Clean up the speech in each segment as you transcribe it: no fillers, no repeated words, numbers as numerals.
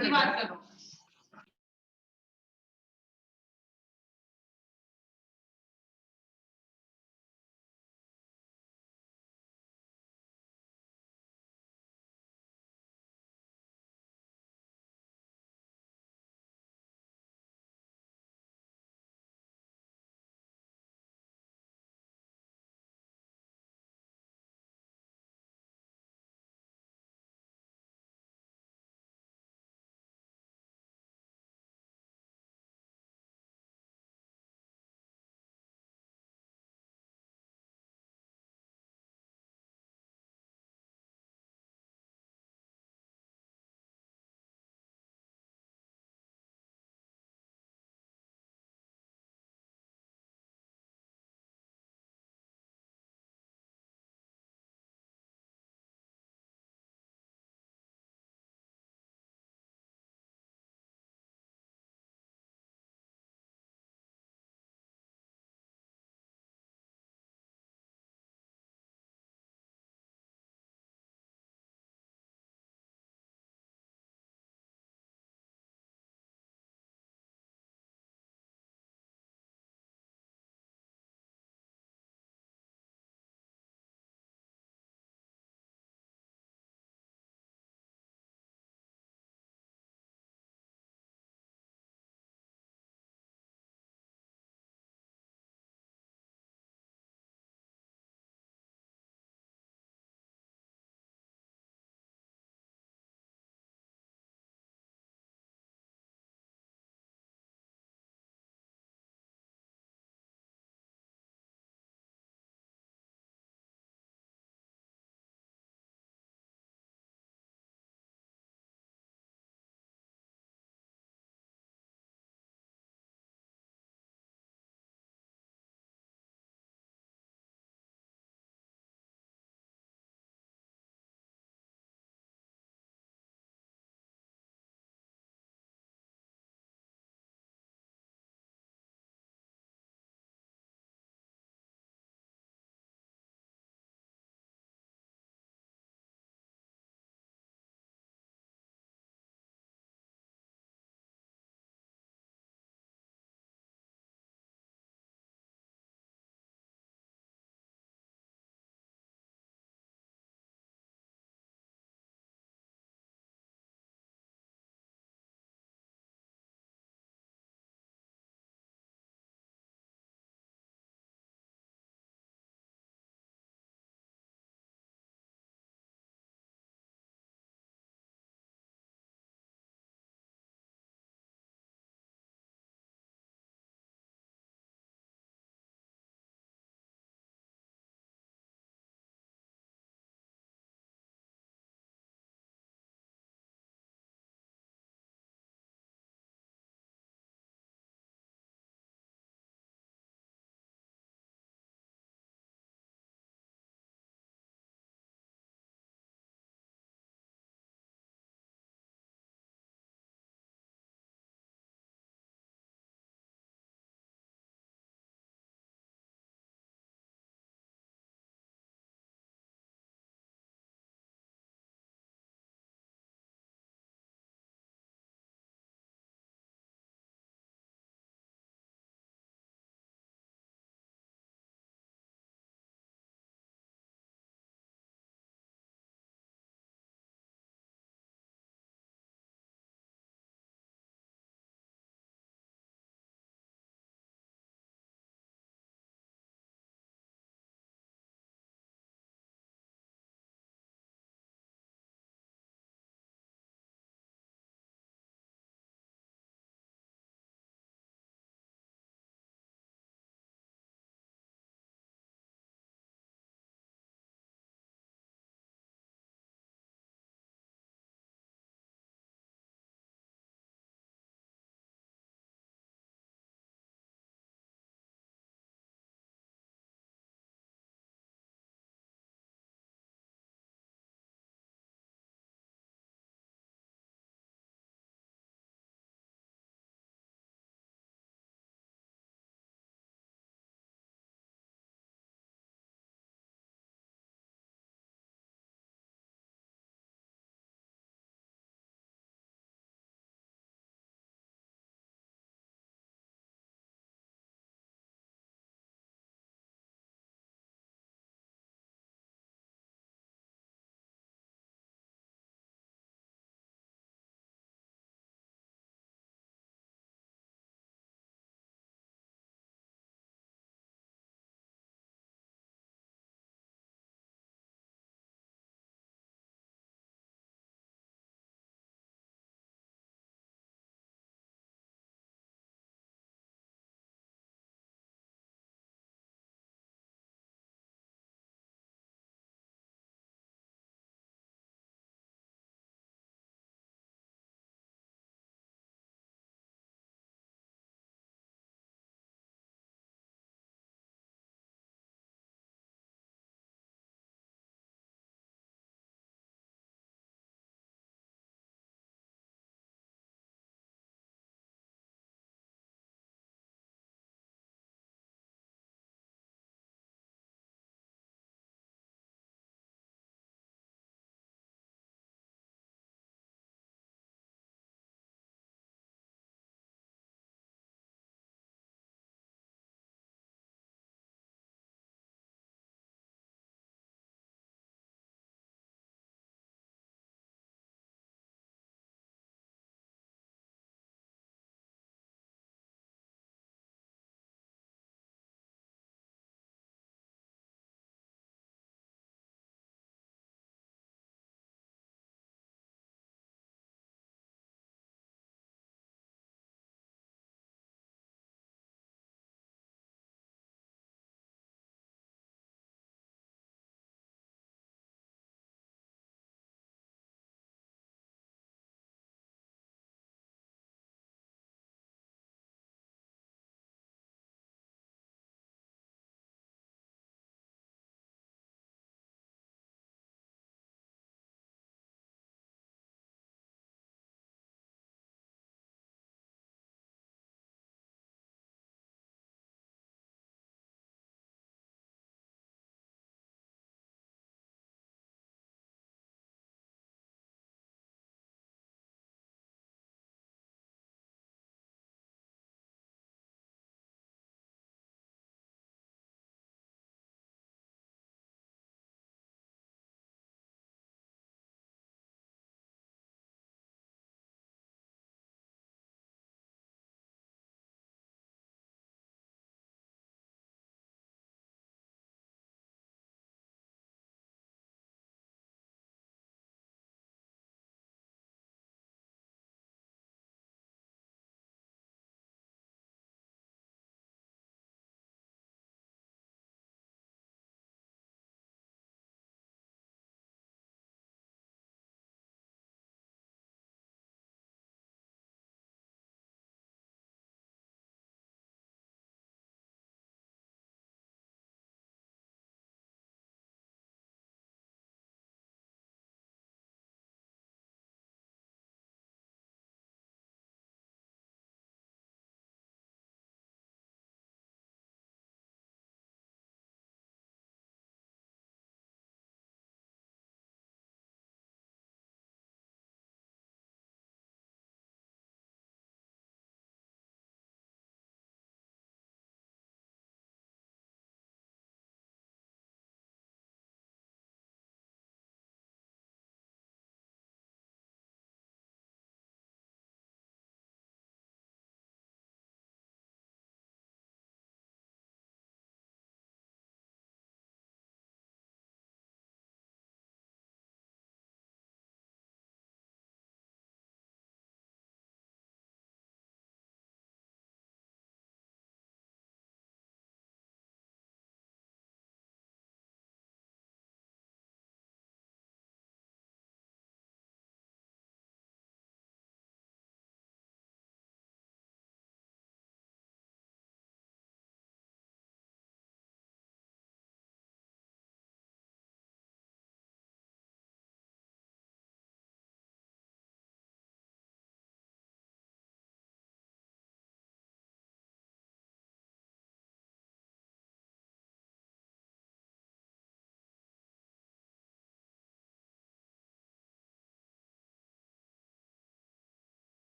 की बात करो।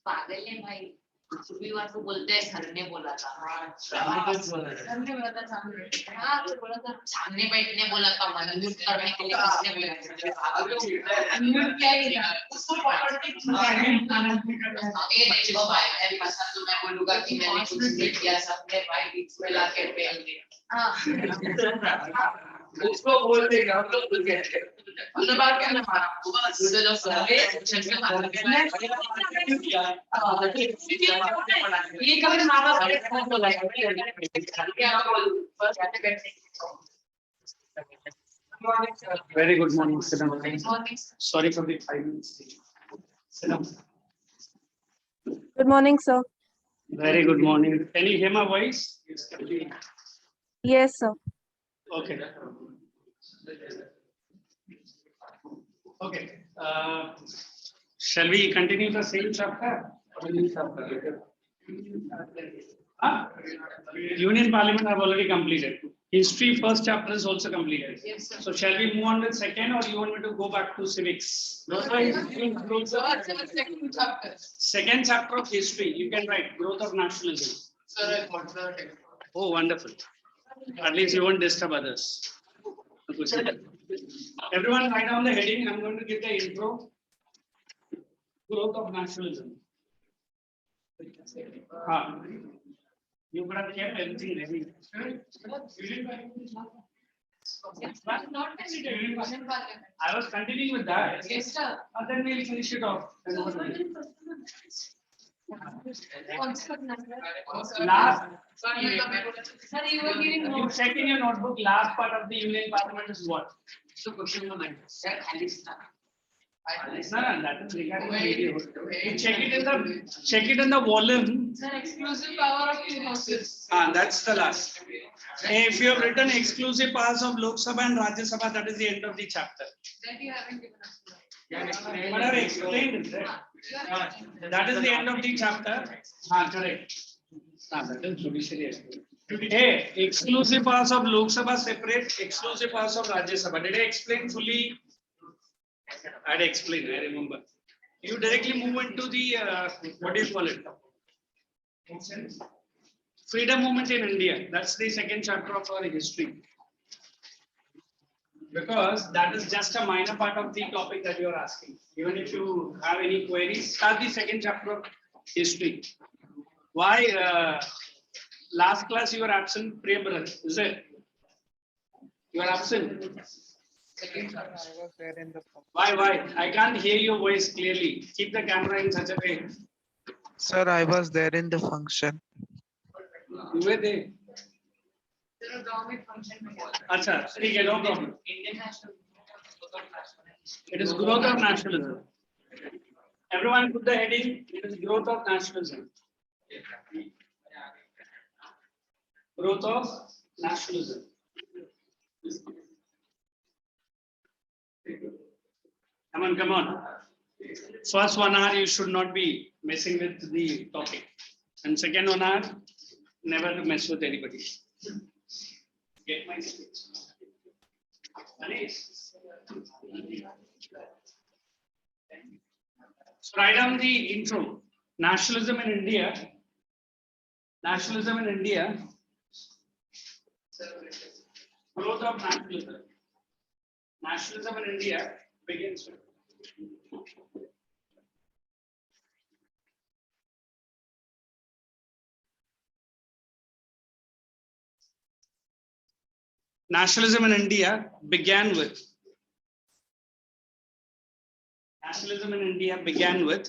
पागल है भाई रविवार को बोलते हैं सर ने बोला था सर ने बोला था हाँ तो बोला था सामने बैठने बोला था म्यूट करने के लिए किसने बोला म्यूट क्या किया उसको पकड़ के ये नहीं भाई मेरे पास तो मैं बोलूंगा कि मैंने कुछ नहीं किया सबने भाई बीच में लाके फेल दिया हाँ उसको बोल देगा हम लोग भूल गए मतलब बात क्या ना मुझे जो सर है सेक्शन में मालूम है ये कभी मामा से बोला है क्या बोल फर्स्ट कैसे Very good morning, Sidam. morning Sorry for the 5 minutes. Sidam. Good morning, sir. Very good morning. Can you hear my voice? Yes, sir. Okay. Okay. Shall we continue the same chapter? Union Parliament have already completed. History first chapter is also completed. Yes, sir. So shall we move on with second, or you want me to go back to civics? No, second chapter. Second chapter of history. You can write growth of nationalism. Sir, I want the text. Oh, wonderful. At least you won't disturb others. Everyone write down the heading. I'm going to give the intro. Growth of nationalism. You could have kept everything ready. I was continuing with that. Yes, sir. And then we'll finish it off. Last. Sir, you were giving You notes. check in your notebook. Last part of the Union Parliament is what? So question number 9. Sir, Khalistan. No, that is regarding the video. You check it in the volume. Sir, exclusive power of two houses. That's the last. If you have written exclusive powers of Lok Sabha and Rajya Sabha, that is the end of the chapter. That you haven't given us. But I have explained it, right? That is the end of the chapter. Correct. That is judiciary. Hey, exclusive powers of Lok Sabha separate, exclusive powers of Rajya Sabha. Did I explain fully? I had explained, I remember. You directly move into the, what do you call it? Freedom movement in India. That's the second chapter of our history. Because that is just a minor part of the topic that you are asking. Even if you have any queries, start the second chapter of history. Why last class you were absent, Priyabharat? Is it? You are absent. Why? I can't hear your voice clearly. Keep the camera in such a way. Sir, I was there in the function. You were there. Sir, government function. Acha, okay, no problem. Indian national. It is growth of nationalism. Everyone put the heading. It is growth of nationalism. Growth of nationalism. Come on. First 1 hour, you should not be messing with the topic. And second 1 hour, never mess with anybody. Get my speech. So write down the intro. Nationalism in India. Nationalism in India. Growth of nationalism. Nationalism in India begins with. Nationalism in India began with. Nationalism in India began with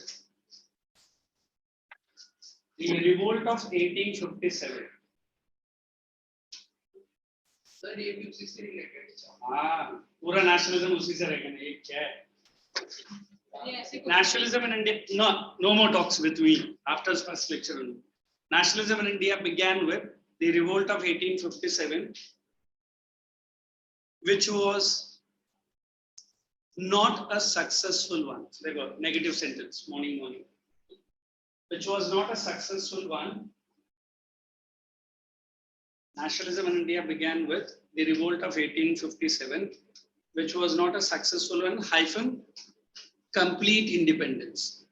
the revolt of 1857. Sir, ये भी उसी से related है. पूरा nationalism उसी से रहेगा. ये क्या है? Nationalism in India, no more talks with me after first lecture. Nationalism in India began with the revolt of 1857, which was not a successful one. There you go, negative sentence, morning. Which was not a successful one. Nationalism in India began with the revolt of 1857, which was not a successful one, hyphen complete independence.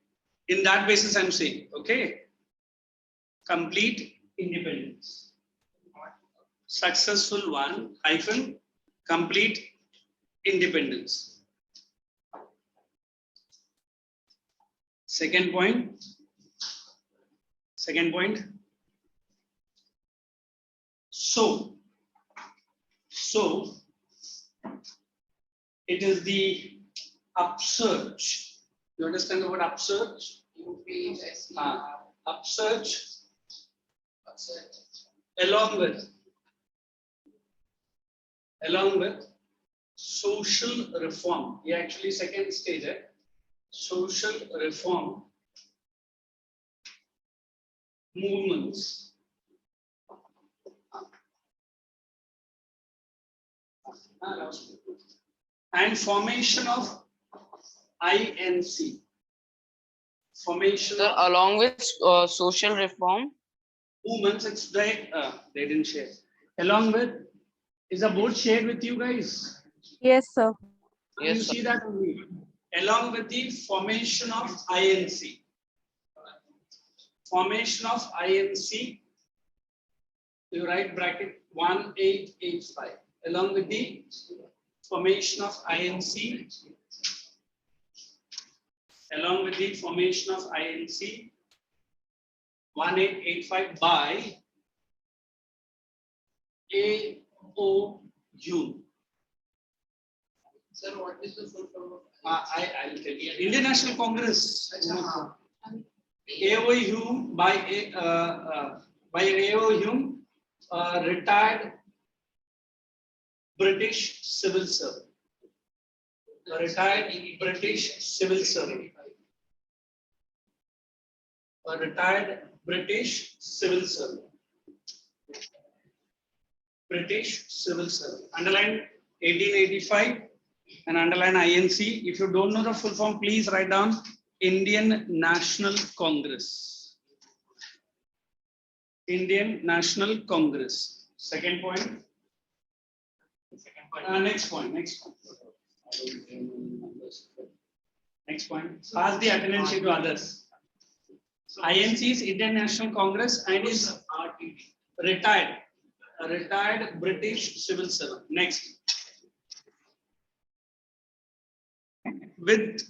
In that basis, I'm saying, okay, complete independence. Successful one hyphen complete independence. Second point. So it is the upsurge. You understand the word upsurge? Upsurge along with social reform. Yeah, actually second stage, social reform movements. And formation of INC. Formation Sir, of along with social reform. movements, it's like they didn't share. Along with, is a board shared with you guys? Yes, sir. You Yes, sir. see that only. Along with the formation of INC. Formation of INC, you write bracket 1885. Along with the formation of INC, along with the formation of INC 1885 by AOU. Sir, what is the full form of? I'll tell you. Indian National Congress. AOU by AOU, retired British civil servant. Retired British civil servant. A retired British civil servant. British civil servant. Underline 1885 and underline INC. If you don't know the full form, please write down Indian National Congress. Indian National Congress. Second point. Next point. Next point. Pass the attendance sheet to others. INC is Indian National Congress and is retired. A retired British civil servant. Next. With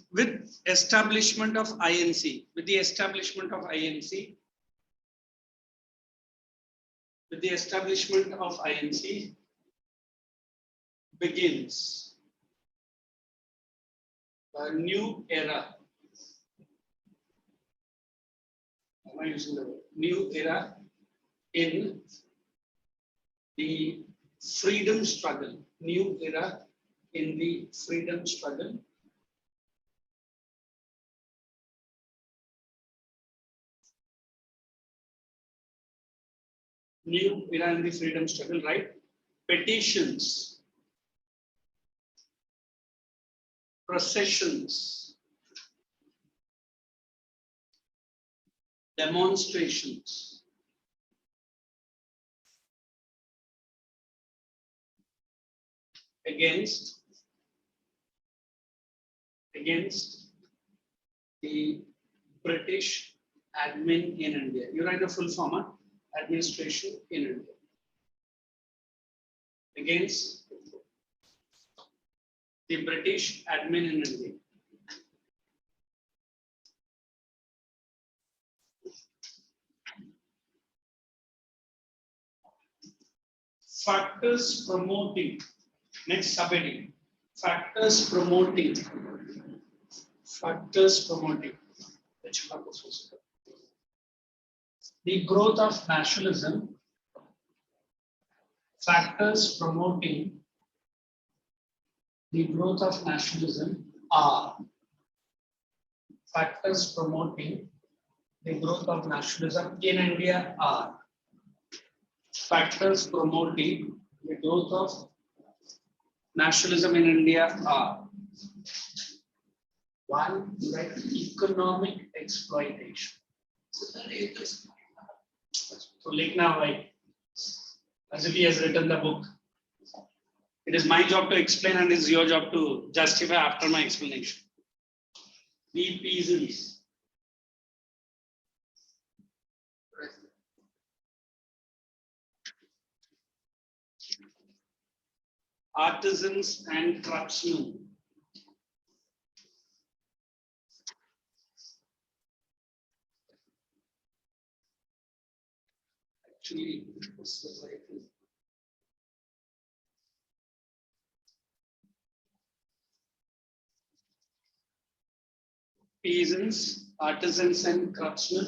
establishment of INC, with the establishment of INC, begins a new era. Am I using the word? New era in the freedom struggle. New era in the freedom struggle. New era in the freedom struggle, right? Petitions, processions, demonstrations, against the British admin in India. You write the full form, administration in India. Against the British admin in India. Factors promoting, next subheading, factors promoting, the growth of nationalism, factors promoting the growth of nationalism are, factors promoting the growth of nationalism in India are, factors promoting the growth of nationalism in India are, one, like economic exploitation. So Likhna bhai, as if he has written the book. It is my job to explain and it is your job to justify after my explanation. We peasants, artisans and craftsmen. Actually, peasants, artisans and craftsmen,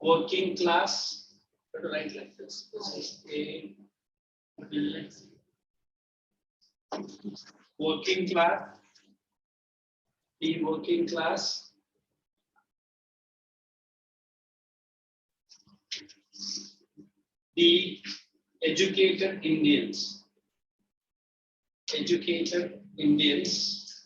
working class. But to write like this. This is A, B, working class, B, working class, D, educated Indians. Educated Indians.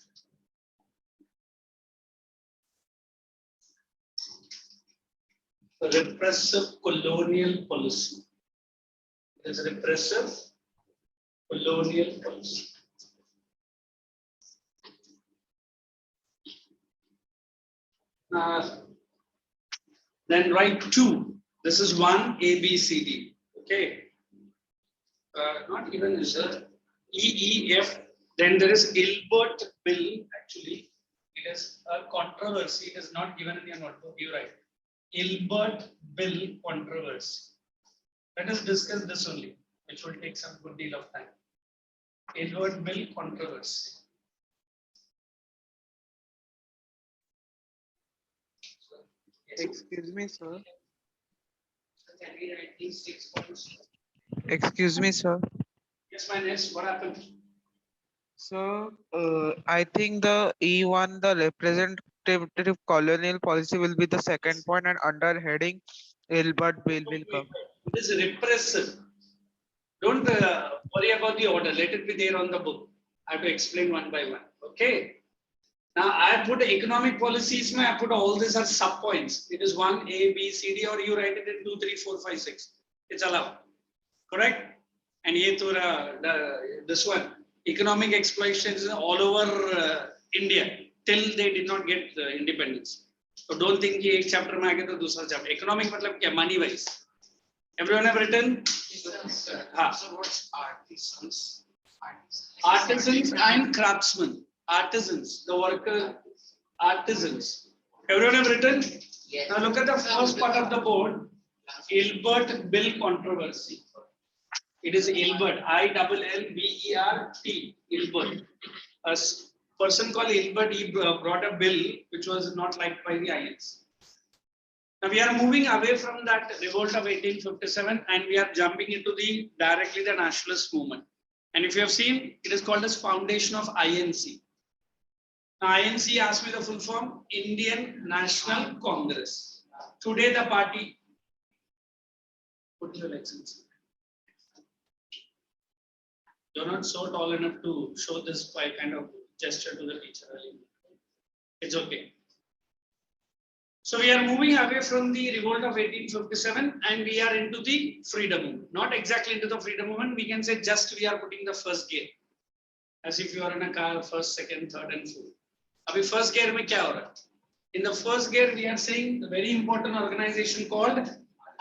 Repressive colonial policy. It is repressive colonial policy. Then write 2. This is 1 A, B, C, D. Okay. Not even is a E, E, F. Then there is Ilbert Bill. Actually, it is a controversy. It is not given in your notebook. You write Ilbert Bill controversy. Let us discuss this only, which will take some good deal of time. Ilbert Bill controversy. Excuse me, sir. Can we write these 6 points? Excuse me, sir. Yes, my next. What happened? So, I think the E1, the representative colonial policy will be the second point, and under heading Ilbert Bill will come. It is repressive. Don't worry about the order. Let it be there on the book. I have to explain one by one. Okay. Now I put economic policies. I put all these as sub points. It is 1 A, B, C, D, or you write it in 2, 3, 4, 5, 6. It's allowed. Correct? And this one, economic exploitation is all over India till they did not get independence. So don't think कि एक chapter में आगे तो दूसरा chapter. Economic मतलब क्या? Money wise. Everyone have written? So what's artisans? Artisans and craftsmen. Artisans, the worker, artisans. Everyone have written? Yes. Now look at the first part of the board. Ilbert Bill controversy. It is Ilbert, I-double-L-B-E-R-T, Ilbert. A person called Ilbert, he brought a bill which was not liked by the ICSE. Now we are moving away from that revolt of 1857 and we are jumping into directly the nationalist movement. And if you have seen, it is called as foundation of INC. Now INC asked me the full form, Indian National Congress. Today the party, put your license. You're not so tall enough to show this by kind of gesture to the teacher. It's okay. So we are moving away from the revolt of 1857 and we are into the freedom movement. Not exactly into the freedom movement. We can say just we are putting the first gear. As if you are in a car, first, second, third and fourth. Abhi first gear mein kya ho raha? In the first gear, we are saying a very important organization called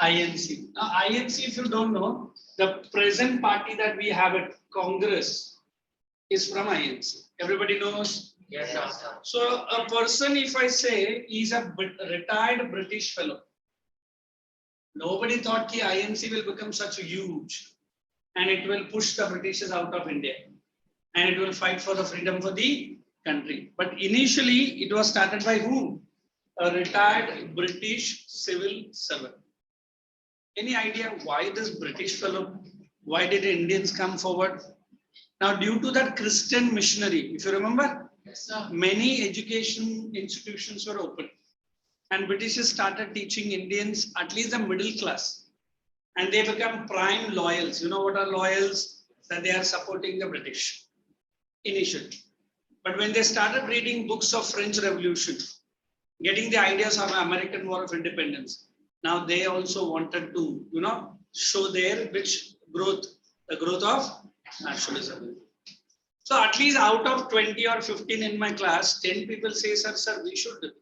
INC. Now, INC, if you don't know, the present party that we have at Congress is from INC. Everybody knows? Yes, sir. So, a person, if I say, is a retired British fellow, nobody thought that INC will become such huge and it will push the Britishers out of India and it will fight for the freedom for the country. But initially, it was started by whom? A retired British civil servant. Any idea why this British fellow? Why did Indians come forward? Now, due to that Christian missionary, if you remember, Yes, sir. many education institutions were opened and Britishers started teaching Indians, at least the middle class, and they become prime loyals. You know what are loyals? That they are supporting the British initially. But when they started reading books of French Revolution, getting the ideas of American War of Independence, now they also wanted to, show their the growth of nationalism. So at least out of 20 or 15 in my class, 10 people say, sir, we should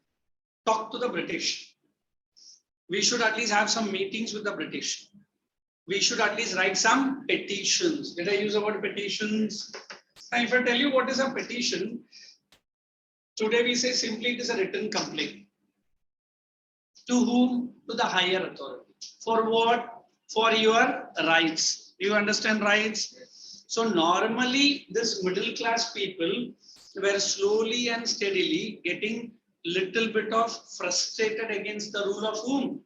talk to the British. We should at least have some meetings with the British. we should at least write some petitions. Did I use the word petitions? Now, if I tell you what is a petition, today we say simply it is a written complaint. To whom? To the higher authority. For what? For your rights. Do you understand rights? So normally this middle class people were slowly and steadily getting little bit of frustrated against the rule of whom?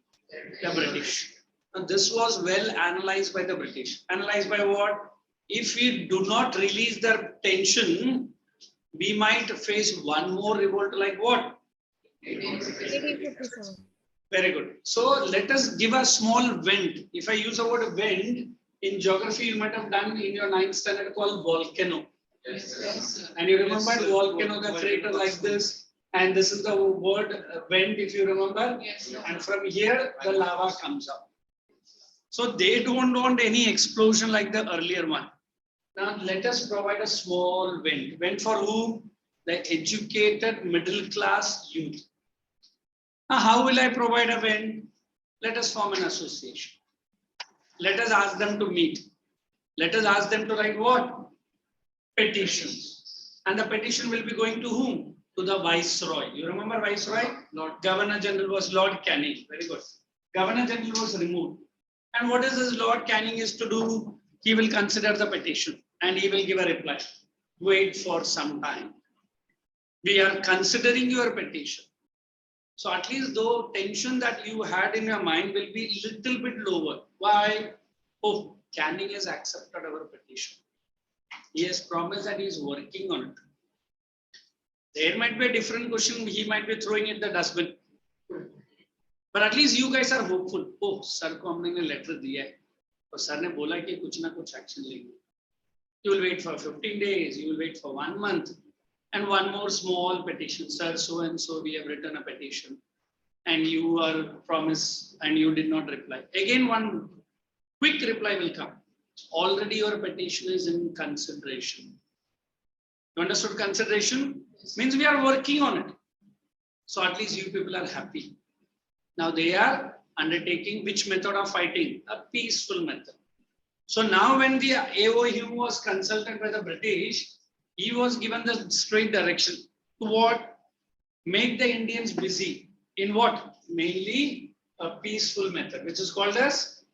The British. Now, this was well analyzed by the British. Analyzed by what? If we do not release their tension, we might face one more revolt like what? 1857. Very good. So let us give a small vent. If I use the word vent, in geography you might have done in your 9th standard called volcano. Yes. And you remember volcano, the crater like this, and this is the word vent if you remember. Yes. And from here the lava comes up. So they don't want any explosion like the earlier one. Now let us provide a small vent. Vent for whom? The educated middle class youth. Now how will I provide a vent? Let us form an association. Let us ask them to meet. Let us ask them to write what? Petitions. And the petition will be going to whom? To the Viceroy. You remember Viceroy? Lord Governor General was Lord Canning. Very good. Governor General was removed. And what is this Lord Canning is to do? He will consider the petition and he will give a reply. Wait for some time. We are considering your petition. So at least though tension that you had in your mind will be little bit lower. Why? Oh, Canning has accepted our petition. He has promised that he is working on it. There might be a different question. He might be throwing it in the dustbin. But at least you guys are hopeful. Oh, sir को हमने letter दिया है. और sir ने बोला कि कुछ ना कुछ action लेंगे. You will wait for 15 days. You will wait for 1 month. And one more small petition. Sir, so and so we have written a petition. And you are promised and you did not reply. Again, one quick reply will come. Already your petition is in consideration. You understood consideration? Means we are working on it. So at least you people are happy. Now they are undertaking which method of fighting? A peaceful method. So now when the AOU was consulted by the British, he was given the straight direction to what? Make the Indians busy. In what? Mainly a peaceful method, which is called as.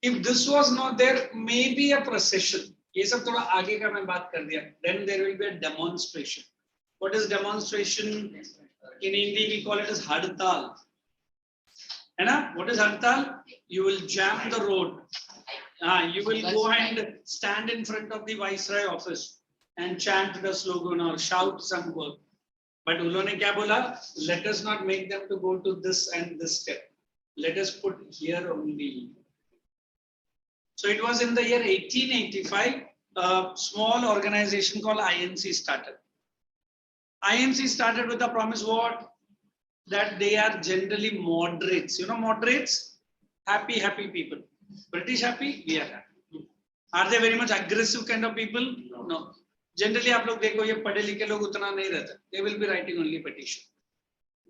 If this was not there, maybe a procession. ये सब थोड़ा आगे का मैं बात कर दिया. Then there will be a demonstration. What is demonstration? In Hindi we call it as hadtal. And what is hadtal? You will jam the road. You will go and stand in front of the Viceroy office and chant the slogan or shout some word. But उन्होंने क्या बोला? Let us not make them to go to this and this step. Let us put here only. So it was in the year 1885, a small organization called INC started. INC started with the promise what? That they are generally moderates. You know moderates? Happy people. British happy? We are happy. Are they very much aggressive kind of people? No. Generally, आप लोग देखो ये पढ़े लिखे लोग उतना नहीं रहते. They will be writing only petition.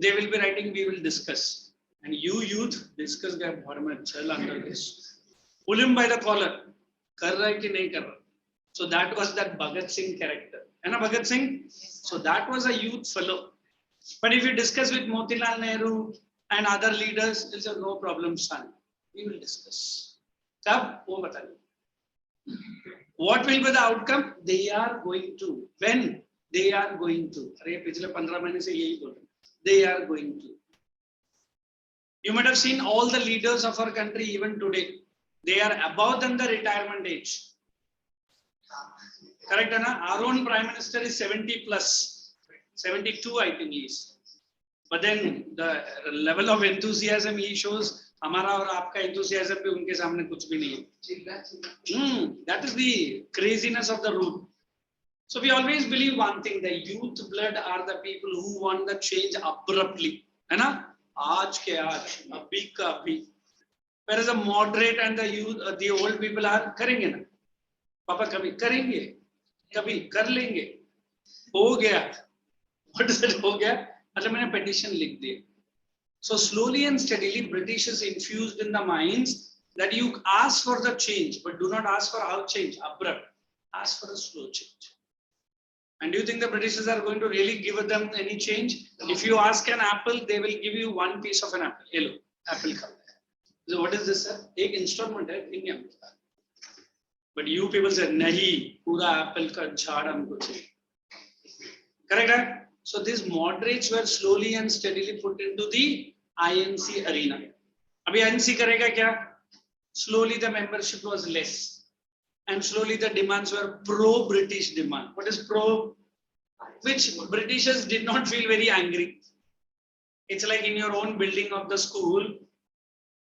They will be writing, we will discuss. And you youth, discuss गया बहुत में अच्छा लगा this. Pull him by the collar. कर रहा है कि नहीं कर रहा. So that was that Bhagat Singh character. है ना Bhagat Singh? So that was a youth fellow. But if you discuss with Motilal Nehru and other leaders, it's a no problem, son. We will discuss. Kab? वो बताइए. What will be the outcome? They are going to. When? They are going to. अरे पिछले 15 महीने से यही बोल रहे. They are going to. You might have seen all the leaders of our country even today. They are above than the retirement age. Correct, Anna? Our own Prime Minister is 70 plus. 72, I think he is. But then the level of enthusiasm he shows, हमारा और आपका enthusiasm भी उनके सामने कुछ भी नहीं है. That is the craziness of the rule. So we always believe one thing: the youth blood are the people who want the change abruptly. है ना? आज के आज, अभी का अभी. Whereas the moderate and the youth, the old people are करेंगे ना. पापा कभी करेंगे, कभी कर लेंगे. हो गया. What is it? हो गया. मतलब मैंने petition लिख दिया. So slowly and steadily, British is infused in the minds that you ask for the change, but do not ask for how change, abrupt. Ask for a slow change. And do you think the Britishers are going to really give them any change? If you ask an apple, they will give you one piece of an apple, yellow apple color. So what is this, sir? Ek installment hai, नहीं हमको. But you people say, nahi, pura apple ka jhaad humko chahiye. Correct, right? So these moderates were slowly and steadily put into the INC arena. Abhi INC karega kya? Slowly the membership was less. And slowly the demands were pro-British demand. What is pro? Which Britishers did not feel very angry. It's like in your own building of the school,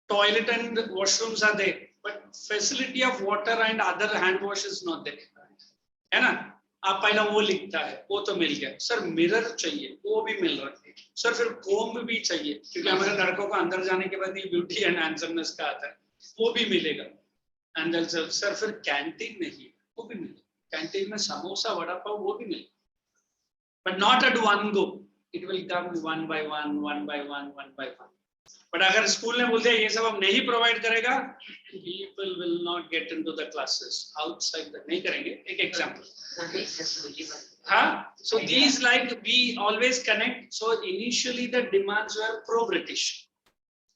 toilet and washrooms are there, but facility of water and other hand wash is not there. है ना? आप पहला वो लिखता है, वो तो मिल गया. सर मिरर चाहिए, वो भी मिल रहा है. सर फिर कोम भी चाहिए, क्योंकि हमारे लड़कों को अंदर जाने के बाद ये ब्यूटी एंड हैंडसमनेस का आता है, वो भी मिलेगा. And they'll say, sir, फिर कैंटीन नहीं, वो भी मिलेगा. कैंटीन में समोसा वड़ा पाव वो भी मिलेगा. But not at one go. It will come one by one, one by one, one by one. But अगर स्कूल ने बोल दिया ये सब हम नहीं प्रोवाइड करेगा, people will not get into the classes outside the नहीं करेंगे. एक एग्जांपल. हाँ, so these like we always connect. So initially the demands were pro-British,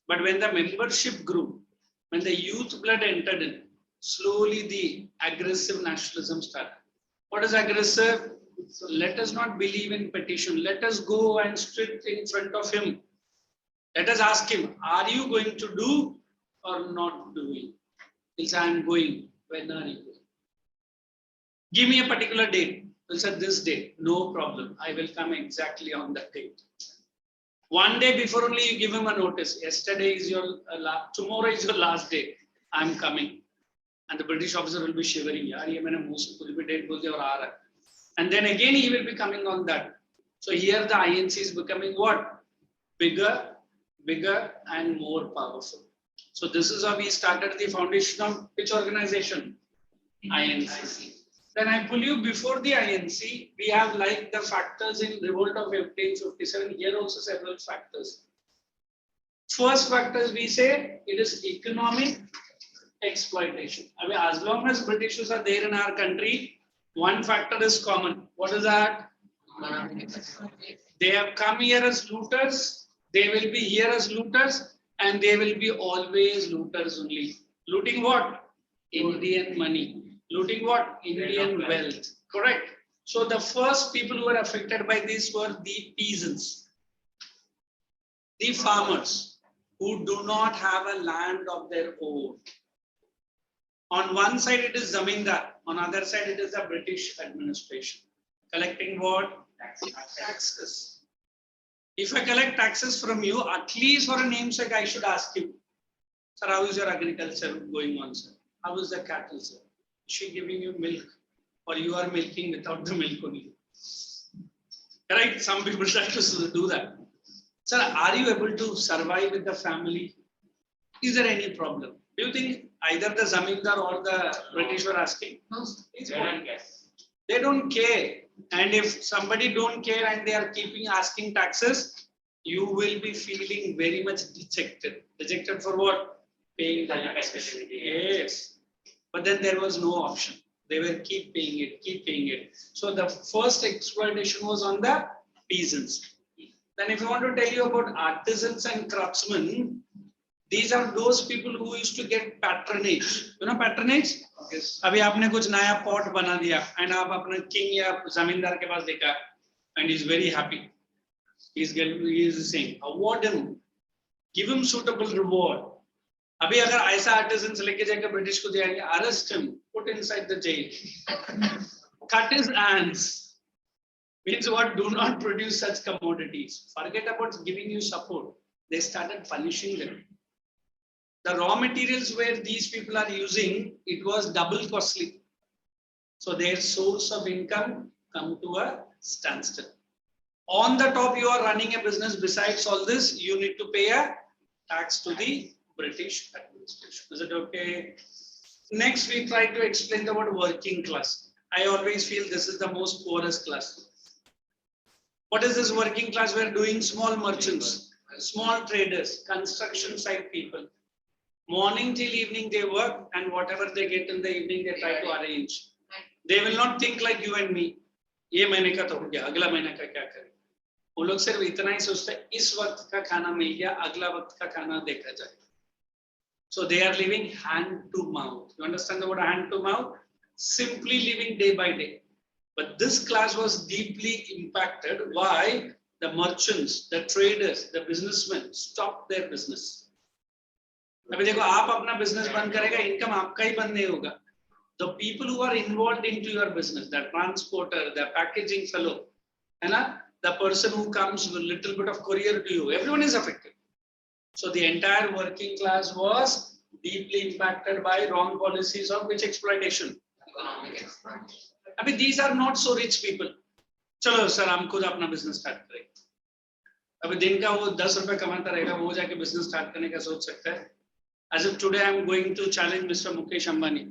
but when the membership grew, when the youth blood entered in, slowly the aggressive nationalism started. What is aggressive? So let us not believe in petition. Let us go and sit in front of him. Let us ask him, are you going to do or not doing? He'll say, I am going. When are you going? Give me a particular date. He'll say, this date. No problem. I will come exactly on that date. One day before only you give him a notice. Yesterday is your tomorrow is your last day. I am coming. And the British officer will be shivering. Yaar, ye maine muh se kuch bhi date bol diya aur aa raha hai. And then again he will be coming on that. So here the INC is becoming what? Bigger, bigger and more powerful. So this is how we started the foundation of which organization? INC. Then I pull you before the INC, we have like the factors in revolt of 1557, here also several factors. First factors we say it is economic exploitation. I mean, as long as Britishers are there in our country, one factor is common. What is that? They have come here as looters, they will be here as looters, and they will be always looters only. Looting what? Indian money. Looting what? Indian wealth. Correct. So the first people who were affected by this were the peasants, the farmers who do not have a land of their own. On one side it is zamindar, on other side it is the British administration. Collecting what? Taxes. If I collect taxes from you, at least for a namesake I should ask you, sir, how is your agriculture going on, sir? How is the cattle, sir? Is she giving you milk, or you are milking without the milk only? Right? Some people try to do that. Sir, are you able to survive with the family? Is there any problem? Do you think either the zamindar or the British were asking? No. They don't care. And if somebody don't care and they are keeping asking taxes, you will be feeling very much dejected. Dejected for what? Paying the taxes. Yes. But then there was no option. They were keep paying it, keep paying it. So the first exploitation was on the peasants. Then if I want to tell you about artisans and craftsmen, these are those people who used to get patronage. You know patronage? Yes. अभी आपने कुछ नया pot बना दिया and आप अपने king या जमींदार के पास देखा and he's very happy. He is saying, award him, give him suitable reward. अभी अगर ऐसा artisans लेके जाकर British को दिया, arrest him, put inside the jail, cut his hands. Means what? Do not produce such commodities. Forget about giving you support. They started punishing them. The raw materials where these people are using, it was double costly. So their source of income come to a standstill. On the top, you are running a business. Besides all this, you need to pay a tax to the British administration. Is it okay? Next, we try to explain the word working class. I always feel this is the most poorest class. What is this working class? We are doing small merchants, small traders, construction site people. Morning till evening they work, and whatever they get in the evening they try to arrange. They will not think like you and me. ये महीने का तो हो गया, अगला महीने का क्या करें? वो लोग सिर्फ इतना ही सोचते हैं, इस वक्त का खाना मिल गया, अगला वक्त का खाना देखा जाए. So they are living hand to mouth. You understand the word hand to mouth? Simply living day by day. But this class was deeply impacted. Why? The merchants, the traders, the businessmen stopped their business. अभी देखो आप अपना business बंद करेगा, income आपका ही बंद नहीं होगा. The people who are involved into your business, the transporter, the packaging fellow, है ना, the person who comes with a little bit of courier to you, everyone is affected. So the entire working class was deeply impacted by wrong policies of which exploitation. I mean, these are not so rich people. चलो sir हम खुद अपना business start करेंगे. अभी दिन का वो 10 रुपए कमाता रहेगा, वो जाके बिजनेस स्टार्ट करने का सोच सकता है. As if today I am going to challenge Mr. Mukesh Ambani.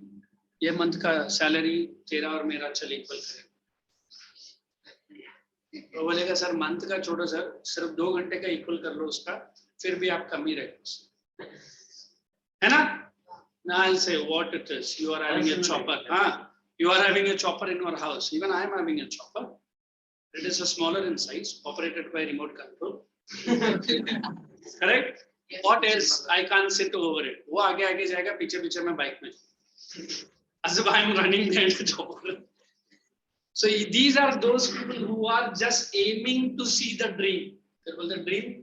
ये मंथ का सैलरी तेरा और मेरा चल इक्वल करें. तो बोलेगा सर मंथ का छोड़ो सर, सिर्फ 2 घंटे का इक्वल कर लो उसका, फिर भी आप कम ही रहेगा, है ना? Now I'll say what it is. You are having a chopper. You are having a chopper in your house. Even I am having a chopper. It is a smaller in size, operated by remote control. Correct? What else? I can't sit over it. वो आगे आगे जाएगा, पीछे पीछे मैं bike में. As if I am running the chopper. So these are those people who are just aiming to see the dream. The dream.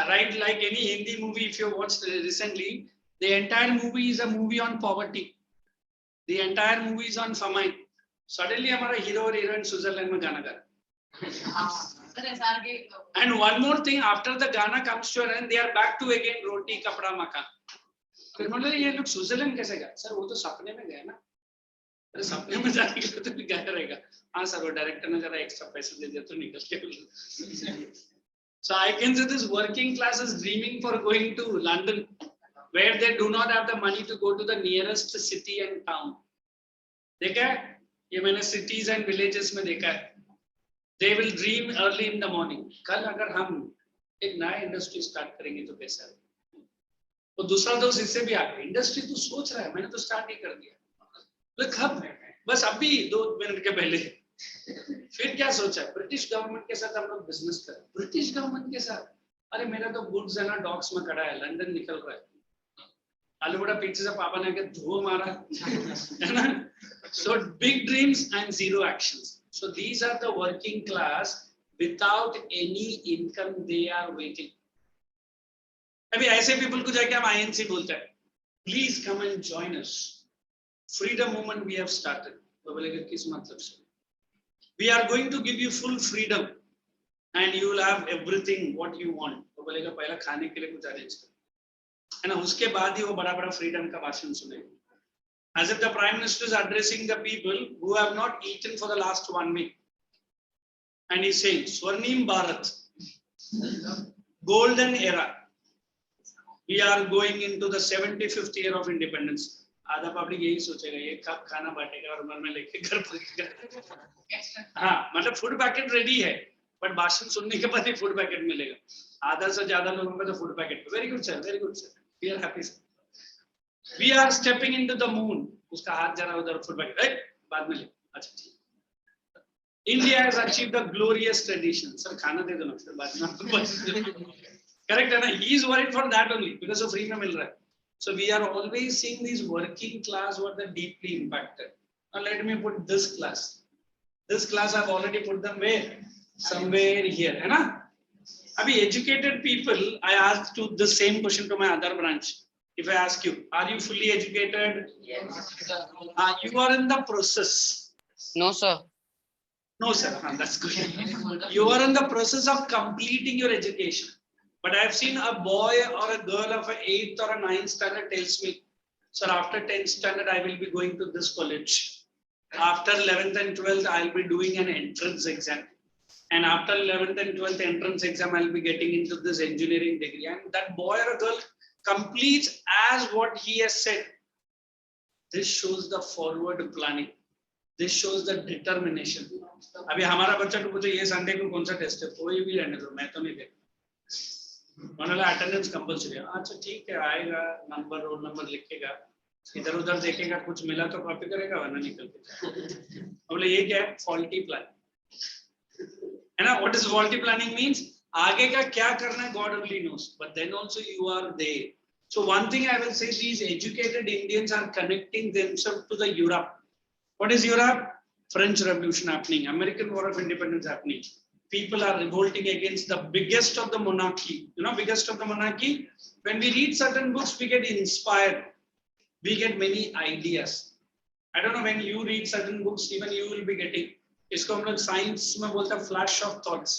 Right, like any Hindi movie, if you watched recently, the entire movie is a movie on poverty. The entire movie is on famine. Suddenly, हमारा hero और heroine Switzerland में गाना गा. And one more thing, after the Ghana comes to an end, they are back to again roti, kapda, makan. फिर मतलब ये लोग Switzerland कैसे गए? सर वो तो सपने में गए ना. अरे सपने में जाने के लिए तो भी गया रहेगा. हाँ सर वो डायरेक्टर ने जरा एक्स्ट्रा पैसे दे दिया तो निकल के. So I can say this working class is dreaming for going to London, where they do not have the money to go to the nearest city and town. देखा है? ये मैंने cities and villages में देखा है. They will dream early in the morning. कल अगर हम एक नया इंडस्ट्री स्टार्ट करेंगे तो कैसा है? तो दूसरा दोस्त इससे भी आगे इंडस्ट्री तो सोच रहा है, मैंने तो स्टार्ट ही कर दिया. Look अब बस अभी 2 मिनट के पहले फिर क्या सोचा है? ब्रिटिश गवर्नमेंट के साथ हम लोग बिजनेस करें. ब्रिटिश गवर्नमेंट के साथ? अरे मेरा तो गुड्स है ना डॉक्स में खड़ा है, लंदन निकल रहा है. आलू बड़ा पीछे से पापा ने आके धो मारा, है ना? So big dreams and zero actions. So these are the working class without any income. They are waiting. अभी ऐसे पीपल को जाके हम INC बोलते हैं, please come and join us. Freedom movement we have started. वो बोलेगा किस मतलब से? We are going to give you full freedom and you will have everything what you want. वो बोलेगा पहले खाने के लिए कुछ अरेंज करो, है ना? उसके बाद ही वो बड़ा बड़ा फ्रीडम का भाषण सुनेगा. As if the Prime Minister is addressing the people who have not eaten for the last 1 week. And he's saying, Swarnim Bharat, golden era. We are going into the 75th year of independence. आधा public यही सोचेगा, ये कब खाना बांटेगा और मन में लेके घर पहुंचेगा. हाँ, मतलब फूड पैकेट रेडी है, बट भाषण सुनने के बाद ही फूड पैकेट मिलेगा. आधा से ज्यादा लोगों को तो food packet. Very good sir, very good sir. We are happy sir. We are stepping into the moon. उसका हाथ जरा उधर फूड पैकेट बाद में ले. अच्छा ठीक. India has achieved a glorious tradition. Sir खाना दे दो ना फिर बाद में. Correct है ना? He is worried for that only because of free में मिल रहा है. So we are always seeing these working class who are deeply impacted. Now let me put this class. This class I've already put them where? Somewhere here, है ना? अभी educated people, I asked to the same question to my other branch. If I ask you, are you fully educated? Yes. You are in the process. No, sir. No, sir. That's good. You are in the process of completing your education. But I have seen a boy or a girl of an 8th or a 9th standard tells me, sir, after 10th standard, I will be going to this college. After 11th and 12th, I'll be doing an entrance exam. And after 11th and 12th entrance exam, I'll be getting into this engineering degree. And that boy or a girl completes as what he has said. This shows the forward planning. This shows the determination. अभी हमारा बच्चा को पूछे ये Sunday को कौन सा test है, कोई भी रहने दो, मैं तो नहीं देखता. उन्होंने अटेंडेंस कंपल्सरी है। अच्छा ठीक है, आएगा, नंबर रोल नंबर लिखेगा, इधर उधर देखेगा, कुछ मिला तो कॉपी करेगा, वरना निकल के बोले ये क्या है, फॉल्टी प्लान है ना। What is faulty planning means, आगे का क्या करना है god only knows, but then also you are there. So one thing I will say, these educated Indians are connecting themselves to the Europe. What is Europe? French Revolution happening, American War of Independence happening. People are revolting against the biggest of the monarchy. You know, biggest of the monarchy. When we read certain books, we get inspired. We get many ideas. I don't know, when you read certain books, even you will be getting. इसको हम लोग science में बोलते हैं flash of thoughts.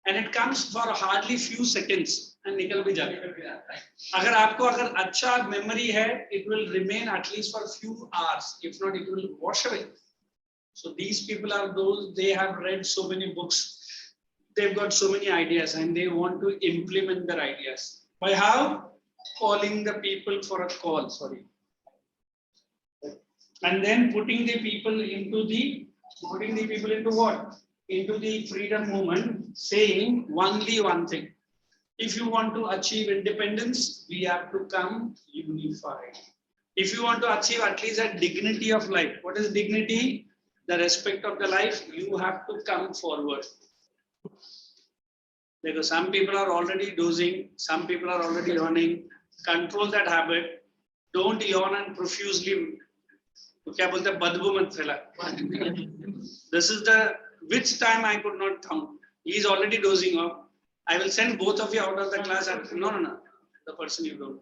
And it comes for hardly few seconds and निकल भी जाता है। अगर आपको अगर अच्छा memory है, it will remain at least for few hours. If not, it will wash away. So these people are those, they have read so many books, they've got so many ideas, and they want to implement their ideas. By how? Calling the people for a call, sorry. And then putting the people into what? Into the freedom movement, saying only one thing. If you want to achieve independence, we have to come unified. If you want to achieve at least a dignity of life, what is dignity? The respect of the life, you have to come forward. Because some people are already dozing, some people are already yawning. Control that habit. Don't yawn and profusely. क्या बोलते हैं, बदबू मत फैला. This is the which time I could not count. He is already dozing off. I will send both of you out of the class. And no, the person you don't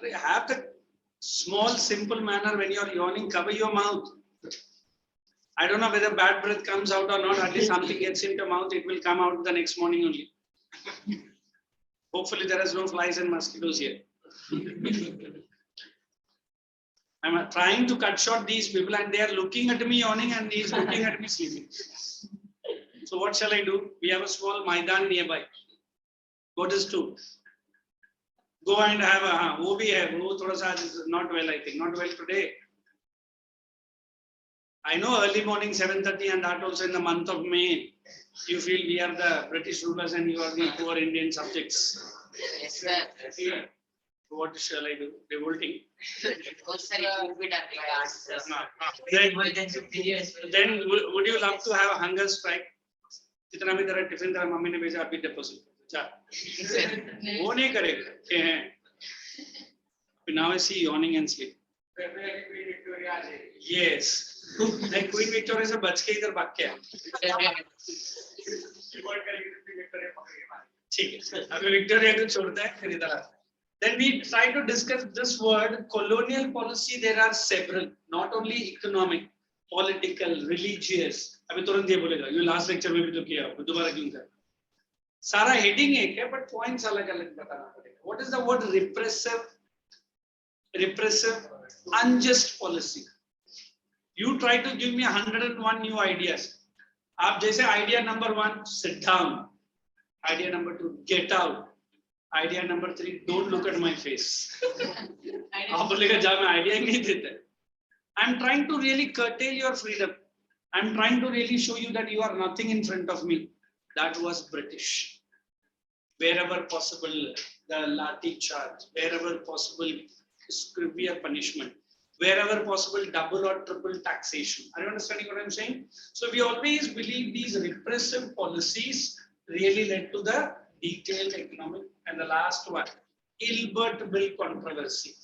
know. Have the small, simple manner when you are yawning. Cover your mouth. I don't know whether bad breath comes out or not. At least something gets into your mouth. It will come out the next morning only. Hopefully, there is no flies and mosquitoes here. I'm trying to cut short these people, and they are looking at me yawning, and he is looking at me sleeping. So what shall I do? We have a small Maidan nearby. What is to? Go and have a, wo bhi hai, wo thoda sa is not well, I think, not well today. I know early morning 7:30, and that also in the month of May, you feel we are the British rulers and you are the poor Indian subjects. Yes, sir. What shall I do? Revolting. Then would you love to have a hunger strike? जितना भी तेरा tiffin तेरा mummy ने भेजा अभी deposit जा, वो नहीं करेगा के हैं. Now I see yawning and sleep. Yes. Like Queen Victoria से बच के इधर भाग के आया. ठीक है, अभी विक्टोरिया को छोड़ता है फिर इधर आता है. Then we try to discuss this word colonial policy. There are several, not only economic, political, religious. अभी तुरंत ये बोलेगा, ये लास्ट लेक्चर में भी तो किया, दोबारा क्यों कर? सारा हेडिंग एक है, but points अलग-अलग बताना पड़ेगा. What is the word repressive, unjust policy? You try to give me 101 new ideas. आप जैसे idea number 1, sit down. Idea number 2, get out. Idea number 3, don't look at my face. आप बोलेगा जा मैं idea ही नहीं देता. I'm trying to really curtail your freedom. I'm trying to really show you that you are nothing in front of me. That was British. Wherever possible, the lathi charge. Wherever possible, severe punishment. Wherever possible, double or triple taxation. Are you understanding what I'm saying? So we always believe these repressive policies really led to the detailed economic. And the last one, Ilbert Bill controversy.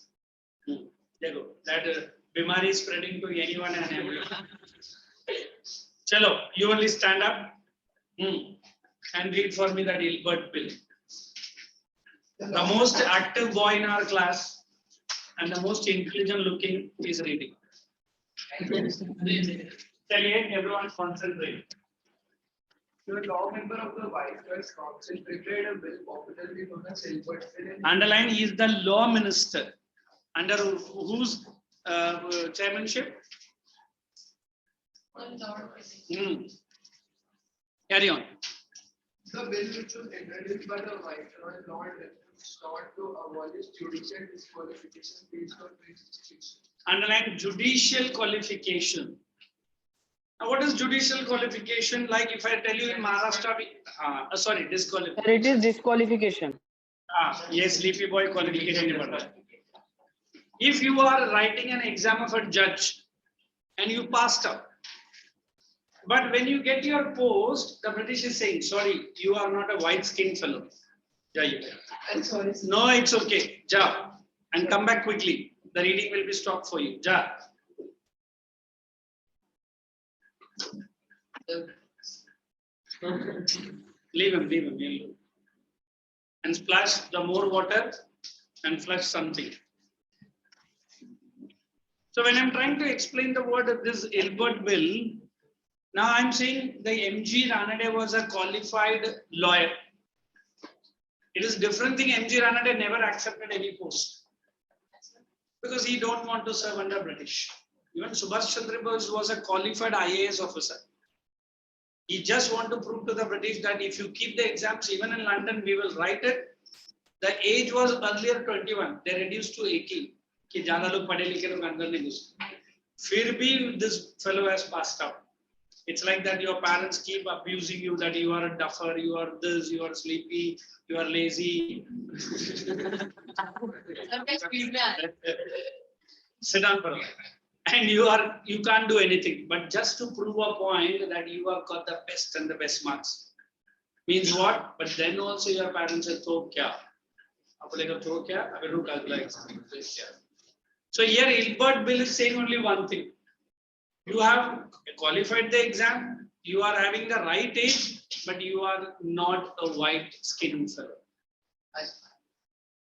There you go. That bimari is spreading to anyone and everyone. Chalo, you only stand up and read for me that Ilbert Bill. The most active boy in our class and the most intelligent looking is reading. Chaliye, everyone concentrate. The law member of the Viceroy's Council prepared a bill popularly known as Ilbert Bill. Underline, he is the law minister. Under whose chairmanship? Carry on. The bill, which was introduced by the Viceroy Lord sought to abolish judicial disqualification based on prejudice. Underline judicial qualification. Now, what is judicial qualification? Like if I tell you in Maharashtra, sorry, disqualification. Sir, it is disqualification. Yes, sleepy boy qualification. If you are writing an exam of a judge and you passed up, but when you get your post, the British is saying, sorry, you are not a white-skinned fellow. I'm sorry. No, it's okay. Ja, and come back quickly. The reading will be stopped for you. Ja. Leave him. He'll do. And splash the more water and flush something. So when I'm trying to explain the word of this Ilbert bill, now I'm saying the M.G. Ranade was a qualified lawyer. It is different thing. M.G. Ranade never accepted any post because he don't want to serve under British. Even Subhash Chandra Bose was a qualified IAS officer. He just want to prove to the British that if you keep the exams, even in London, we will write it. The age was earlier 21. They reduced to 18. कि ज़्यादा लोग पढ़े लिखे लोग अंदर नहीं घुसते. फिर भी this fellow has passed out. It's like that your parents keep abusing you that you are a duffer, you are this, you are sleepy, you are lazy. Sit down for a while. And you can't do anything. But just to prove a point that you have got the best and the best marks. Means what? But then also your parents say, "To kya?" So here Ilbert bill is saying only one thing. You have qualified the exam, you are having the right age, but you are not a white-skinned fellow.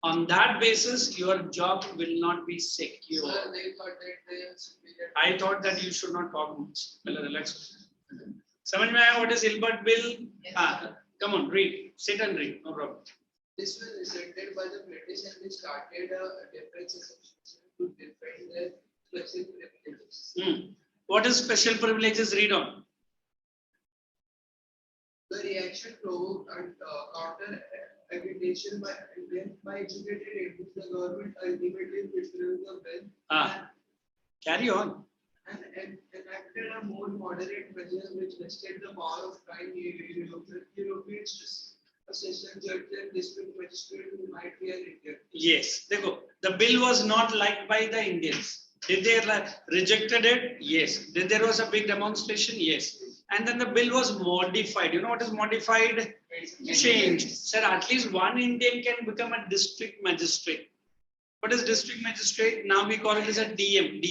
On that basis, your job will not be secure. Sir, they thought that they I thought that you should not talk much. Relax. समझ में आया what is Ilbert bill? Come on, read. Sit and read. No problem. This was presented by the British and they started a defense association to defend their special privileges. What is special privileges? Read on. The reaction provoked and counter agitation by educated Indians. The government ultimately withdrew the bill Carry on. and enacted a more moderate measure which vested the power of trying Europeans to session judge and district magistrate who might be an Indian. Yes. Dekho, the bill was not liked by the Indians. Did they rejected it? Yes. Did there was a big demonstration? Yes. And then the bill was modified. You know what is modified? Changed. Sir, at least one Indian can become a district magistrate. What is district magistrate? Now we call it as a DM.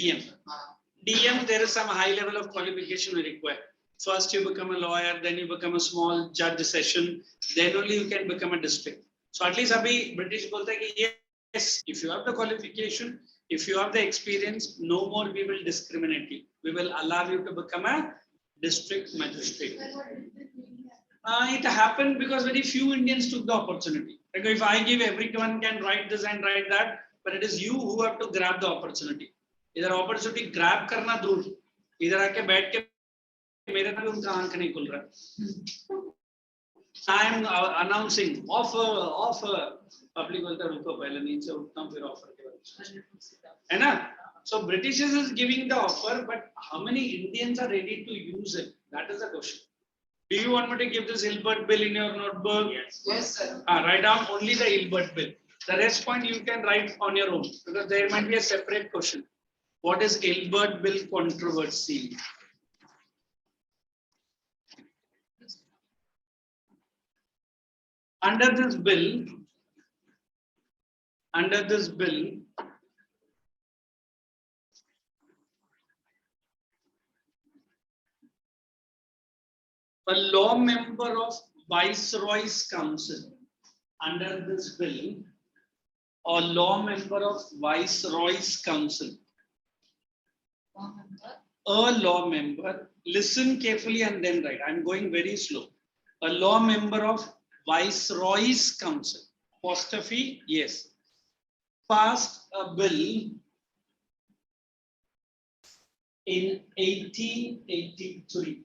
DM, there is some high level of qualification we require. First you become a lawyer, then you become a small judge session, then only you can become a district. So at least abhi British bolte hai ki yes, if you have the qualification, if you have the experience, no more we will discriminate you. We will allow you to become a district magistrate. It happened because very few Indians took the opportunity. Like if I give everyone can write this and write that, but it is you who have to grab the opportunity. Either opportunity grab karna dur, either आके बैठ के मेरे ना भी उनका आंख नहीं खुल रहा. I am announcing offer. Public बोलता रुको पहले नीचे उठता फिर offer के बाद. है ना? So British is giving the offer, but how many Indians are ready to use it? That is the question. Do you want me to give this Ilbert bill in your notebook? Yes, sir. Write down only the Ilbert bill. The rest point you can write on your own because there might be a separate question. What is Ilbert bill controversy? Under this bill, a law member of Viceroy's Council. Under this bill, a law member of Viceroy's Council. A law member, listen carefully and then write. I'm going very slow. A law member of Viceroy's Council. Apostrophe, yes. Passed a bill in 1883.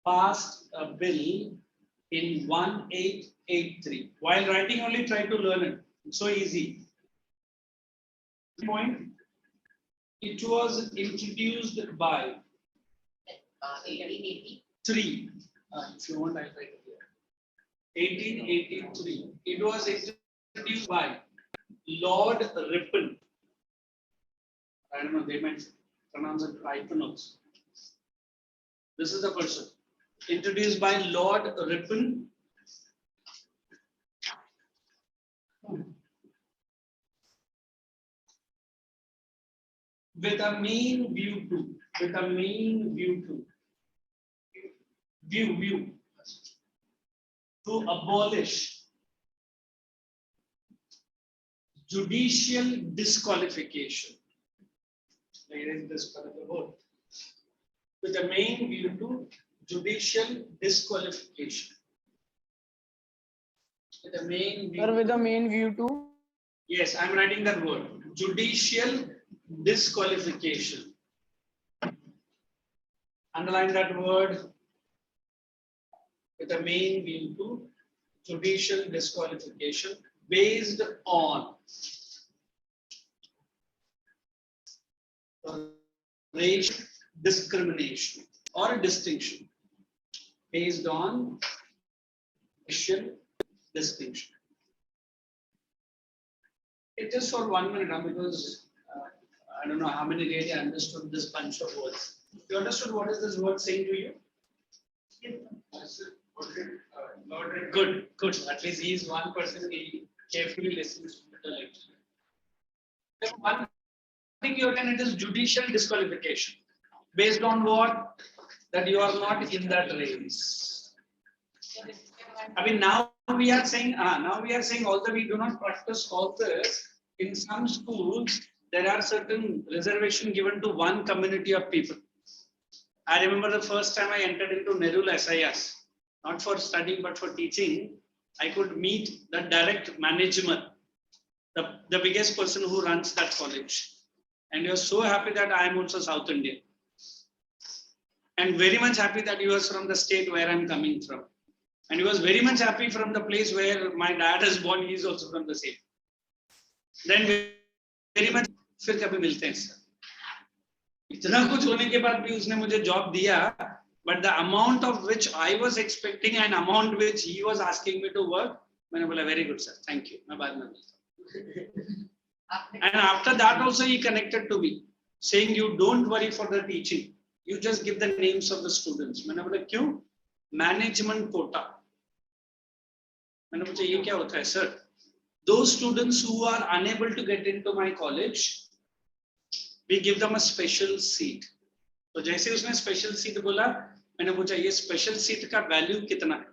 Passed a bill in 1883. While writing only try to learn it. It's so easy. Point. It was introduced by 1883. If you want, I'll write it here. 1883. It was introduced by Lord Ripon. I don't know, they might pronounce it Ripon also. This is the person. Introduced by Lord Ripon. With a main view to abolish judicial disqualification. With a main view to judicial disqualification. With the main view to. Yes, I'm writing that word. Judicial disqualification. Underline that word. With a main view to judicial disqualification based on racial discrimination or a distinction. Based on racial distinction. It is for 1 minute because I don't know how many really understood this bunch of words. You understood what is this word saying to you? Good. At least he is one person. He carefully listens to the lecture. Then one thing you can, it is judicial disqualification. Based on what? That you are not in that race. I mean, now we are saying, although we do not practice all this, in some schools, there are certain reservation given to one community of people. I remember the first time I entered into Nerul SIS, not for studying, but for teaching, I could meet the direct management, the biggest person who runs that college. And he was so happy that I am also South Indian. And very much happy that he was from the state where I'm coming from. And he was very much happy from the place where my dad is born, he is also from the same. Then very much, फिर कभी मिलते हैं sir. इतना कुछ होने के बाद भी उसने मुझे जॉब दिया, but the amount of which I was expecting and amount which he was asking me to work, मैंने बोला very good sir, thank you, मैं बाद में मिलता हूँ. And after that also he connected to me, saying you don't worry for the teaching, you just give the names of the students. मैंने बोला क्यों? Management quota. मैंने पूछा ये क्या होता है sir? Those students who are unable to get into my college, we give them a special seat. तो जैसे उसने special seat बोला, मैंने पूछा ये special seat का value कितना है?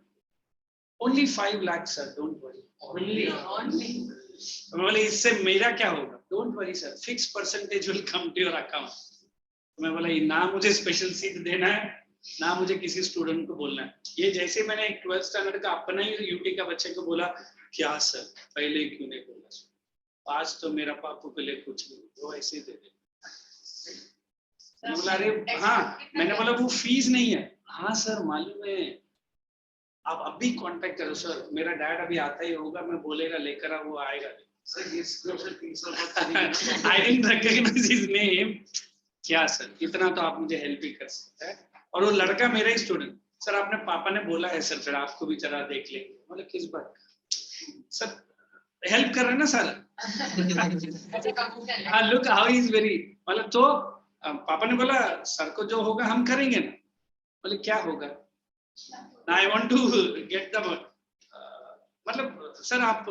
Only 5 lakhs sir, don't worry. Only. मैं बोला इससे मेरा क्या होगा? Don't worry sir, fixed percentage will come to your account. मैं बोला ना मुझे special seat देना है, ना मुझे किसी स्टूडेंट को बोलना है. ये जैसे मैंने एक 12th स्टैंडर्ड का अपना ही यूटी का बच्चे को बोला, क्या सर पहले क्यों नहीं बोला? आज तो मेरा पापू के लिए कुछ नहीं, वो ऐसे दे दे. मैंने बोला अरे हाँ, मैंने बोला वो फीस नहीं है. हाँ सर मालूम है, आप अभी कांटेक्ट करो सर, मेरा डैड अभी आता ही होगा, मैं बोलेगा लेकर आ, वो आएगा. I didn't recognize his name. क्या सर इतना तो आप मुझे हेल्प ही कर सकते हैं. और वो लड़का मेरा ही स्टूडेंट. सर आपने पापा ने बोला है सर, फिर आपको भी जरा देख लेंगे. मतलब किस बात सर हेल्प कर रहे हैं ना सर. हाँ look how he is very, मतलब तो पापा ने बोला सर को जो होगा हम करेंगे ना. बोले क्या होगा? I want to get the मतलब सर आप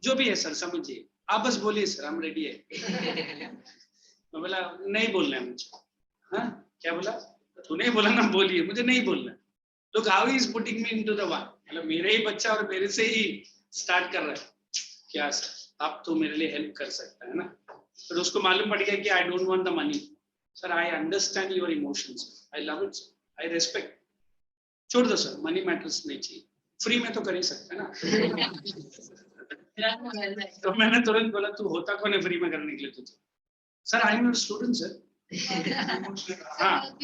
जो भी है सर समझिए, आप बस बोलिए सर हम रेडी है. मैं बोला नहीं बोलना है मुझे. हाँ क्या बोला? तू नहीं बोला ना, बोलिए, मुझे नहीं बोलना. Look how he is putting me into the one. मतलब मेरा ही बच्चा और मेरे से ही स्टार्ट कर रहा है. क्या सर आप तो मेरे लिए हेल्प कर सकता है ना. फिर उसको मालूम पड़ गया कि I don't want the money. Sir I understand your emotions, I love it, I respect. छोड़ दो सर, मनी मैटर्स नहीं चाहिए, फ्री में तो कर ही सकते हैं ना. तो मैंने तुरंत बोला तू होता कौन है फ्री में करने के लिए तुझे? Sir I am your student sir. हाँ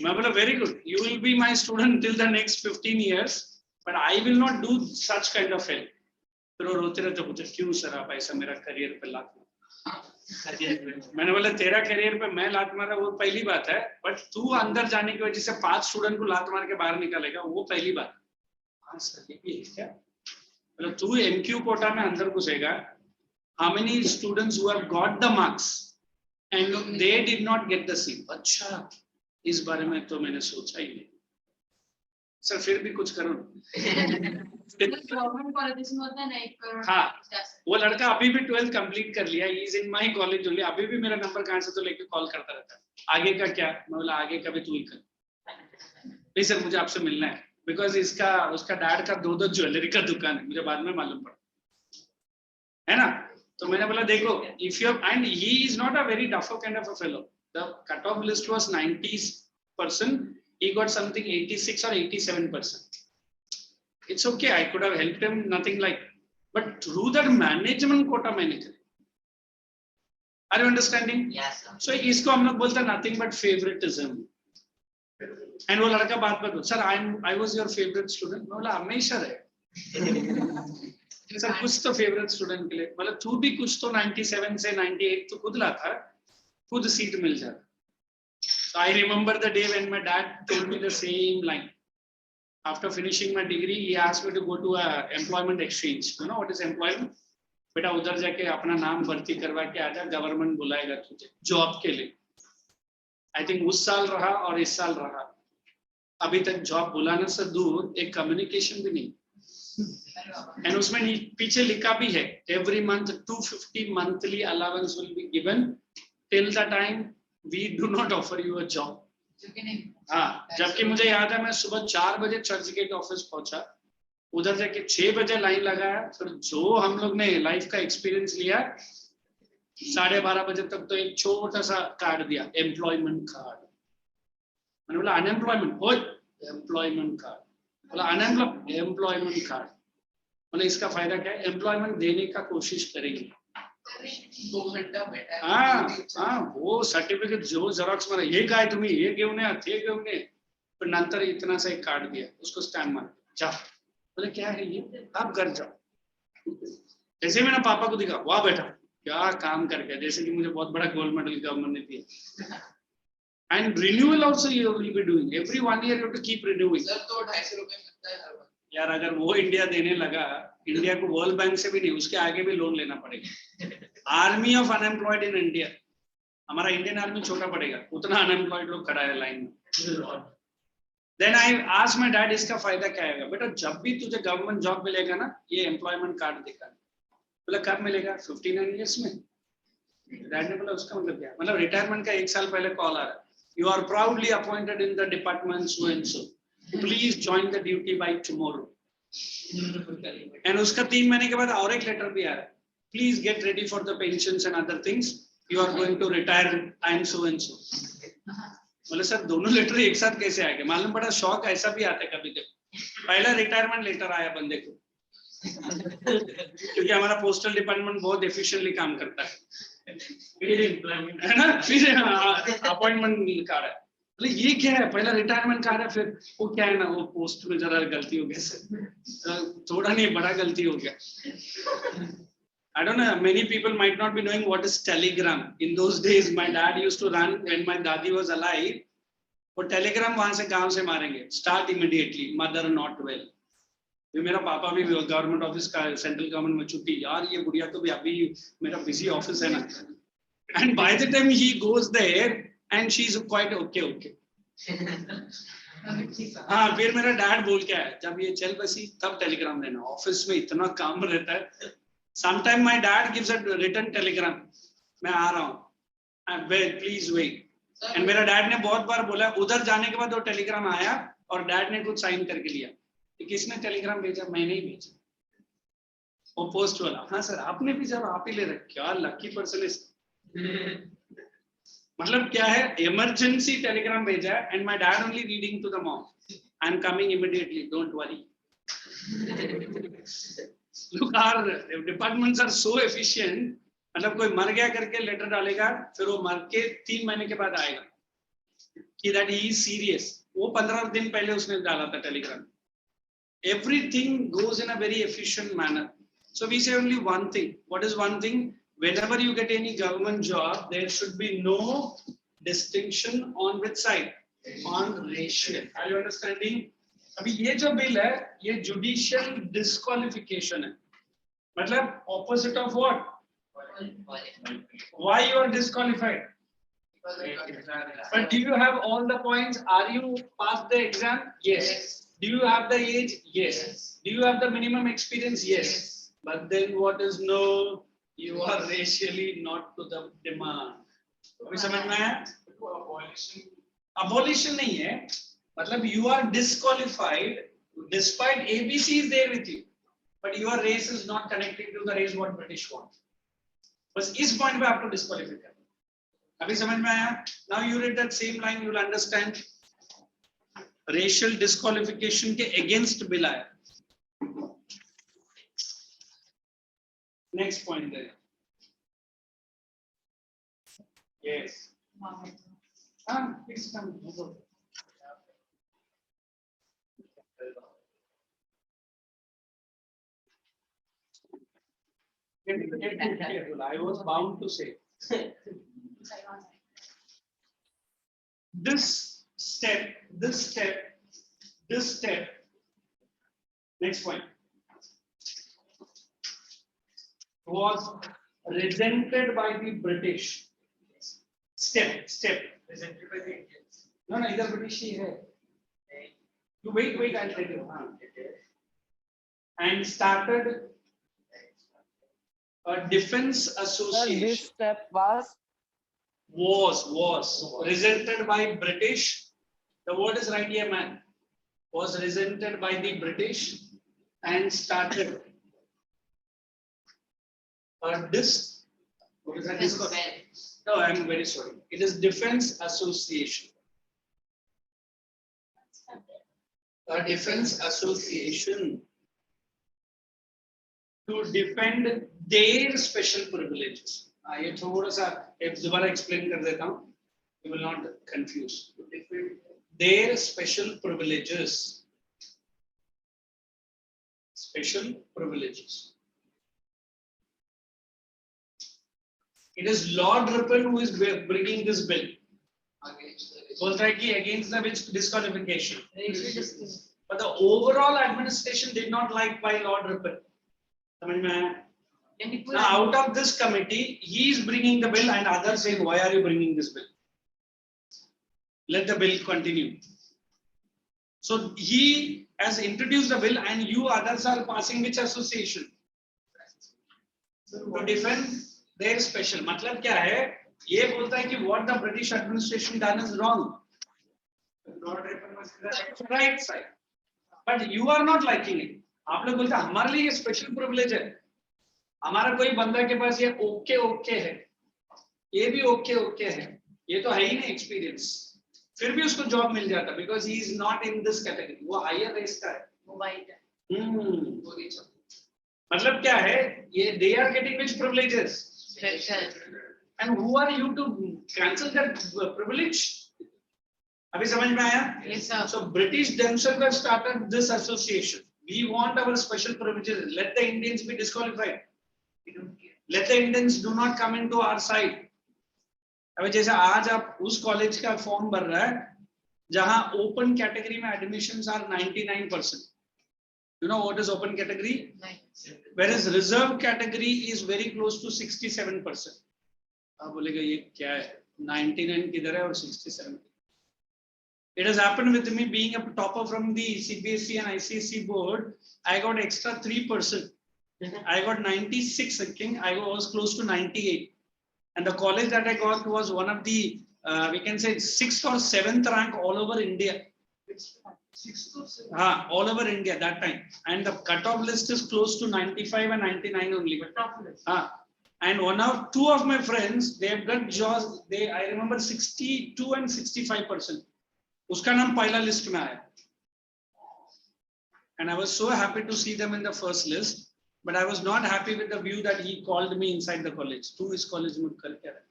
मैं बोला very good, you will be my student till the next 15 years, but I will not do such kind of help. फिर वो रोते रहते पूछे क्यों सर आप ऐसा मेरा करियर पे लाते. मैंने बोला तेरा करियर पे मैं लात मारा वो पहली बात है, बट तू अंदर जाने की वजह से 5 स्टूडेंट को लात मार के बाहर निकालेगा वो पहली बात। हाँ सर ये भी है क्या? मतलब तू MQ कोटा में अंदर घुसेगा, how many students who have got the marks and they did not get the seat? अच्छा, इस बारे में तो मैंने सोचा ही नहीं सर, फिर भी कुछ करो। गवर्नमेंट कॉलेजेस में होता है ना 1 करोड़। हाँ, वो लड़का अभी भी 12th कंप्लीट कर लिया, he is in my college only, अभी भी मेरा नंबर कहाँ से तो लेके कॉल करता रहता है, आगे का क्या? मैं बोला आगे का भी तू ही कर। नहीं सर मुझे आपसे मिलना है, बिकॉज इसका उसका डैड का 2 ज्वेलरी का दुकान है, मुझे बाद में मालूम पड़ा, है ना? तो मैंने बोला देखो, if you and he is not a very tough kind of a fellow, the cut off list was 90%, he got something 86 or 87%. It's okay, I could have helped him, nothing like, but through that management quota मैंने करी। Are you understanding? Yes sir. So इसको हम लोग बोलते हैं nothing but favoritism। And वो लड़का बात बताओ, sir I was your favorite student। मैं बोला हमेशा रहे सर, कुछ तो फेवरेट स्टूडेंट के लिए, मतलब तू भी कुछ तो 97 से 98 तो खुद लाता, खुद सीट मिल जाता। So I remember the day when my dad told me the same line. After finishing my degree, he asked me to go to a employment exchange. You know what is employment? बेटा उधर जाके अपना नाम भर्ती करवा के आजा, government बुलाएगा तुझे जॉब के लिए। I think उस साल रहा और इस साल रहा, अभी तक जॉब बुलाने से दूर एक कम्युनिकेशन भी नहीं। एंड उसमें पीछे लिखा भी है, every month 250 monthly allowance will be given till the time we do not offer you a job। हाँ, जबकि मुझे याद है मैं सुबह 4 बजे चर्च गेट ऑफिस पहुंचा, उधर जाके 6 बजे लाइन लगाया, फिर जो हम लोग ने लाइफ का एक्सपीरियंस लिया 12:30 बजे तक तो एक छोटा सा कार्ड दिया, एम्प्लॉयमेंट कार्ड। मैंने बोला अनएम्प्लॉयमेंट, हो एम्प्लॉयमेंट कार्ड, बोला एम्प्लॉयमेंट कार्ड। बोले इसका फायदा क्या है? एम्प्लॉयमेंट देने का कोशिश करेंगे। 2 घंटा बैठा। हाँ, वो सर्टिफिकेट जो जेरॉक्स मारा, हे काय तुम्ही हे घेऊन या ते घेऊन ये, फिर नंतर इतना सा एक कार्ड दिया, उसको स्टैम्प मार जा। बोले क्या है ये? आप घर जाओ। जैसे मैंने पापा को दिखा, वाह बेटा क्या काम करके, जैसे कि मुझे बहुत बड़ा गोल्ड मेडल गवर्नमेंट ने दिया। And renewal also you will be doing, every 1 year you have to keep renewing. Sir तो 250 रुपए लगता है हर बार। यार अगर वो इंडिया देने लगा, इंडिया को वर्ल्ड बैंक से भी नहीं, उसके आगे भी लोन लेना पड़ेगा। Army of unemployed in India, हमारा इंडियन आर्मी छोटा पड़ेगा, उतना अनएम्प्लॉयड लोग खड़ा है लाइन में। Then I asked my dad, इसका फायदा क्या है? बेटा जब भी तुझे गवर्नमेंट जॉब मिलेगा ना, ये एम्प्लॉयमेंट कार्ड दिखा। बोला कब मिलेगा? 59 years में। डैड ने बोला उसका मतलब क्या? मतलब रिटायरमेंट का 1 साल पहले कॉल आ रहा है, you are proudly appointed in the department so and so, please join the duty by tomorrow. And उसका 3 महीने के बाद और एक लेटर भी आ रहा है, please get ready for the pensions and other things, you are going to retire, I am so and so. बोले सर दोनों लेटर एक साथ कैसे आ गए? मालूम पड़ा शौक ऐसा भी आता है कभी कभी, पहला रिटायरमेंट लेटर आया बंदे को, क्योंकि हमारा पोस्टल डिपार्टमेंट बहुत एफिशिएंटली काम करता है, है ना, फिर अपॉइंटमेंट कार्ड है। बोले ये क्या है? पहला रिटायरमेंट कार्ड है, फिर वो क्या है ना, वो पोस्ट में जरा गलती हो गया सर, थोड़ा नहीं बड़ा गलती हो गया। I don't know, many people might not be knowing what is telegram. In those days, my dad used to run when my dadi was alive. वो telegram वहां से गांव से मारेंगे, start immediately, mother not well. ये मेरा पापा भी गवर्नमेंट ऑफिस का, सेंट्रल गवर्नमेंट में छुट्टी, यार ये बुढ़िया तो भी अभी मेरा बिजी ऑफिस है ना। And by the time he goes there, and she is quite okay. हाँ, फिर मेरा डैड बोल के आया, जब ये चल बसी तब टेलीग्राम देना, ऑफिस में इतना काम रहता है। Sometime my dad gives a written telegram, मैं आ रहा हूँ, प्लीज वेट। एंड मेरा डैड ने बहुत बार बोला, उधर जाने के बाद वो टेलीग्राम आया और डैड ने कुछ साइन करके लिया, किसने टेलीग्राम भेजा? मैंने ही भेजा, वो पोस्ट वाला। हाँ सर आपने भी जब आप ही ले रखे, क्या लकी पर्सन है। मतलब क्या है, इमरजेंसी टेलीग्राम भेजा है, and my dad only reading to the mom, I am coming immediately, don't worry. Look, our departments are so efficient, मतलब कोई मर गया करके लेटर डालेगा, फिर वो मर के 3 महीने के बाद आएगा कि that he is serious, वो 15 दिन पहले उसने डाला था Telegram. Everything goes in a very efficient manner. So we say only one thing. What is one thing? whenever you get any government job, there should be no distinction on which side? On racial. Are you understanding? अभी ये जो bill है, ये judicial disqualification है. मतलब opposite of what? Why you are disqualified? But do you have all the points? Are you passed the exam? Yes. Do you have the age? Yes. Do you have the minimum experience? Yes. But then what is no? You are racially not to the demand. अभी समझ में आया? Abolition नहीं है. मतलब you are disqualified despite ABC is there with you, but your race is not connected to the race what British want. बस इस point पे आपको disqualify करना. अभी समझ में आया? Now you read that same line, you will understand. Racial disqualification के against bill आया. Next point there. Yes. It's come. I was bound to say. This step, next point, was resented by the British. Step. Presented by the Indians. No, इधर British ही है. You wait, I'll tell you. And started a defense association. This step was Was resented by British. The word is right here, man. Was resented by the British and started a what is that? No, I'm very sorry. It is Defense Association. A defense association to defend their special privileges. ये थोड़ा सा एक दोबारा explain कर देता हूँ. You will not confuse. To defend their special privileges. Special privileges. It is Lord Ripon who is bringing this bill. बोलता है कि against the which disqualification. But the overall administration did not like by Lord Ripon. समझ में आया? Now, out of this committee, he is bringing the bill and others saying, why are you bringing this bill? Let the bill continue. So he has introduced the bill and you others are passing which association? To defend their special. मतलब क्या है? ये बोलता है कि what the British administration done is wrong. Right side. But you are not liking it. आप लोग बोलते हैं हमारे लिए special privilege है. हमारा कोई बंदा के पास ये ओके है, ये भी ओके है, ये तो है ही नहीं एक्सपीरियंस, फिर भी उसको जॉब मिल जाता because he is not in this category. वो हायर रेस का है, मतलब क्या है ये? They are getting which privileges and who are you to cancel that privilege? अभी समझ में आया? So British themselves have started this association. We want our special privileges. Let the Indians be disqualified. Let the Indians do not come into our side. अभी जैसे आज आप उस college का फॉर्म भर रहा है जहां ओपन कैटेगरी में admissions are 99%. You know what is open category? Whereas reserve category is very close to 67%. आप बोलेगा ये क्या है? 99 किधर है और 67? It has happened with me being a topper from the CBSE and ICSE board. I got extra 3%. I got 96, I think. I was close to 98. And the college that I got was one of the, we can say 6th or 7th rank all over India. 6th or 7th? All over India that time. And the cutoff list is close to 95 and 99 only. And two of my friends, they have got jobs. I remember 62 and 65%. उसका नाम पहला list में आया. And I was so happy to see them in the first list. But I was not happy with the view that he called me inside the college. तू इस college में कर क्या रहा है?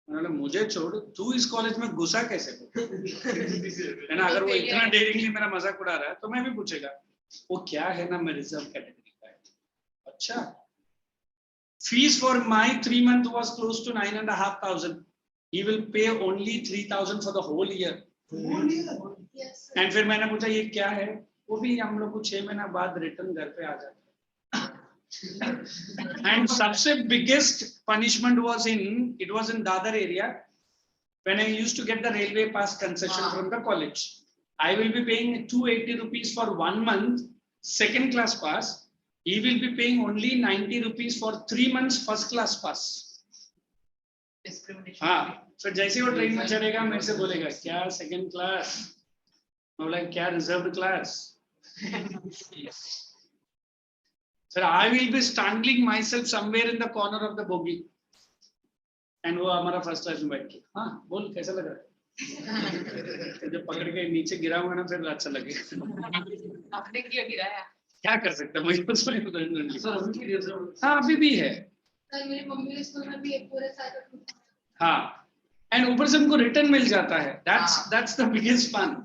मैंने बोला मुझे छोड़, तू इस कॉलेज में घुसा कैसे? है ना? अगर वो इतना डेयरिंगली मेरा मजाक उड़ा रहा है तो मैं भी पूछेगा वो क्या है ना, मैं रिजर्व कैटेगरी का है. अच्छा Fees for my 3 month was close to 9,500. He will pay only 3,000 for the whole year. Yes. And फिर मैंने पूछा ये क्या है? वो भी हम लोग को 6 महीना बाद रिटर्न घर पे आ जाता है. And सबसे biggest punishment was in Dadar area when I used to get the railway pass concession from the college. I will be paying 280 rupees for 1 month second class pass. He will be paying only 90 rupees for 3 months first class pass. Discrimination. हाँ, so जैसे वो train में चढ़ेगा मेरे से बोलेगा क्या second class, मैं बोला क्या reserved class. Sir, I will be strangling myself somewhere in the corner of the bogie. And वो हमारा फर्स्ट क्लास में बैठ के हाँ बोल कैसा लग रहा है. जब पकड़ के नीचे गिराऊंगा ना फिर अच्छा लगेगा. आपने क्यों गिराया? क्या कर सकता है मुझे कुछ नहीं पता. हाँ अभी भी है. सर मेरी मम्मी के स्कूल में भी एक पूरे साल का. हाँ एंड ऊपर से हमको रिटर्न मिल जाता है. That's the biggest fun.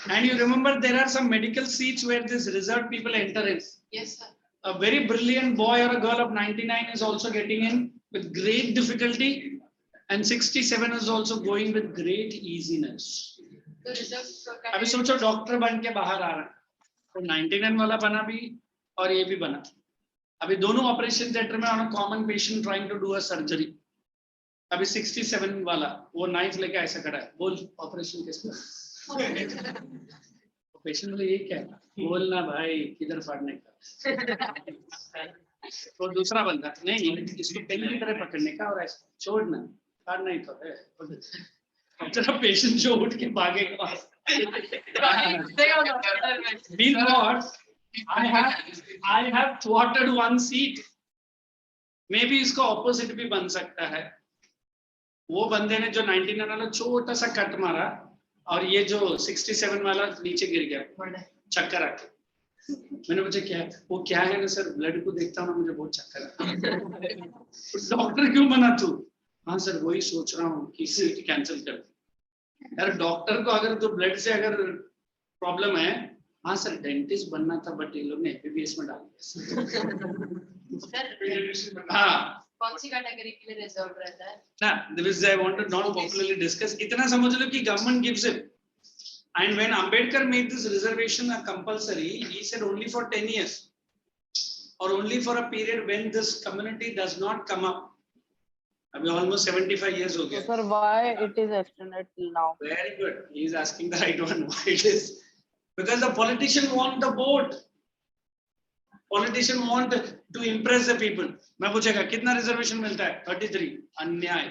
And you remember there are some medical seats where this reserved people enter in. Yes sir. A very brilliant boy or a girl of 99 is also getting in with great difficulty, and 67 is also going with great easiness. तो reserve. अभी सोचो doctor बन के बाहर आ रहा है तो 99 वाला बना भी और ये भी बना. अभी दोनों ऑपरेशन थिएटर में on a common patient trying to do a surgery. अभी 67 वाला वो नाइफ लेके ऐसा खड़ा है. बोल ऑपरेशन किसका. पेशेंट बोले ये क्या है. बोलना भाई किधर फाड़ने का. तो दूसरा बंदा नहीं इसको पेन की तरह पकड़ने का और ऐसा छोड़ना फाड़ना ही तो है. जरा पेशेंट जो उठ के भागेगा. Mean what? I have thwarted one seat. Maybe इसका ऑपोजिट भी बन सकता है. वो बंदे ने जो 99 वाला छोटा सा कट मारा और ये जो 67 वाला नीचे गिर गया चक्कर आके. मैंने पूछा क्या है. वो क्या है ना सर ब्लड को देखता हूँ ना मुझे बहुत चक्कर आता है. डॉक्टर क्यों बना तू. हाँ सर वही सोच रहा हूँ कि सीट कैंसिल कर. यार डॉक्टर को अगर तो ब्लड से अगर प्रॉब्लम है. हाँ सर डेंटिस्ट बनना था बट ये लोग ने एमबीबीएस में डाल दिया. हाँ कौन सी कैटेगरी के लिए रिजर्व रहता है ना. This I want to not popularly discuss. इतना समझ लो कि government gives it. And when Ambedkar made this reservation compulsory he said only for 10 years or only for a period when this community does not come up. अभी almost 75 years हो गया. Sir, why it is extended till now? Very good. He is asking the right one. Why it is? Because the politician want the vote. Politician want to impress the people. मैं पूछेगा कितना reservation मिलता है. 33. अन्याय.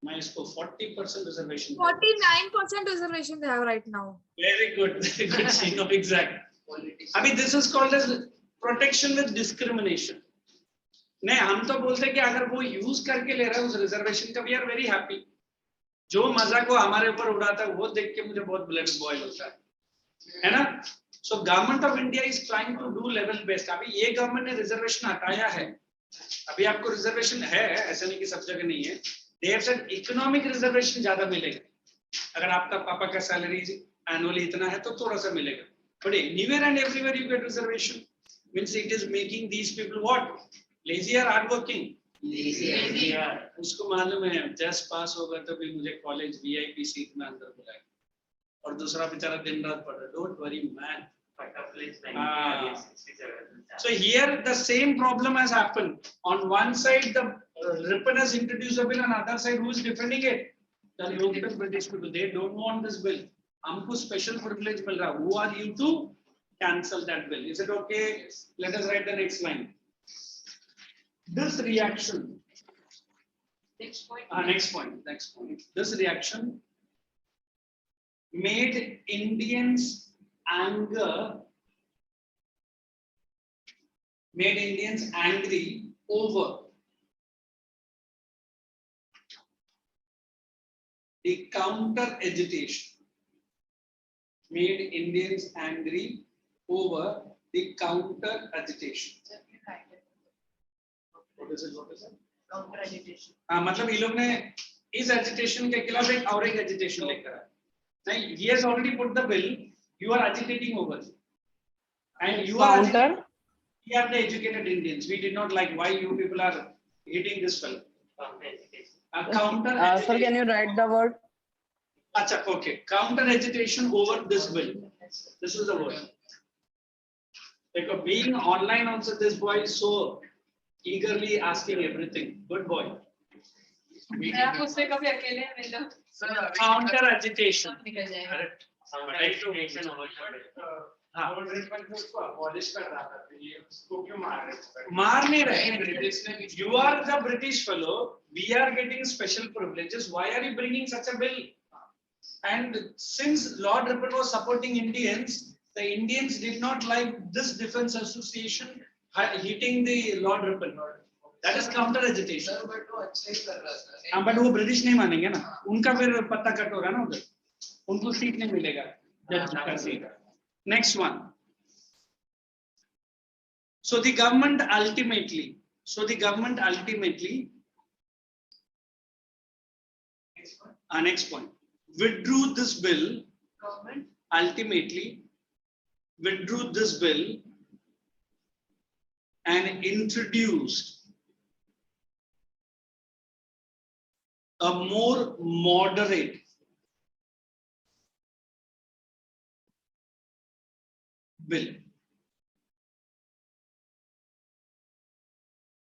मैं इसको 40% reservation. 49% reservation they have right now. Very good. Very good. You know exact. अभी this is called as protection with discrimination. नहीं हम तो बोलते हैं कि अगर वो यूज करके ले रहा है उस रिजर्वेशन का, वी आर वेरी हैप्पी. जो मजा को हमारे ऊपर उड़ाता है वो देख के मुझे बहुत ब्लड बॉयल होता है ना. So government of India is trying to do level based. अभी ये गवर्नमेंट ने रिजर्वेशन हटाया है. अभी आपको रिजर्वेशन है, ऐसा नहीं कि सब जगह नहीं है. They have said economic reservation ज्यादा मिलेगा. अगर आपका पापा का सैलरी एनुअली इतना है तो थोड़ा सा मिलेगा. But anywhere and everywhere you get reservation. Means it is making these people what lazy और हार्ड वर्किंग. उसको मालूम है जस्ट पास होगा तो भी मुझे कॉलेज वीआईपी सीट में अंदर बुलाएगा और दूसरा बेचारा दिन रात पढ़ रहा. Don't worry man. So here the same problem has happened. On one side the Ripon has introduced a bill, on the other side who is defending it? The local British people. They don't want this bill. हमको special privilege मिल रहा. Who are you to cancel that bill? Is it okay? Let us write the next line. This reaction. next point. Next point. This reaction made Indians angry over the counter agitation. Made Indians angry over the counter agitation. What is it? Counter agitation. हाँ मतलब ये लोग ने इस agitation के खिलाफ एक और एक एजिटेशन लेकर आए. नहीं, he has already put the bill. You are agitating over it. And you are Counter? We are the educated Indians. We did not like why you people are hitting this fellow. Counter Sir, can you write the word? Acha, okay. Counter agitation over this bill. This is the word. Because being online also, this boy is so eagerly asking everything. Good boy. Counter agitation. Correct. मार नहीं रहे. You are the British fellow. We are getting special privileges. Why are you bringing such a bill? And since Lord Ripon was supporting Indians, the Indians did not like this defense association hitting the Lord Ripon. That is counter agitation. But वो British नहीं मानेंगे ना. उनका फिर पत्ता cut होगा ना उधर. उनको सीट नहीं मिलेगा. Next one. So the government ultimately. Next point. Withdrew this bill. Government ultimately withdrew this bill and introduced a more moderate bill.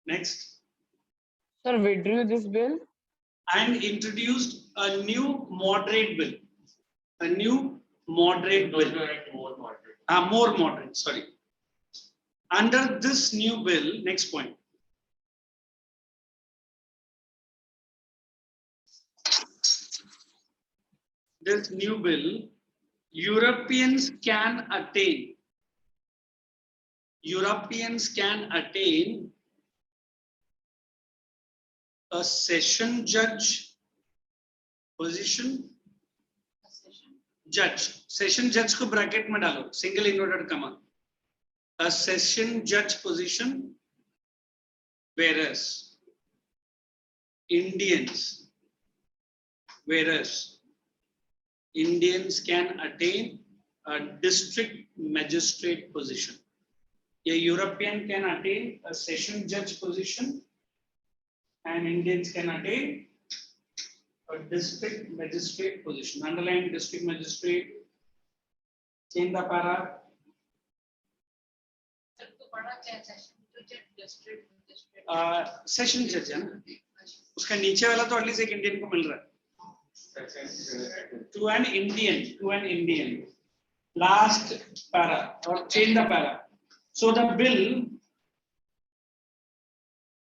Next. Sir, withdrew this bill. And introduced a new moderate bill. A new moderate bill. More moderate, sorry. Under this new bill, next point. This new bill, Europeans can attain a session judge position. Session judge को bracket में डालो, single inverted comma. A session judge position, whereas Indians can attain a district magistrate position. A European can attain a session judge position and Indians can attain a district magistrate position. Underline district magistrate. Change the para. Session judge है ना? उसका नीचे वाला तो at least एक Indian को मिल रहा है. To an Indian. Last para or change the para. So the bill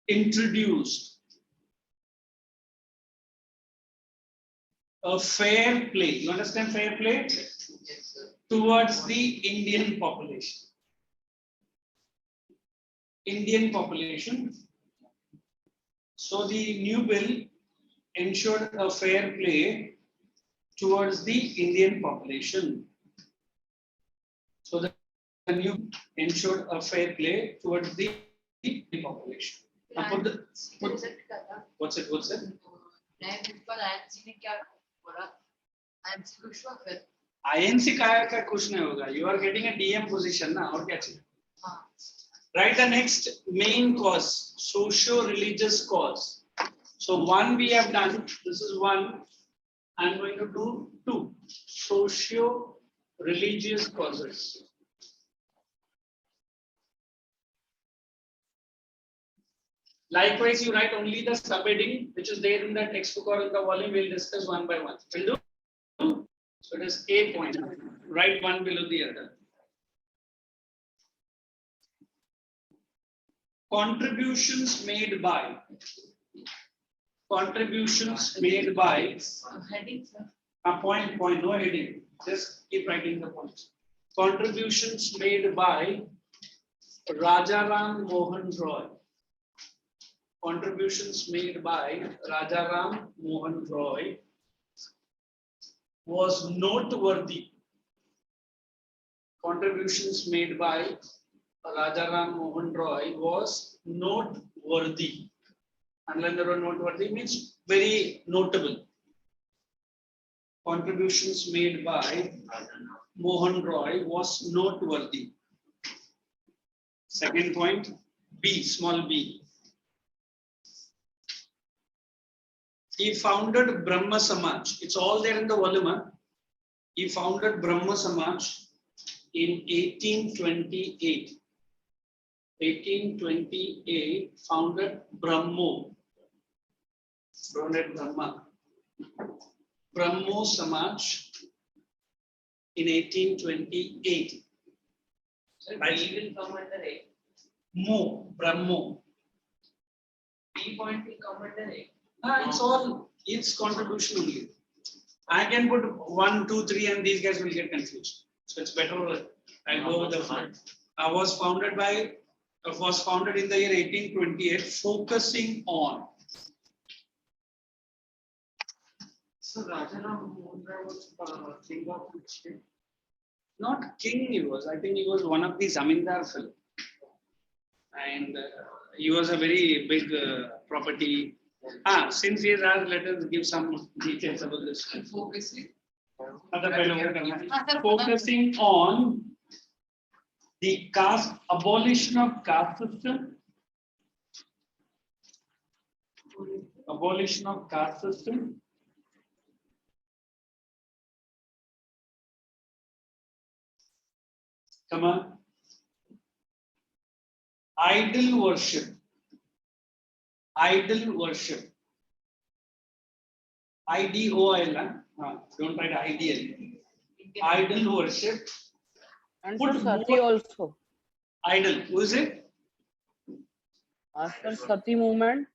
introduced a fair play. You understand fair play? Yes, sir. Towards the Indian population. So the new bill ensured a fair play towards the Indian population. So the new ensured a fair play towards the population. What's it? INC का कुछ नहीं होगा. You are getting a DM position ना, और क्या चाहिए? Write the next main cause, socio-religious cause. So one we have done. This is one. I'm going to do two. Socio-religious causes. Likewise, you write only the subheading which is there in the textbook or in the volume. We'll discuss one by one. Will do? So it is A point. Write one below the other. Contributions made by. Heading, sir. Point, no heading. Just keep writing the points. Contributions made by Rajaram Mohan Roy. Was noteworthy. Contributions made by Rajaram Mohan Roy was noteworthy. Underline the word noteworthy means very notable. Contributions made by Mohan Roy was noteworthy. Second point, B, small b. He founded Brahma Samaj. It's all there in the volume. Huh? He founded Brahma Samaj in 1828. 1828, founded Brahmo. Founded Brahma. Brahmo Samaj in 1828. By will come under A. Mo, Brahmo. B point will come under A. It's all its contribution only. I can put 1, 2, 3, and these guys will get confused. So it's better I go with the flow. Was founded in the year 1828, focusing on. So Rajaram Mohra was king of which state? Not king he was. I think he was one of the zamindar fellow. And he was a very big property. Since he is asked, let us give some details about this. Focusing on the abolition of caste system. Abolition of caste system. Come on. Idol worship. Idol worship. IDOL. Don't write ideal. Idol worship. And Put sir, Sati more- also. Idol. Who is it? Sir, Sati movement,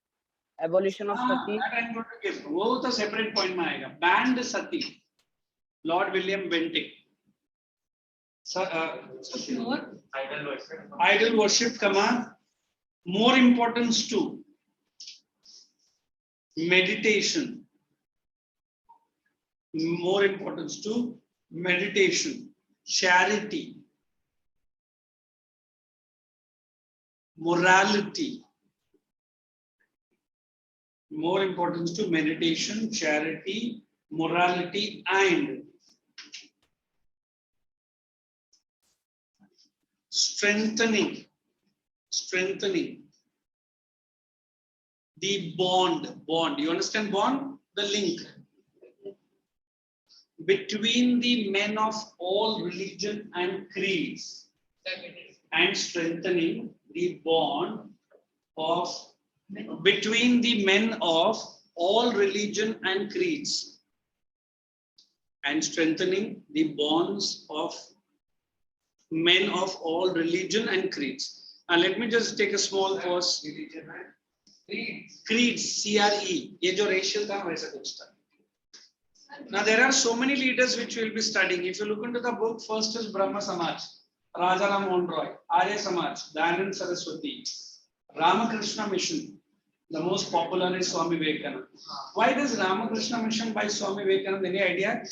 abolition of Sati. That I'm going to give. वो तो separate point में आएगा. Banned Sati. Lord William Bentinck. Idol worship, more importance to meditation. More importance to meditation, charity, morality. More importance to meditation, charity, morality, and strengthening the bond. You understand bond? The link between the men of all religion and creeds, and strengthening the bond between the men of all religion and creeds, and strengthening the bonds of men of all religion and creeds. Let me just take a small pause. Creeds, CRE, ये जो racial था वैसा कुछ था. Now there are so many leaders which we will be studying. If you look into the book, first is Brahma Samaj, Rajaram Mohan Roy, Arya Samaj, Dayanand Saraswati, Ramakrishna Mission. The most popular is Swami Vivekananda. Why this Ramakrishna Mission by Swami Vivekananda? Any idea?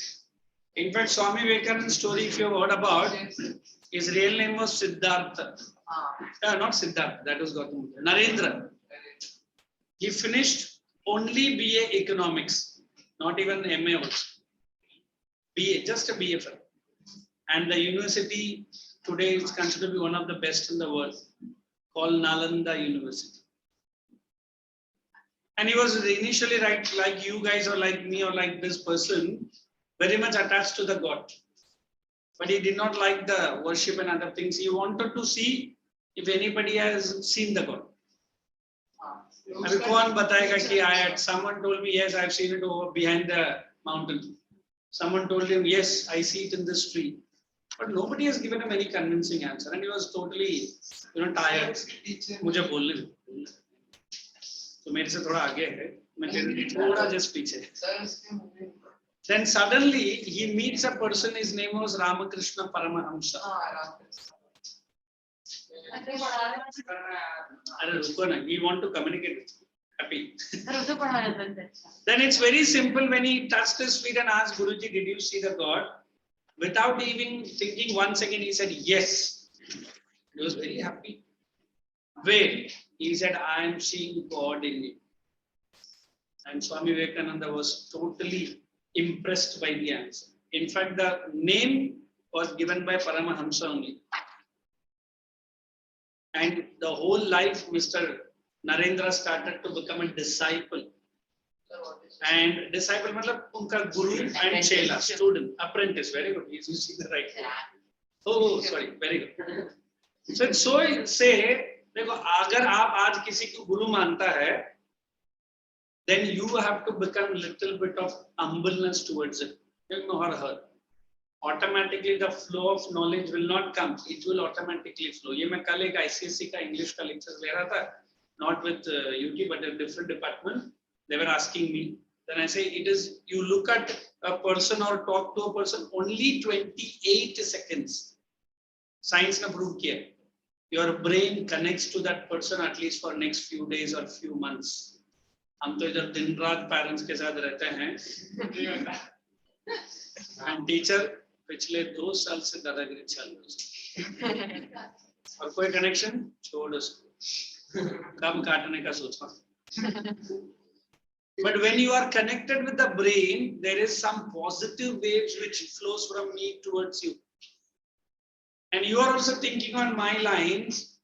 In fact, Swami Vivekananda's story, if you have heard about, his real name was Siddhartha. Not Siddhartha, that was Gautam Buddha. Narendra. He finished only BA Economics, not even MA also. BA, just a BA fellow. And the university today is considered to be one of the best in the world, called Nalanda University. And he was initially like you guys or like me or like this person, very much attached to the God. But he did not like the worship and other things. He wanted to see if anybody has seen the God. Someone told me, yes, I've seen it over behind the mountain. Someone told him, yes, I see it in this tree. But nobody has given him any convincing answer. And he was totally, tired. मुझे बोलने दो. तो मेरे से थोड़ा आगे है. मैं थोड़ा just पीछे. Then suddenly he meets a person. His name was Ramakrishna Paramahamsa. We want to communicate with you. Happy. Then it's very simple. When he touched his feet and asked Guruji, did you see the God? Without even thinking 1 second, he said, yes. He was very happy. Where? He said, I am seeing God in you. And Swami Vivekananda was totally impressed by the answer. In fact, the name was given by Paramahamsa only. and the whole life Mr. Narendra started to become a disciple. And disciple मतलब उनका guru and chela, student, apprentice. Very good. You see the right word. Oh, sorry. Very good. So say, देखो अगर आप आज किसी को गुरु मानता है, then you have to become little bit of humbleness towards it. Or her. Automatically the flow of knowledge will not come. It will automatically flow. ये मैं कल एक ICSE का English का lecture ले रहा था, not with UT but a different department. They were asking me. Then I say it is, you look at a person or talk to a person only 28 seconds. Science ने prove किया. Your brain connects to that person at least for next few days or few months. हम तो इधर दिन रात parents के साथ रहते हैं. And teacher पिछले 2 साल से दादागिरी चल रही है. और कोई कनेक्शन छोड़ उसको. कब काटने का सोचा. But when you are connected with the brain, there is some positive waves which flows from me towards you. And you are also thinking on my lines.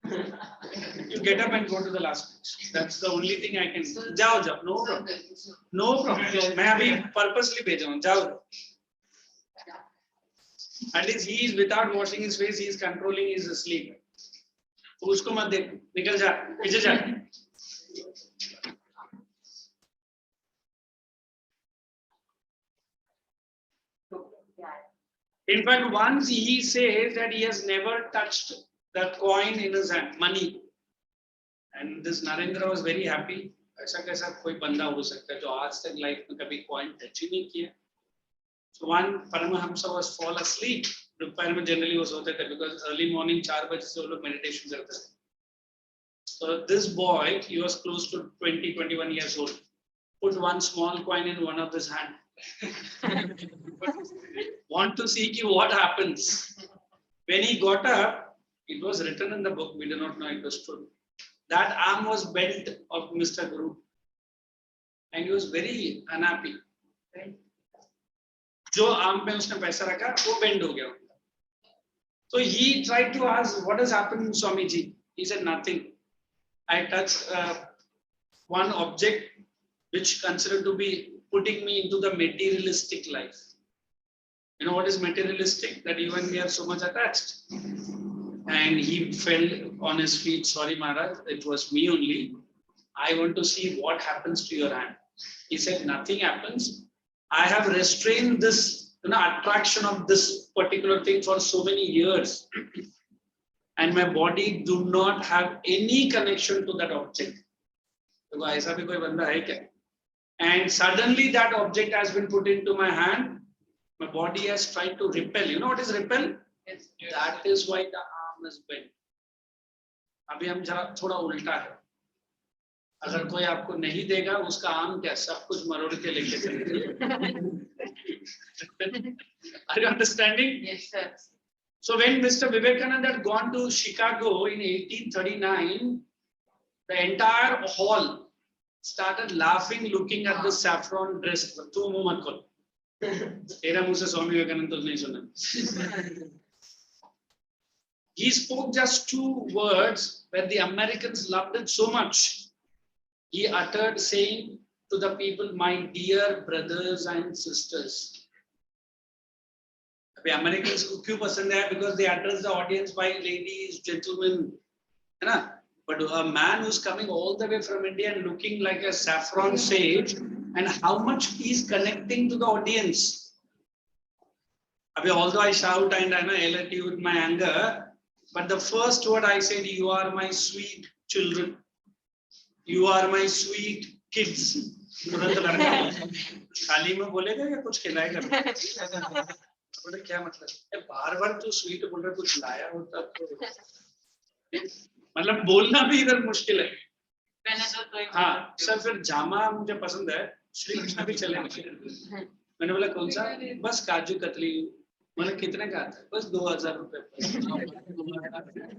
You get up and go to the last page. That's the only thing I can. जाओ जाओ, no problem. No problem. मैं अभी purposely भेजा हूँ. जाओ. At least he is without washing his face. He is controlling his sleep. तो उसको मत देख. निकल जा. पीछे जा. In fact, once he says that he has never touched the coin in his hand, money. And this Narendra was very happy. ऐसा कैसा कोई बंदा हो सकता है जो आज तक लाइफ में कभी coin touch ही नहीं किया. So one Paramahamsa was fall asleep. दोपहर में generally वो सोते थे because early morning 4 बजे से वो लोग meditation करते थे. So this boy, he was close to 20-21 years old. Put one small coin in one of his hand. Want to see what happens. When he got up, it was written in the book. We do not know it was true. That arm was bent of Mr. Guru, and he was very unhappy. जो arm पे उसने पैसा रखा वो bend हो गया. So he tried to ask, what has happened, Swamiji? He said nothing. I touched one object which considered to be putting me into the materialistic life. You know what is materialistic? That you and me are so much attached. And he fell on his feet. Sorry, Maharaj, it was me only. I want to see what happens to your hand. He said, nothing happens. I have restrained this attraction of this particular thing for so many years. And my body do not have any connection to that object. And suddenly that object has been put into my hand. My body has tried to repel. You know what is repel? Yes. That is why the arm is bent. अभी हम जरा थोड़ा उल्टा है. अगर कोई आपको नहीं देगा, उसका आम क्या सब कुछ मरोड़ के लेके चलेगा. Are you understanding? Yes, sir. So when Mr. Vivekananda had gone to Chicago in 1839, the entire hall started laughing, looking at the saffron dress. तू मुंह मत खोल. तेरा मुंह से स्वामी विवेकानंद तो नहीं सुना. He spoke just 2 words, but the Americans loved it so much. He uttered saying to the people, my dear brothers and sisters. The Americans को क्यों पसंद है? Because they address the audience by ladies, gentlemen. है ना? But a man who's coming all the way from India and looking like a saffron sage, and how much he's connecting to the audience. Although I shout and I yell at you with my anger, but the first word I said, you are my sweet children. You are my sweet kids. खाली में बोलेगा या कुछ खिलाएगा? बोले क्या मतलब? बार-बार तू स्वीट बोल रहा, कुछ लाया होता तो मतलब बोलना भी इधर मुश्किल है. हाँ सर, फिर जामा मुझे पसंद है, श्री कृष्ण भी चलेंगे. मैंने बोला कौन सा? बस काजू कतली. मतलब कितने का आता है? बस 2000 रुपए.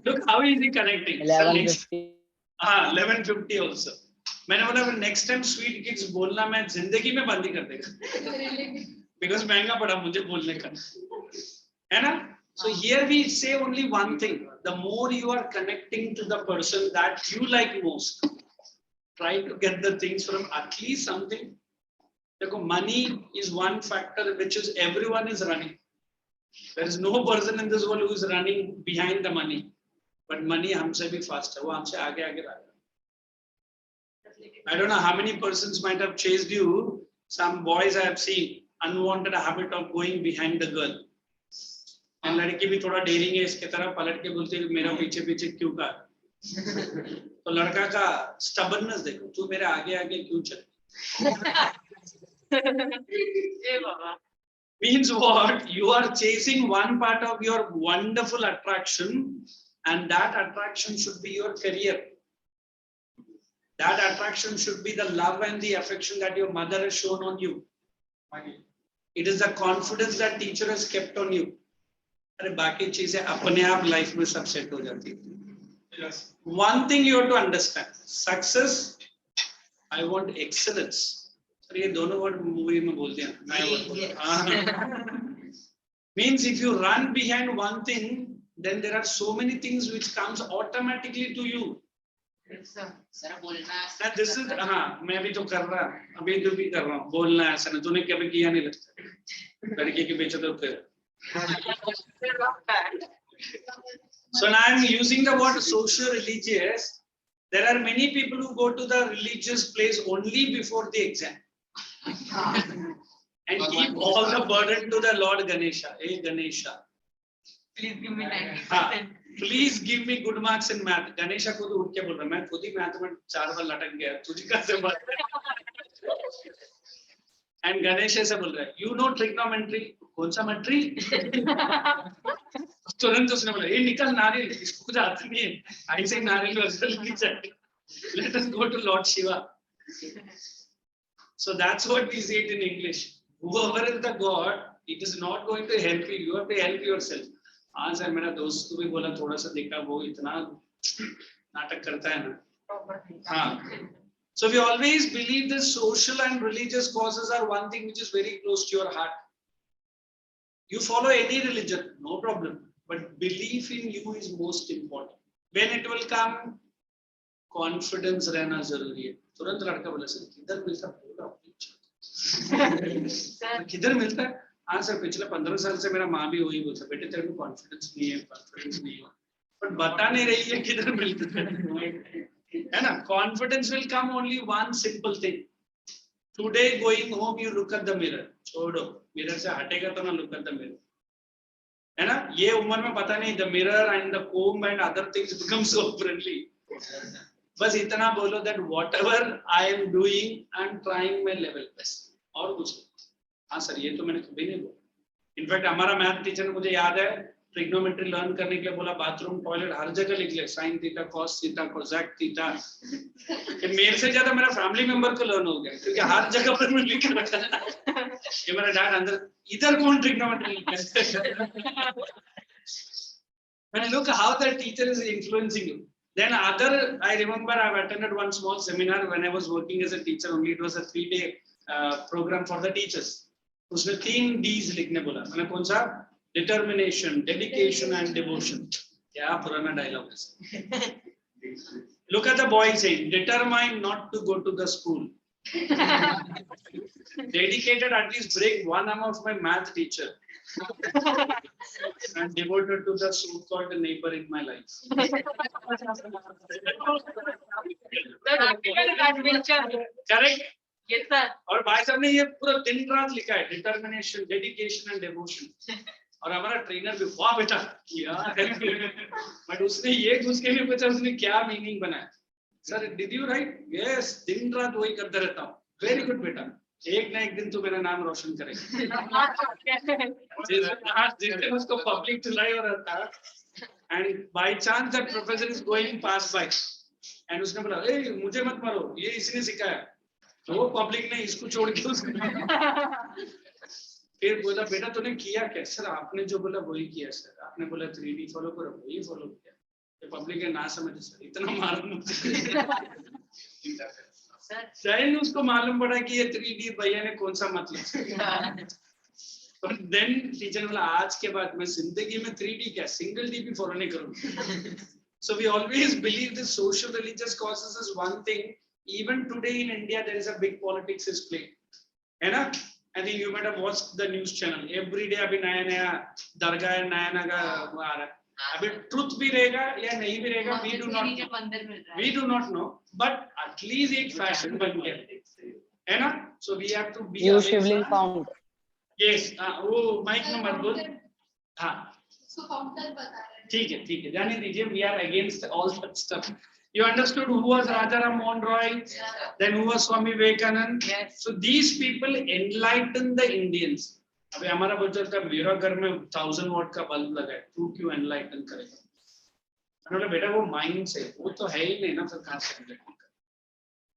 Look how is he connecting? 1150. हाँ 1150 also. मैंने बोला नेक्स्ट टाइम स्वीट किड्स बोलना मैं जिंदगी में बंद ही कर देगा. बिकॉज महंगा पड़ा मुझे बोलने का, है ना. So here we say only one thing: the more you are connecting to the person that you like most, try to get the things from at least something. Because money is one factor which is everyone is running. There is no person in this world who is running behind the money, but money हमसे भी fast है, वो हमसे आगे आगे रहा है. I don't know how many persons might have chased you. Some boys I have seen unwanted habit of going behind the girl. And लड़की भी थोड़ा डेरिंग है इसके तरफ, पलट के बोलती है मेरा पीछे पीछे क्यों का. तो लड़का का stubbornness देखो, तू मेरे आगे आगे क्यों चल. Means what? You are chasing one part of your wonderful attraction, and that attraction should be your career. That attraction should be the love and the affection that your mother has shown on you. It is the confidence that teacher has kept on you. अरे बाकी चीजें अपने आप life में सब set हो जाती है. One thing you have to understand: success. I want excellence. Sir ये दोनों वर्ड मूवी में बोलते हैं. Means if you run behind one thing, then there are so many things which comes automatically to you. Sir बोलना. That this is हाँ मैं भी तो कर रहा, अभी तो भी कर रहा हूँ. बोलना ऐसा ना, तूने कभी किया नहीं लगता. लड़के के पीछे तो फिर. So now I am using the word socio-religious. There are many people who go to the religious place only before the exam and keep all the burden to the Lord Ganesha. Hey Ganesha, Please give me 90%. please give me good marks in math. Ganesha खुद उठ के बोल रहा है, मैं खुद ही math में 4 बार लटक गया, तुझे कैसे बात. And Ganesha ऐसे बोल रहा है, you know trigonometry. कौन सा मेट्री? तुरंत उसने बोला, ये निकल नारियल, इसको कुछ आता नहीं है, ऐसे नारियल वजन की चाहिए. Let us go to Lord Shiva. So that's what we say it in English. Whoever is the God, it is not going to help you. You have to help yourself. हाँ सर, मेरा दोस्त को भी बोला, थोड़ा सा देखा, वो इतना नाटक करता है ना. हाँ. So we always believe that social and religious causes are one thing which is very close to your heart. You follow any religion, no problem. But belief in you is most important. When it will come, confidence रहना जरूरी है. तुरंत लड़का बोला, sir किधर मिलता है? किधर मिलता है? हाँ सर, पिछले 15 साल से मेरा माँ भी वही बोलता है, बेटे तेरे को कॉन्फिडेंस नहीं है, कॉन्फिडेंस नहीं है. बट बता नहीं रही है किधर मिलता है ना. Confidence will come only one simple thing. Today going home, you look at the mirror. छोड़ो, mirror से हटेगा तो ना look at the mirror. है ना. ये उम्र में पता नहीं, the mirror and the comb and other things become so friendly. बस इतना बोलो that whatever I am doing, I am trying my level best. और कुछ नहीं. हाँ सर, ये तो मैंने कभी नहीं बोला. इनफैक्ट हमारा मैथ टीचर ने मुझे याद है, ट्रिग्नोमेट्री लर्न करने के लिए बोला, बाथरूम टॉयलेट हर जगह लिख ले, sine theta, cos theta, cosec theta. मेरे से ज्यादा मेरा फैमिली मेंबर को लर्न हो गया, क्योंकि हर जगह पर मैं लिख रखा था. ये मेरा डैड अंदर, इधर कौन ट्रिग्नोमेट्री लिखता है. And look how the teacher is influencing you. Then other, I remember I've attended one small seminar when I was working as a teacher only. It was a 3-day program for the teachers. उसने 3 D's लिखने बोला. मैंने कौन सा? Determination, dedication and devotion. क्या पुराना dialogue है. Look at the boy saying, determined not to go to the school. Dedicated, at least break one arm of my math teacher. And devoted to the so-called neighbor in my life. Correct? Yes, sir. और भाई साहब ने ये पूरा दिन रात लिखा है, डिटर्मिनेशन, डेडिकेशन एंड डिवोशन. और हमारा ट्रेनर भी, वाह बेटा किया. बट उसने ये घुस के भी पूछा, उसने क्या मीनिंग बनाया. Sir did you right? Yes, दिन रात वही करता रहता हूँ. वेरी गुड बेटा, एक ना एक दिन तो मेरा नाम रोशन करेगा. जिस दिन उसको पब्लिक चुनाई हो रहा था, and by chance that professor is going pass by, and उसने बोला, ए मुझे मत मारो, ये इसने सिखाया. तो वो पब्लिक ने इसको छोड़ के उसको फिर बोला, बेटा तूने किया क्या? सर आपने जो बोला वही किया सर. आपने बोला 3D फॉलो करो, वही फॉलो किया. ये पब्लिक है ना समझे सर, इतना मालूम. सर उसको मालूम पड़ा कि ये 3D भैया ने कौन सा मतलब. But then teacher ने बोला आज के बाद मैं जिंदगी में 3D क्या single DP फॉलो नहीं करूँगा. So we always believe the social religious causes is one thing. Even today in India there is a big politics is played. है ना? I think you might have watched the news channel. Every day अभी नया दरगाह नया आ रहा है. अभी truth भी रहेगा या नहीं भी रहेगा we do not know. We do not know. But at least एक fashion बन गया है ना? So we have to be New aware. Shivling found. Yes. वो माइक में मत बोल. हाँ. ठीक है जाने दीजिए. We are against all that stuff. You understood who was Rajaram Mohan Roy? Then who was Swami Vivekanand? Yes. So these people enlightened the Indians. अबे हमारा बच्चा का मेरा घर में 1000 watt का बल्ब लगा है. तू क्यों enlighten करेगा? मैंने बोला बेटा वो माइंड से वो तो है ही नहीं ना फिर कहाँ से enlighten करेगा?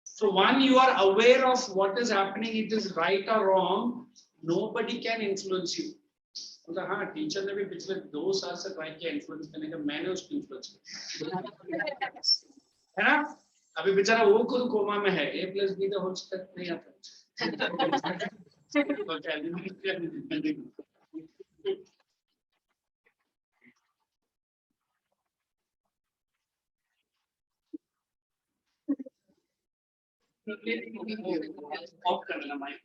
So one you are aware of what is happening. It is right or wrong. Nobody can influence you. मतलब हाँ टीचर ने भी पिछले 2 साल से ट्राई किया इन्फ्लुएंस करने का. मैंने उसको इन्फ्लुएंस किया है ना. अभी बेचारा वो खुद कोमा में है. A + B the whole square नहीं आता. ऑफ कर लेना mic.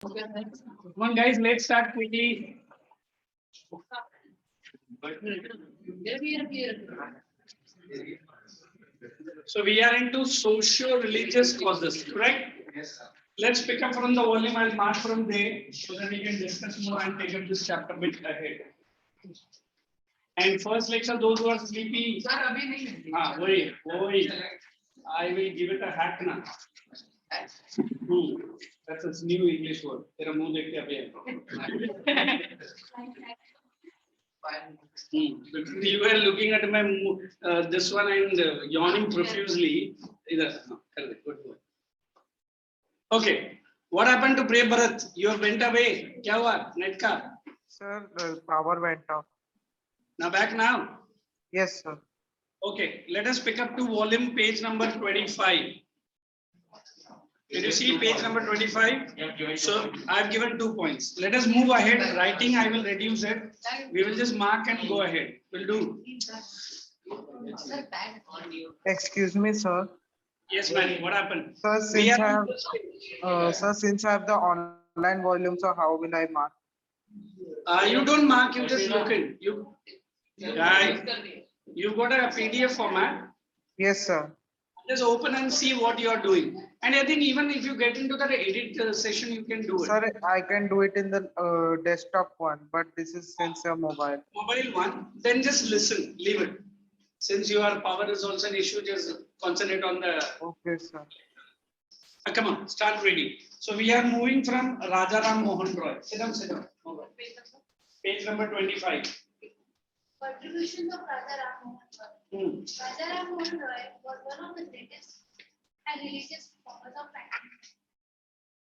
Come on, guys, let's start quickly. So we are into socio-religious causes, correct? Yes, sir. Let's pick up from the volume. I'll mark from there so that we can discuss more and take up this chapter bit ahead. And first lecture, those who are sleepy. Wait. I will give it a hack now. That's a new English word. तेरा मुंह देख के अभी You were looking at my this one and yawning profusely. Good boy. Okay. What happened to Brave Bharat? You went away. क्या हुआ? Net का? Sir, the power went off. Now back now. Yes, sir. Okay. Let us pick up to volume page number 25. Did you see page number 25? So I've given 2 points. Let us move ahead. Writing, I will reduce it. We will just mark and go ahead. We'll do. Excuse me, sir. Yes, man. What happened? Sir, We since are- since I have the online volume, so how will I mark? You don't mark. You just look in. You got a PDF format. Yes, sir. Just open and see what you are doing. And I think even if you get into the edit session, you can do it. Sir, I can do it in the desktop one, but this is since a mobile. Mobile one, then just listen, leave it. Since your power is also an issue, just concentrate on the. Okay, sir. Come on, start reading. So we are moving from Raja Ram Mohan Roy. Sit down. Page number 25. Contributions of Raja Ram Mohan Roy. Raja Ram Mohan Roy was one of the greatest and religious performers of time.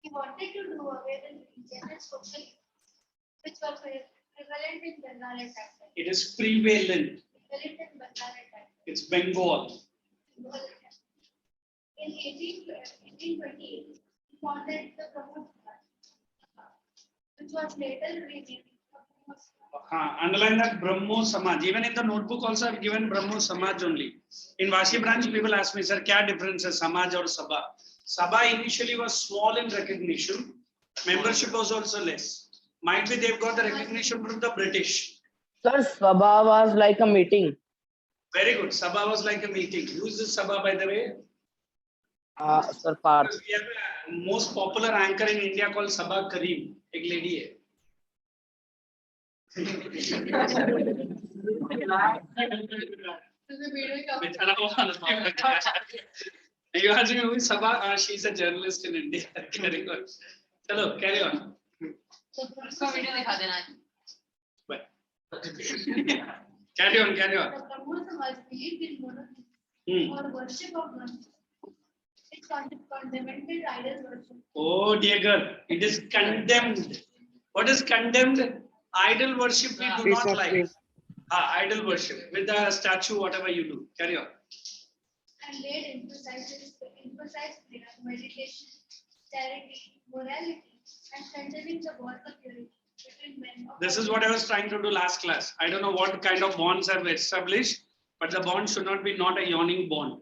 He wanted to do away with religion and social evils, which were prevalent in Bengal at that time. It is prevalent. Prevalent in Bengal at that time. It's Bengal. In 1828, he founded the Brahmo Samaj, which was later renamed Underline that Brahmo Samaj. Even in the notebook also I've given Brahmo Samaj only. In Vashi branch, people ask me, sir, kya difference is Samaj or Sabha? Sabha initially was small in recognition. Membership was also less. Might be they've got the recognition from the British. Sir, Sabha was like a meeting. Very good. Sabha was like a meeting. Who is this Sabha, by the way? Sir, Parth. We have a most popular anchor in India called Sabha Kareem. Ek lady hai. You asking who is Sabha? She's a journalist in India. Carry on. Chalo, carry on. Carry on. The Brahmo Samaj believed in monotheism or worship of Brahma. It condemned idol worship. Oh dear girl, it is condemned. What is condemned? Idol worship we do Piece not of like. cake. Idol worship with the statue, whatever you do. Carry on. And laid emphasize prayer, meditation, charity, morality, and strengthening the bonds of unity between men. This is what I was trying to do last class. I don't know what kind of bonds I've established, but the bond should not be not a yawning bond.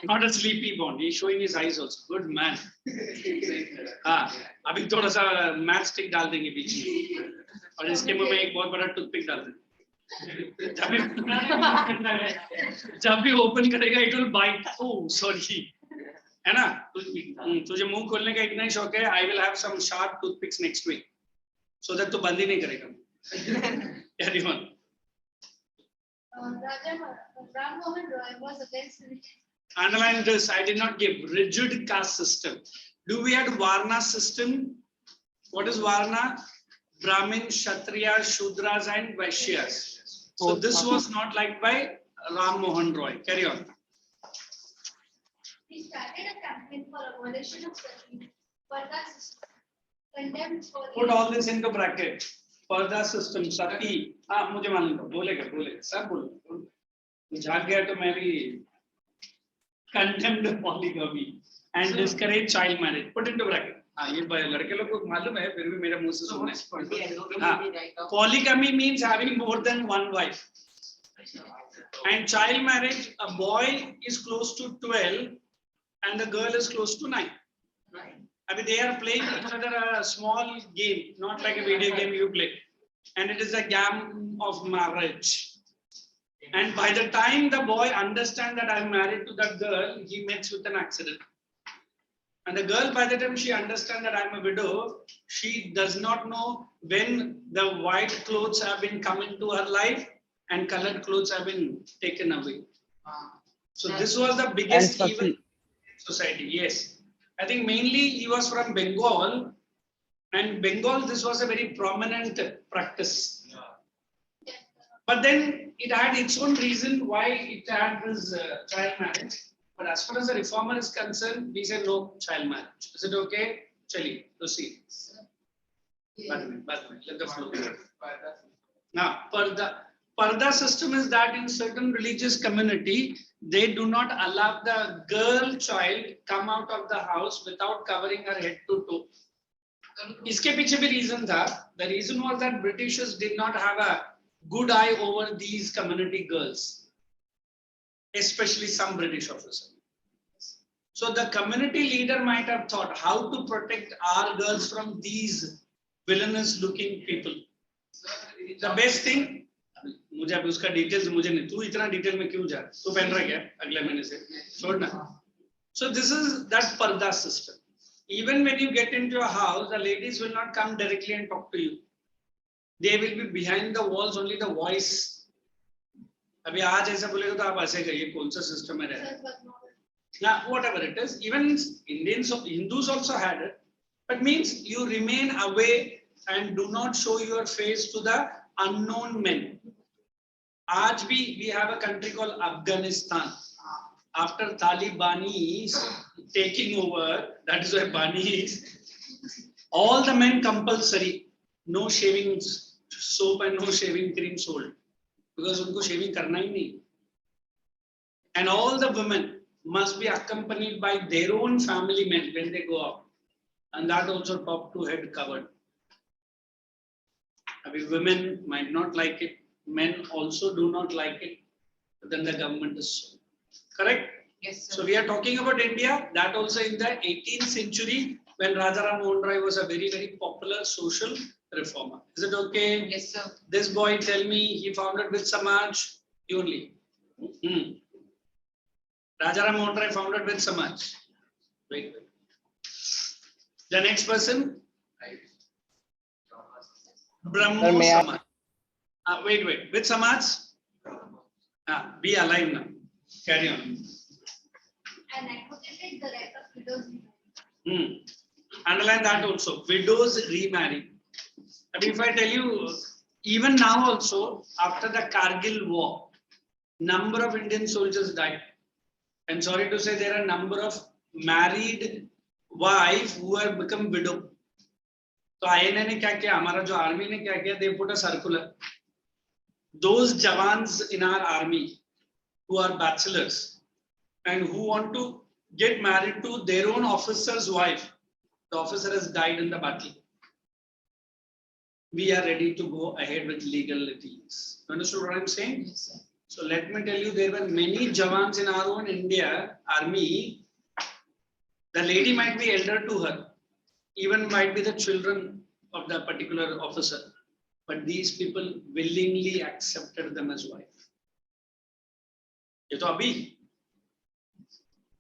Not a sleepy bond. He's showing his eyes also. Good man. अभी थोड़ा सा match stick डाल देंगे बीच में और इसके मुंह में एक बहुत बड़ा टूथपिक डाल देंगे जब भी ओपन करेगा it will bite oh sorry है ना तुझे मुंह खोलने का इतना ही शौक है I will have some sharp toothpicks next week so that तू बंद ही नहीं करेगा carry on Raja Ram Mohan Roy was against religion. Underline this. I did not give rigid caste system. Do we have Varna system? What is Varna? Brahmin, Kshatriya, Shudras, and Vaishyas. So this was not liked by Ram Mohan Roy. Carry on. He started a campaign for abolition of sati, Parda system, condemned for Put all this into bracket. Parda system, sati. मुझे मालूम था. बोलेगा. सब बोले. झाग गया तो मैं भी condemned polygamy and discourage child marriage. Put into bracket. ये लड़के लोग को मालूम है फिर भी मेरे मुंह से सुनना. Polygamy means having more than one wife. And child marriage, a boy is close to 12 and the girl is close to 9. I mean, they are playing each other a small game, not like a video game you play. And it is a game of marriage. And by the time the boy understands that I'm married to that girl, he meets with an accident. And the girl, by the time she understands that I'm a widow, she does not know when the white clothes have been come into her life and colored clothes have been taken away. So this was the biggest And evil in society. Yes. I think mainly he was from Bengal. And Bengal, this was a very prominent practice. But then it had its own reason why it had this child marriage. But as far as the reformer is concerned, we say no child marriage. Is it okay? Chali, proceed. Let the flow. Now, Parda system is that in certain religious community, they do not allow the girl child come out of the house without covering her head to toe. इसके पीछे भी reason था. The reason was that Britishers did not have a good eye over these community girls, especially some British officers. So the community leader might have thought how to protect our girls from these villainous looking people. The best thing, मुझे अभी उसका details मुझे नहीं, तू इतना detail में क्यों जा? तू पहन रहा क्या अगले महीने से? छोड़ना. So this is that parda system. Even when you get into a house, the ladies will not come directly and talk to you. They will be behind the walls, only the voice. अभी आज ऐसा बोलेगा तो आप ऐसे कहिए कौन सा system में रह? Now, whatever it is, even Indians, Hindus also had it, but means you remain away and do not show your face to the unknown men. Aaj bhi we have a country called Afghanistan. After Talibanis taking over, that is why Banis, all the men compulsory, no shaving soap and no shaving cream sold, because unko shaving karna hi nahi. And all the women must be accompanied by their own family men when they go out, and that also top to head covered. I mean, women might not like it, men also do not like it, but then the government is so. Correct? Yes, sir. So we are talking about India, that also in the 18th century when Raja Ram Mohan Roy was a very, very popular social reformer. Is it okay? Yes, sir. This boy tell me he founded with Samaj only. Raja Ram Mohan Roy founded with Samaj. Wait. The next person? Brahmo Sir, may I- Samaj. Wait. With Samaj? Be alive now. Carry on. And advocated the right of widows. Underline that also. Widows remarry. I mean, if I tell you, even now also, after the Kargil war, number of Indian soldiers died. And sorry to say, there are a number of married wives who have become widow. So INA ने क्या किया? हमारा जो army ने क्या किया? They put a circular. Those jawans in our army who are bachelors and who want to get married to their own officer's wife, the officer has died in the battle. We are ready to go ahead with legalities. Understood what I'm saying? Yes, sir. So let me tell you, there were many jawans in our own India army. The lady might be elder to her, even might be the children of the particular officer, but these people willingly accepted them as wife. Ye to abhi.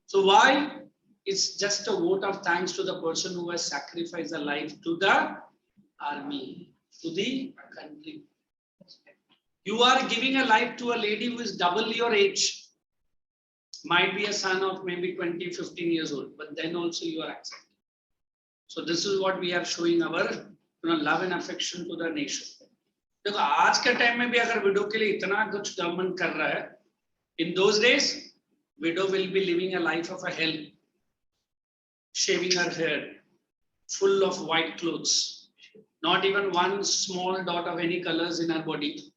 So why? It's just a vote of thanks to the person who has sacrificed their life to the army, to the country. You are giving a life to a lady who is double your age. Might be a son of maybe 20, 15 years old, but then also you are accepted. So this is what we are showing our love and affection to the nation. देखो आज के time में भी अगर window के लिए इतना कुछ गवर्नमेंट कर रहा है, in those days, widow will be living a life of a hell, shaving her hair, full of white clothes, not even one small dot of any colors in her body.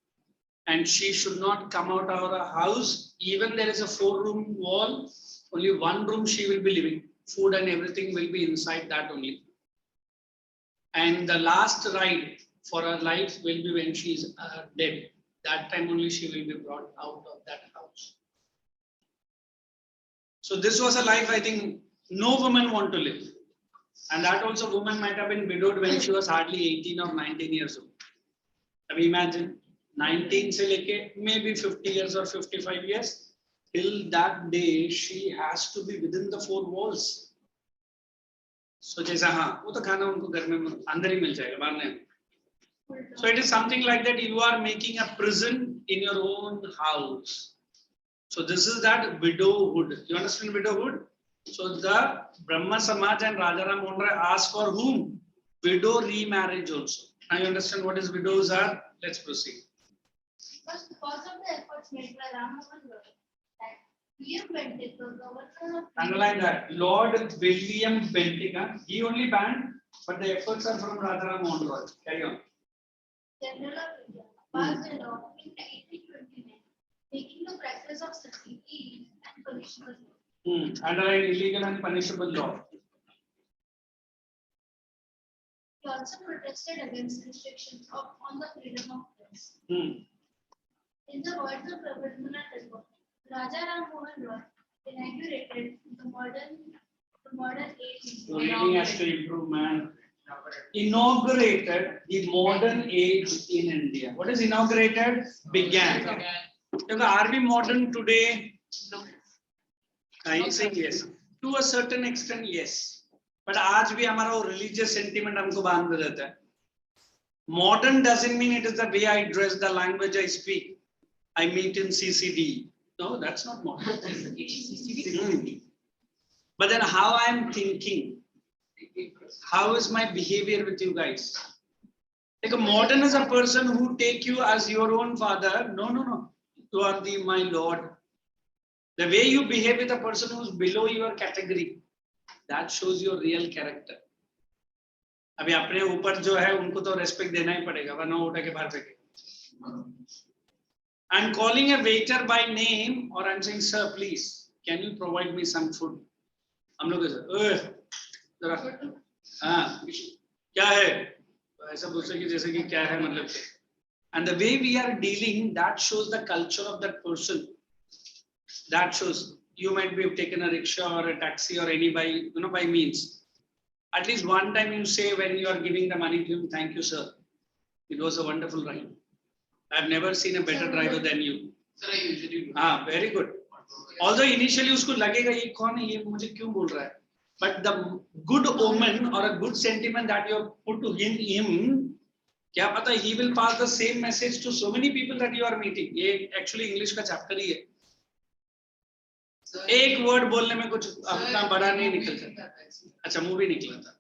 And she should not come out of her house. Even there is a 4-room wall, only one room she will be living. Food and everything will be inside that only. And the last ride for her life will be when she is dead. That time only she will be brought out of that house. So this was a life I think no woman want to live. And that also woman might have been widowed when she was hardly 18 or 19 years old. I mean, imagine 19 se leke maybe 50 years or 55 years. Till that day, she has to be within the four walls. So जैसा हाँ, वो तो खाना उनको घर में अंदर ही मिल जाएगा, बाहर नहीं. So it is something like that. You are making a prison in your own house. So this is that widowhood. You understand widowhood? So the Brahma Samaj and Rajaram Mohun Roy asked for whom? Widow remarriage also. Now you understand what is widows are? Let's proceed. But because of the efforts made by Ram Mohan Roy, that William Bentinck, the governor of Underline that. Lord William Bentinck, he only banned, but the efforts are from Rajaram Mohun Roy. Carry on. General of India, passed a law in 1829, making the practice of sati illegal and punishable. Underline illegal and punishable law. He also protested against restrictions on the freedom of press. In the words of Rabindranath Tagore, Raja Ram Mohan Roy inaugurated the modern age. So reading has to improve, man. Inaugurated the modern age in India. What is inaugurated? Began. Are we modern today? No. I say yes. To a certain extent, yes. But आज भी हमारा वो religious sentiment हमको बांध रहता है. Modern doesn't mean it is the way I dress, the language I speak. I meet in CCD. No, that's not modern. But then how I am thinking, how is my behavior with you guys? Like a modern is a person who take you as your own father. No. You are my Lord. The way you behave with a person who is below your category, that shows your real character. अभी अपने ऊपर जो है उनको तो respect देना ही पड़ेगा, वरना उठा के बाहर फेंके. I'm calling a waiter by name or I'm saying, sir, please, can you provide me some food? हम लोग जरा हाँ क्या है ऐसा पूछे कि जैसे कि क्या है मतलब. And the way we are dealing, that shows the culture of that person. That shows you might be taken a rickshaw or a taxi or any by means. At least one time you say when you are giving the money to him, thank you, sir. It was a wonderful ride. I've never seen a better driver than you. Sir, I usually do. Very good. Although initially उसको लगेगा ये कौन है ये मुझे क्यों बोल रहा है. But the good omen or a good sentiment that you have put to him, क्या पता he will pass the same message to so many people that you are meeting. ये actually English का chapter ही है. एक word बोलने में कुछ अपना बड़ा नहीं निकल सकता. अच्छा मूवी निकला था.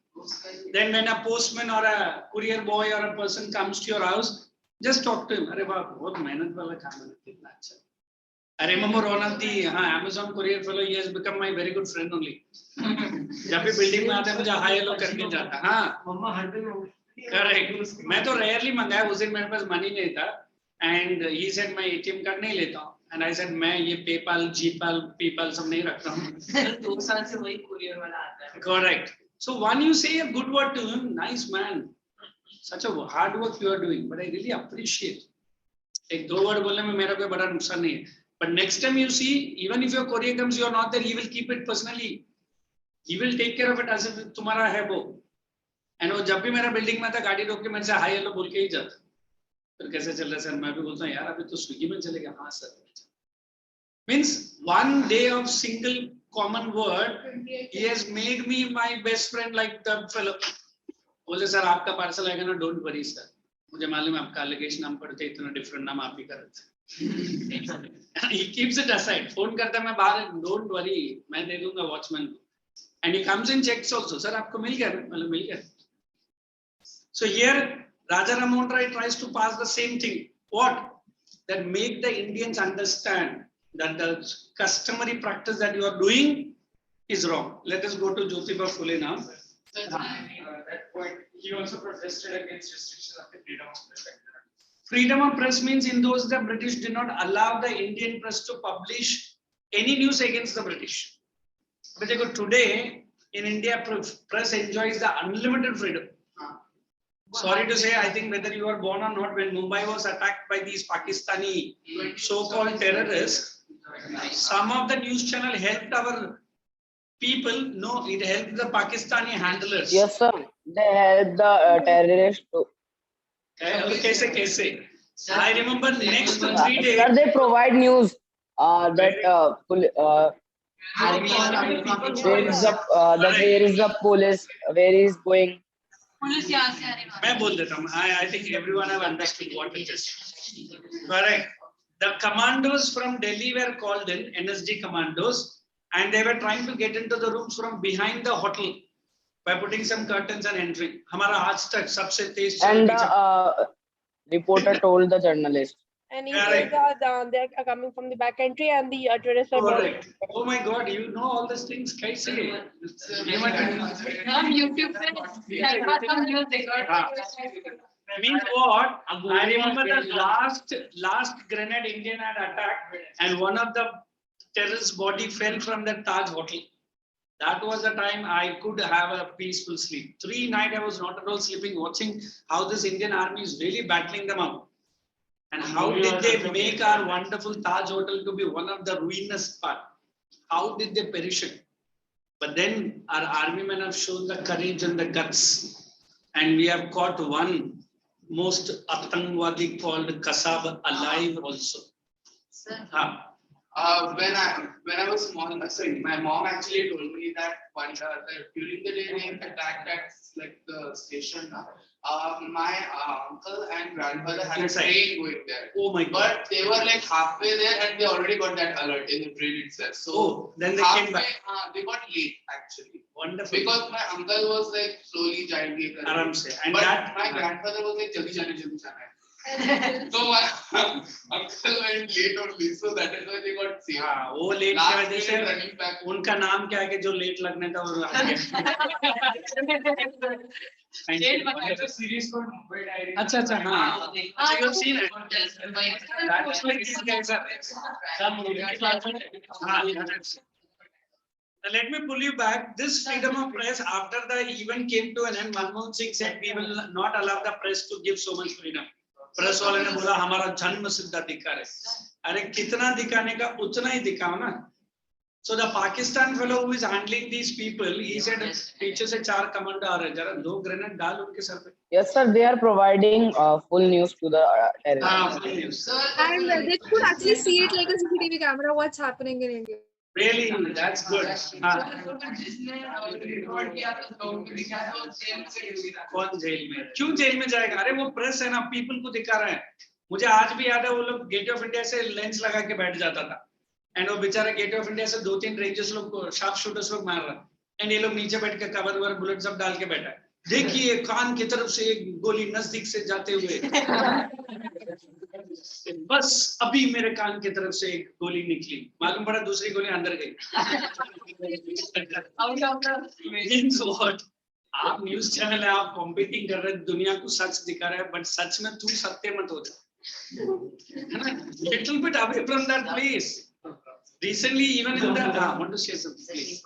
Then when a postman or a courier boy or a person comes to your house, just talk to him. अरे वाह बहुत मेहनत वाला काम है कितना अच्छा. I remember one of the Amazon courier fellow. He has become my very good friend only. जब भी बिल्डिंग में आता है मुझे हाय हेलो करके जाता. हाँ. मम्मा हर दिन. Correct. मैं तो rarely मंगाया उस दिन मेरे पास money नहीं था. And he said मैं ATM कार्ड नहीं लेता हूँ. And I said मैं ये PayPal, GPal, PayPal सब नहीं रखता हूँ. 2 साल से वही courier वाला आता है. Correct. So when you say a good word to him, nice man. Such a hard work you are doing, but I really appreciate. एक दो word बोलने में मेरा कोई बड़ा नुकसान नहीं है. But next time you see, even if your courier comes, you are not there, he will keep it personally. He will take care of it as if तुम्हारा है वो. And वो जब भी मेरा बिल्डिंग में था गाड़ी रोक के मेरे से हाय हेलो बोल के ही जाता. फिर कैसे चल रहा है सर? मैं भी बोलता हूँ यार अभी तो स्विगी में चलेगा. हाँ sir. Means one day of single common word, he has made me my best friend like the fellow. बोले सर आपका पार्सल आएगा ना, don't worry sir. मुझे मालूम है आपका allegation नाम पढ़ते इतना different नाम आप ही कर रहे थे. He keeps it aside. Phone करता है मैं बाहर, don't worry मैं दे दूंगा watchman को. And he comes and checks also. Sir आपको मिल गया? मतलब मिल गया. So here Raja Ram Mohan Roy tries to pass the same thing. What? That make the Indians understand that the customary practice that you are doing is wrong. Let us go to Jyotiba Phule now. That point, he also protested against restriction of the freedom of press. Freedom of press means in those the British did not allow the Indian press to publish any news against the British. But today in India, press enjoys the unlimited freedom. Sorry to say, I think whether you are born or not, when Mumbai was attacked by these Pakistani so-called terrorists, some of the news channel helped our people, no, it helped the Pakistani handlers. Yes, sir. They help the terrorists to. Kaise? I remember next 3 Sir, days. they provide news that where is the police, where is going. Police यहाँ से आ रही है। मैं बोल देता हूँ. I think everyone have understood what it is. Correct. The commandos from Delhi were called in, NSG commandos, and they were trying to get into the rooms from behind the hotel by putting some curtains and entering. हमारा आज तक सबसे तेज And चलती the reporter told the journalist. And he Correct. says they are coming from the back entry and the terrorists are boarding. Correct. Oh my God, you know all these things. कैसे? हम YouTube पे like बात हम news देखा। Means what? I remember the last grenade Indian had attacked, and one of the terrorist's body fell from the Taj Hotel. That was the time I could have a peaceful sleep. 3 nights I was not at all sleeping, watching how this Indian army is really battling them out. And how did they make our wonderful Taj Hotel to be one of the ruinous part? How did they perish it? But then our army men have shown the courage and the guts. And we have caught one most Atangwadi called Kasab alive also. Sir, When I was small, sorry, my mom actually told me that that during the day they attacked at like the station. My uncle and grandfather had a train going there. Oh my God. But they were like halfway there and they already got that alert in the train itself. So then they came back. They got late actually. Wonderful. Because my uncle was like slowly joining. Aram se. And But that my grandfather was like jaldi jana. So my uncle went late only, so that is why they got saved. हाँ, वो late की Last वजह से minute running back. उनका नाम क्या है कि जो लेट लगने था वो आ गया. It's a series called Mumbai Diaries. अच्छा हाँ. So you've seen it. That's why these guys are. Now let me pull you back. This freedom of press, after the event came to an end, Manmohan Singh said we will not allow the press to give so much freedom. Press वाले ने बोला हमारा जन्म सिद्ध अधिकार है. अरे कितना दिखाने का उतना ही दिखाओ ना. So the Pakistan fellow who is handling these people, he said पीछे से 4 कमांडो आ रहे हैं, जरा 2 ग्रेनेड डाल उनके सर पे. Yes, sir. They are providing full news to the terrorists. And they could actually see it like a CCTV camera, what's happening in India. Really, that's good. कौन jail में? क्यों jail में जाएगा? अरे वो प्रेस है ना, पीपल को दिखा रहा है. मुझे आज भी याद है वो लोग गेट ऑफ इंडिया से लेंस लगा के बैठ जाता था. एंड वो बेचारा गेट ऑफ इंडिया से 2-3 रेंजर्स लोग शार्प शूटर्स लोग मार रहा. एंड ये लोग नीचे बैठ के कवर वर बुलेट सब डाल के बैठा है. देखिए कान की तरफ से एक गोली नजदीक से जाते हुए. बस अभी मेरे कान की तरफ से एक गोली निकली, मालूम पड़ा दूसरी गोली अंदर गई. Means what? आप न्यूज चैनल है, आप कॉम्पिटिंग कर रहे हैं, दुनिया को सच दिखा रहे हैं, बट सच में तू सत्य मत हो जा. Little bit away from that place. Recently, even in the want to say something, please.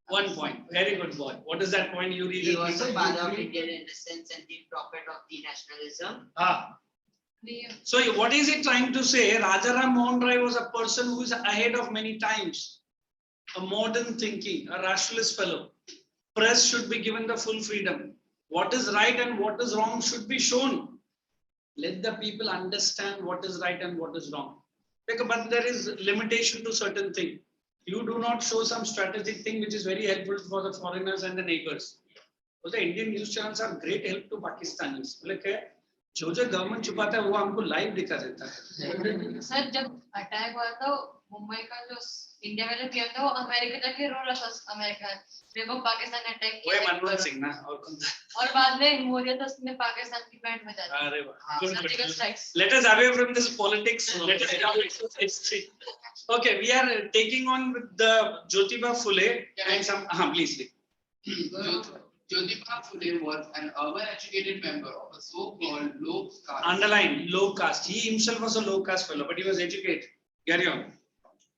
One point, very good boy. What is that point you read? He was the father of Indian innocence and the prophet of the nationalism. So what is it trying to say? Rajaram Mohan Rai was a person who is ahead of many times. A modern thinking, a rationalist fellow. Press should be given the full freedom. What is right and what is wrong should be shown. Let the people understand what is right and what is wrong. But there is limitation to certain things. You do not show some strategic thing which is very helpful for the foreigners and the neighbors. So the Indian news channels are great help to Pakistanis. जो government छुपाता है वो हमको live दिखा देता है. Sir जब attack हुआ था मुंबई का जो इंडिया वाले पीएम था वो अमेरिका जाके रो रहा था. अमेरिका मेरे को पाकिस्तान ने अटैक किया. वही मनमोहन सिंह ना और कौन था? और बाद में मोदी तो उसने पाकिस्तान की पैंट में डाल दी. अरे वाह. Surgical strikes. Let us away from this politics. Let us come to history. Okay, we are taking on with the Jyotiba Phule and some. Please. Jyotiba Phule was an urban educated member of a so-called low caste. Underline low caste. He himself was a low caste fellow, but he was educated. Carry on.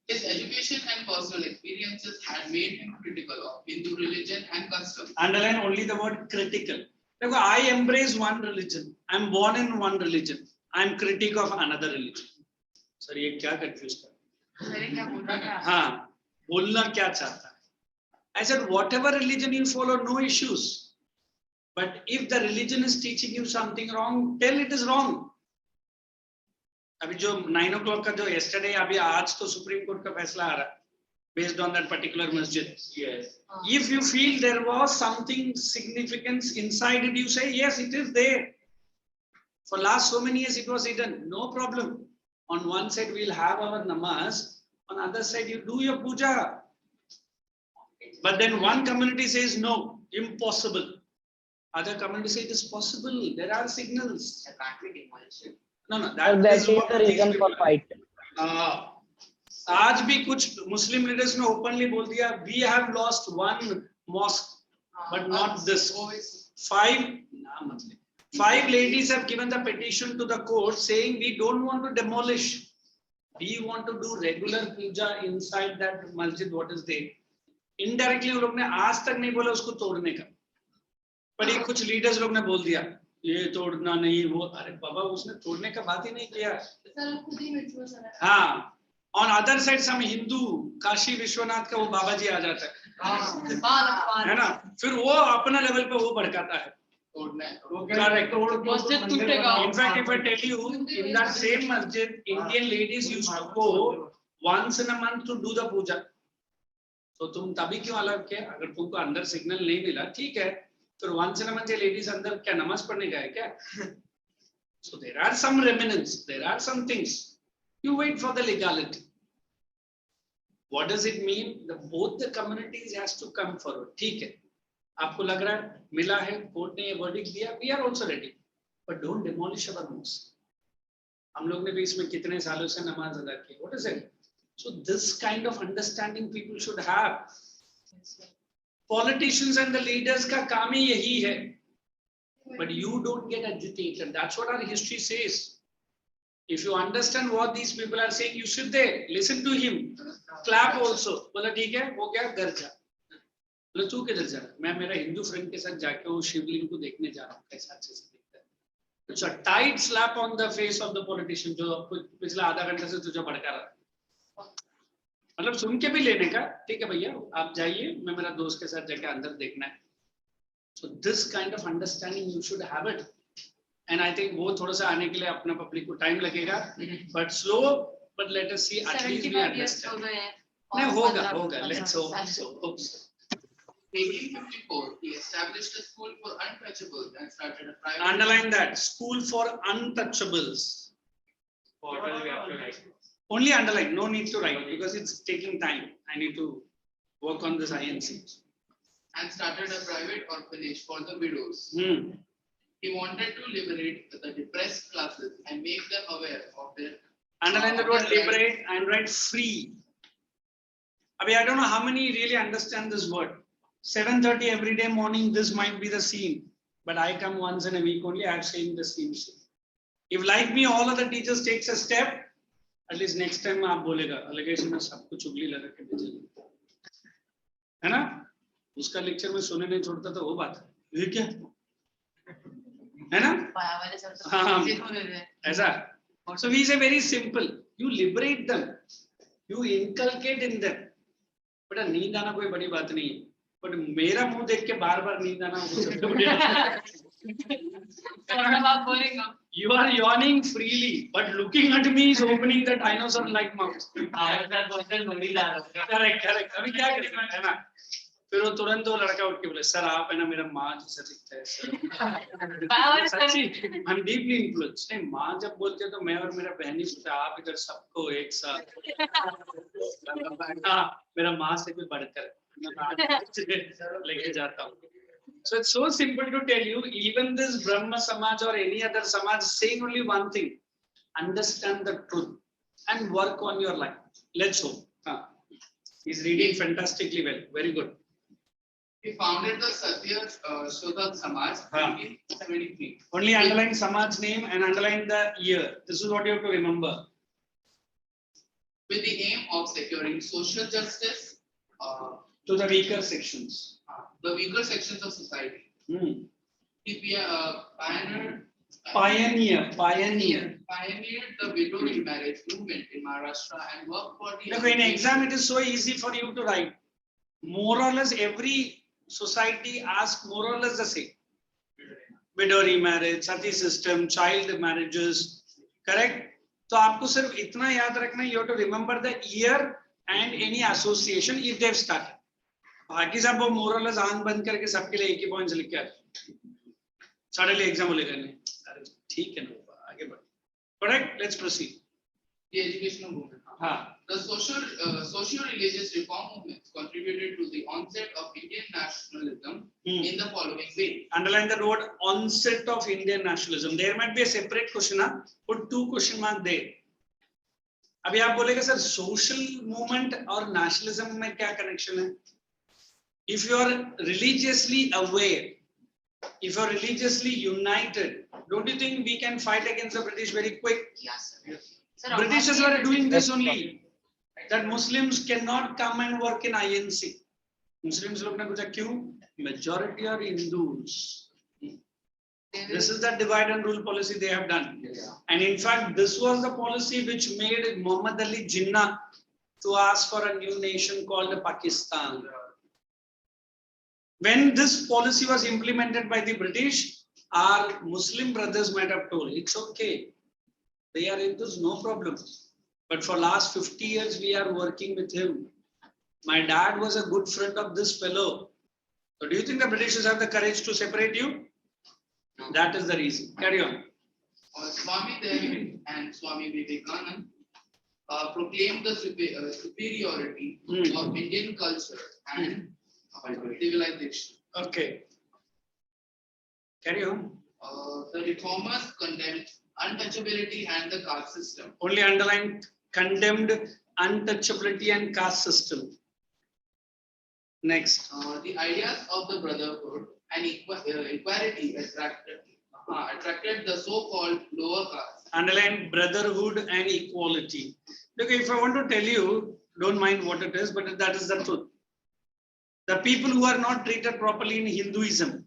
His education and personal experiences had made him critical of Hindu religion and customs. Underline only the word critical. I embrace one religion. I am born in one religion. I am critic of another religion. Sir, ये क्या confused है? मैंने क्या बोला था? हाँ, बोलना क्या चाहता है? I said, whatever religion you follow, no issues. But if the religion is teaching you something wrong, tell it is wrong. अभी जो 9 o'clock का जो yesterday अभी आज तो Supreme Court का फैसला आ रहा है based on that particular masjid. Yes. If you feel there was something significance inside it, you say yes, it is there. For last so many years it was hidden, no problem. On one side we'll have our namaz, on other side you do your puja. But then one community says no, impossible. Other community say it is possible. There are signals. No, That is the reason for fight. आज भी कुछ Muslim leaders ने openly बोल दिया, we have lost one mosque, but not this. Five ladies have given the petition to the court saying we don't want to demolish. We want to do regular puja inside that masjid. What is there? Indirectly उन लोग ने आज तक नहीं बोला उसको तोड़ने का. पर ये कुछ leaders लोग ने बोल दिया ये तोड़ना नहीं वो. अरे बाबा उसने तोड़ने का बात ही नहीं किया. हाँ. On other side some Hindu Kashi Vishwanath का वो बाबा जी आ जाता है ना, फिर वो अपना लेवल पे वो भड़काता है. Correct. In fact, if I tell you, in that same masjid, Indian ladies used to go once in a month to do the puja. So तुम तभी क्यों अलग के? अगर तुमको अंदर सिग्नल नहीं मिला, ठीक है. तो once in a month ये ladies अंदर क्या नमाज पढ़ने गए क्या? So there are some remnants, there are some things. You wait for the legality. What does it mean? Both the communities has to come forward. ठीक है. आपको लग रहा है मिला है कोर्ट ने ये वर्डिक्ट दिया, we are also ready, but don't demolish our mosque. हम लोग ने भी इसमें कितने सालों से नमाज अदा की. What is it? So this kind of understanding people should have. Politicians and the leaders का काम ही यही है. But you don't get agitated. That's what our history says. If you understand what these people are saying, you sit there, listen to him, clap also. बोला ठीक है, वो क्या घर जा. बोले तू किधर जा रहा है? मैं मेरा हिंदू फ्रेंड के साथ जाके वो शिवलिंग को देखने जा रहा हूँ कैसा अच्छे से दिखता है. It's a tight slap on the face of the politician जो पिछला आधा घंटे से तुझे भड़का रहा है. मतलब सुन के भी लेने का, ठीक है भैया आप जाइए, मैं मेरा दोस्त के साथ जाके अंदर देखना है. So this kind of understanding you should have it. And I think वो थोड़ा सा आने के लिए अपना पब्लिक को टाइम लगेगा, but slow, but let us see at least we understand. नहीं होगा, let's hope so. 1854, he established a school for untouchables and started a private. Underline that, school for untouchables. Only underline, no need to write because it's taking time. I need to work on this INC. And started a private orphanage for the widows. He wanted to liberate the depressed classes and make them aware of their. Underline the word liberate and write free. I don't know how many really understand this word. 7:30 every day morning, this might be the scene. But I come once in a week only, I have seen the same scene. If like me, all of the teachers takes a step, at least next time आप बोलेगा, allegation में सब कुछ उगली लगा के भेजेगा. है ना? उसका लेक्चर में सुने नहीं छोड़ता तो वो बात है. ये क्या? है ना? हाँ, ऐसा. So we say very simple. You liberate them. You inculcate in them. बेटा नींद आना कोई बड़ी बात नहीं है. But मेरा मुंह देख के बार-बार नींद आना वो सबसे बड़ी बात है. You are yawning freely, but looking at me is opening the dinosaur-like mouth. Correct. अभी क्या करेंगे, है ना? फिर वो तुरंत वो लड़का उठ के बोले, सर आप है ना मेरा माँ जैसा दिखता है सर. सच्ची, I'm deeply influenced. नहीं माँ जब बोलते हैं तो मैं और मेरा बहन ही सोचते आप इधर सबको एक साथ. हाँ, मेरा माँ से भी बढ़कर लेके जाता हूँ. So it's so simple to tell you, even this Brahma Samaj or any other Samaj saying only one thing, understand the truth and work on your life. Let's hope. He's reading fantastically well. Very good. He founded the Satya Shodha Samaj in 1873. Only underline Samaj name and underline the year. This is what you have to remember. With the aim of securing social justice to the weaker sections. The weaker sections of society. He pioneered the widow remarriage movement in Maharashtra and worked for the. Look, in exam it is so easy for you to write. more or less every society asks more or less the same. Widow remarriage, sati system, child marriages, correct? तो आपको सिर्फ इतना याद रखना, you have to remember the year and any association if they've started. बाकी सब वो more or less आंख बंद करके सबके लिए एक ही पॉइंट्स लिख के आते, सडनली एग्जाम लेगा नहीं, अरे ठीक है ना, आगे बढ़. Correct? Let's proceed. The educational movement. The socio-religious reform movements contributed to the onset of Indian nationalism in the following way. Underline the word onset of Indian nationalism. There might be a separate question. Put 2 question mark there. अभी आप बोलेगा sir social movement और nationalism में क्या connection है? If you are religiously aware, if you are religiously united, don't you think we can fight against the British very quick? Yes, sir. Britishers were doing this only, that Muslims cannot come and work in INC. Muslims लोग ने पूछा क्यों? Majority are Hindus. This is the divide and rule policy they have done. And in fact, this was the policy which made Muhammad Ali Jinnah to ask for a new nation called Pakistan. When this policy was implemented by the British, our Muslim brothers might have told, it's okay. They are Hindus, no problem. But for last 50 years, we are working with him. My dad was a good friend of this fellow. So do you think the Britishers have the courage to separate you? No. That is the reason. Carry on. Swami Dev and Swami Vivekananda proclaimed the superiority of Indian culture and civilization. Okay. Carry on. The reformers condemned untouchability and the caste system. Only underline condemned untouchability and caste system. Next. The ideas of the brotherhood and equality attracted the so-called lower caste. Underline brotherhood and equality. Look, if I want to tell you, don't mind what it is, but that is the truth. The people who are not treated properly in Hinduism,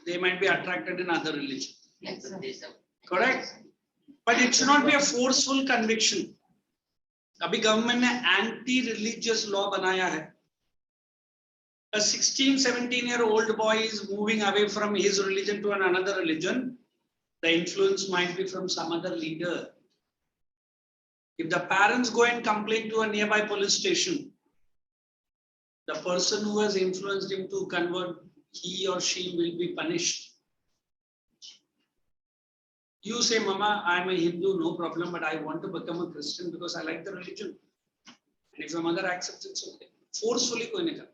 they might be attracted in other religion. Yes, sir. Correct? But it should not be a forceful conviction. अभी government ने anti-religious law बनाया है. A 16-17-year-old boy is moving away from his religion to another religion. The influence might be from some other leader. If the parents go and complain to a nearby police station, the person who has influenced him to convert, he or she will be punished. You say, Mama, I am a Hindu, no problem, but I want to become a Christian because I like the religion. And if your mother accepts it, it's okay. Forcefully, koi nahi karna.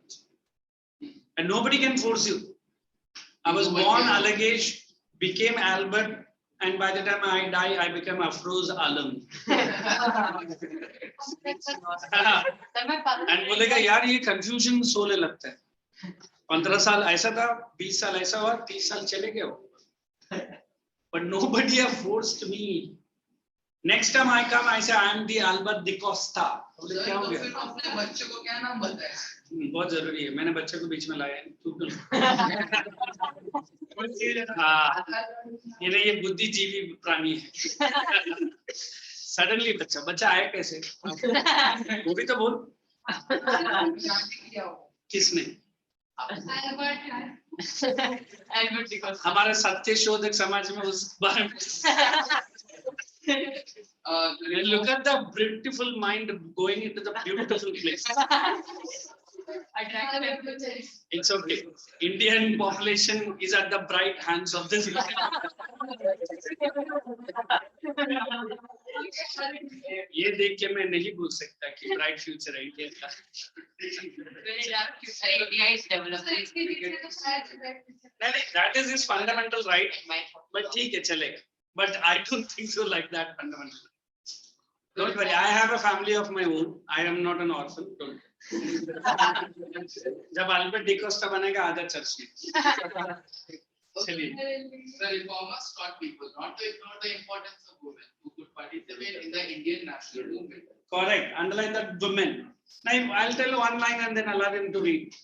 And nobody can force you. I was born Alagesh, became Albert, and by the time I die, I became Afroz Alam. And बोलेगा यार ये confusion सोले लगता है. 15 साल ऐसा था, 20 साल ऐसा हुआ, 30 साल चले गए हो. But nobody have forced me. Next time I come, I say I am the Albert de Costa. क्या हो गया? अपने बच्चे को क्या नाम बताया? बहुत जरूरी है. मैंने बच्चे को बीच में लाया है. हाँ, ये बुद्धिजीवी प्राणी है. Suddenly बच्चा आया कैसे? वो भी तो बोल. किसने? हमारे सत्य शोधक समाज में उस बारे में. Look at the beautiful mind going into the beautiful place. It's okay. Indian population is at the bright hands of this. ये देख के मैं नहीं बोल सकता कि bright future है इंडिया का. India is developing. That is his fundamental right. But ठीक है चलेगा. But I don't think so like that fundamental. Don't worry, I have a family of my own. I am not an orphan. Don't worry. जब Albert D'Costa बनेगा आधा church में. चलिए. The reformers taught people not to ignore the importance of women who could participate in the Indian national movement. Correct. Underline that women. Now I'll tell you one line and then allow him to read.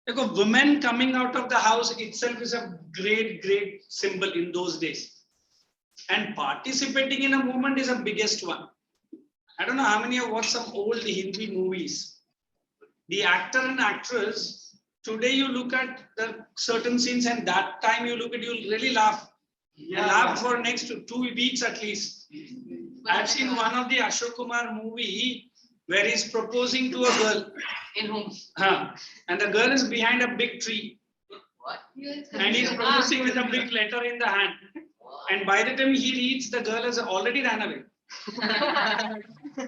Because women coming out of the house itself is a great symbol in those days. And participating in a movement is the biggest one. I don't know how many have watched some old Hindi movies. The actor and actress, today you look at the certain scenes and that time you look at, you'll really laugh. Yeah. Laugh for next 2 weeks at least. I've seen one of the Ashok Kumar movie where he's proposing to a girl. In whom? And the girl is behind a big tree. What? And he's proposing with a big letter in the hand. And by the time he reads, the girl has already ran away.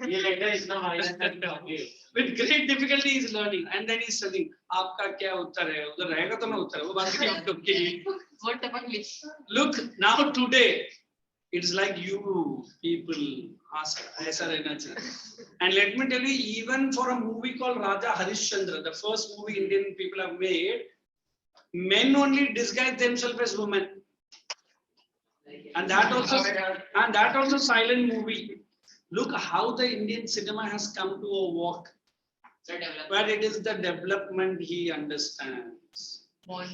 ये letter इतना मायने With great difficulty he's learning. And then he's studying. आपका क्या उत्तर है? उधर रहेगा तो ना उत्तर. वो बात नहीं आपकी. What the fuck is? Look, now today, it's like you people ask, ऐसा रहना चाहिए. And let me tell you, even for a movie called Raja Harishchandra, the first movie Indian people have made, men only disguise themselves as women. And that also silent movie. Look how the Indian cinema has come to a walk. But it is the development he understands. But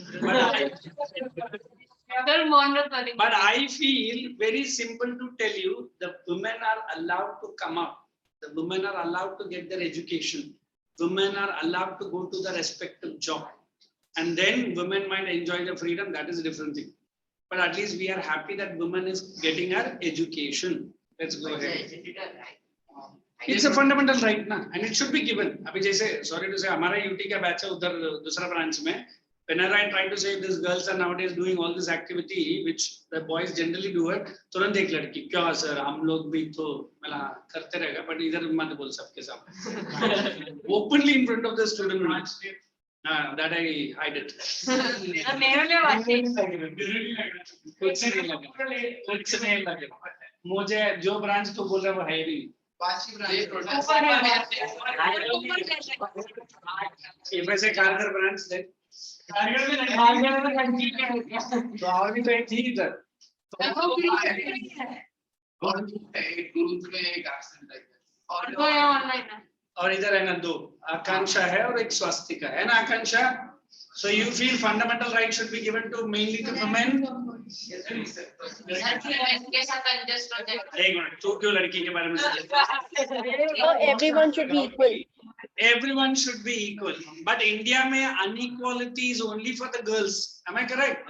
I feel very simple to tell you, the women are allowed to come up. The women are allowed to get their education. Women are allowed to go to the respective job. And then women might enjoy the freedom, that is a different thing. But at least we are happy that women is getting her education. Let's go ahead. It's a fundamental right now, and it should be given. अभी जैसे, sorry to say, हमारा UT का batch है उधर दूसरा branch में. Whenever I try to say these girls are nowadays doing all this activity, which the boys generally do it, तुरंत एक लड़की, क्या सर, हम लोग भी तो मला करते रहेगा, but इधर मत बोल सबके सामने. Openly in front of the student. That I hide it. कुछ नहीं लगे. मुझे जो ब्रांच तो बोल रहा है वो है नहीं. वैसे कारगर ब्रांच है. कारगर में तो और भी तो एक थी इधर. और इधर है ना दो, आकांक्षा है और एक स्वास्तिका है ना आकांक्षा. So you feel fundamental rights should be given to mainly to women? एक मिनट, तू क्यों लड़की के बारे में Everyone should be equal. Everyone should be equal. But India में unequality is only for the girls. Am I correct?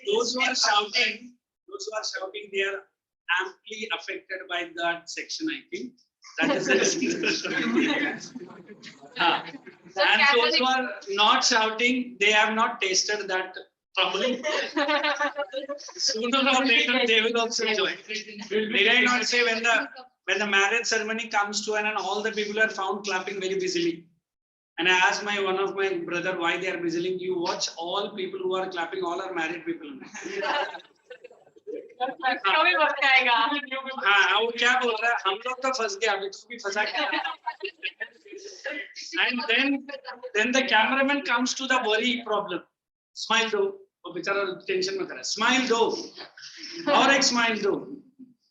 Those who are shouting, they are amply affected by that section, I think. That is the and those who are not shouting, they have not tasted that trouble. Sooner or later, they will also join. Did I not say when the marriage ceremony comes to an end, all the people are found clapping very busily. And I asked one of my brother why they are busily. You watch all people who are clapping, all are married people. हाँ वो क्या बोल रहा है हम लोग तो फंस गए अभी तो भी फंसा गया. And then the cameraman comes to the worry problem. Smile दो, वो बेचारा टेंशन में कर रहा है. Smile दो और एक smile दो.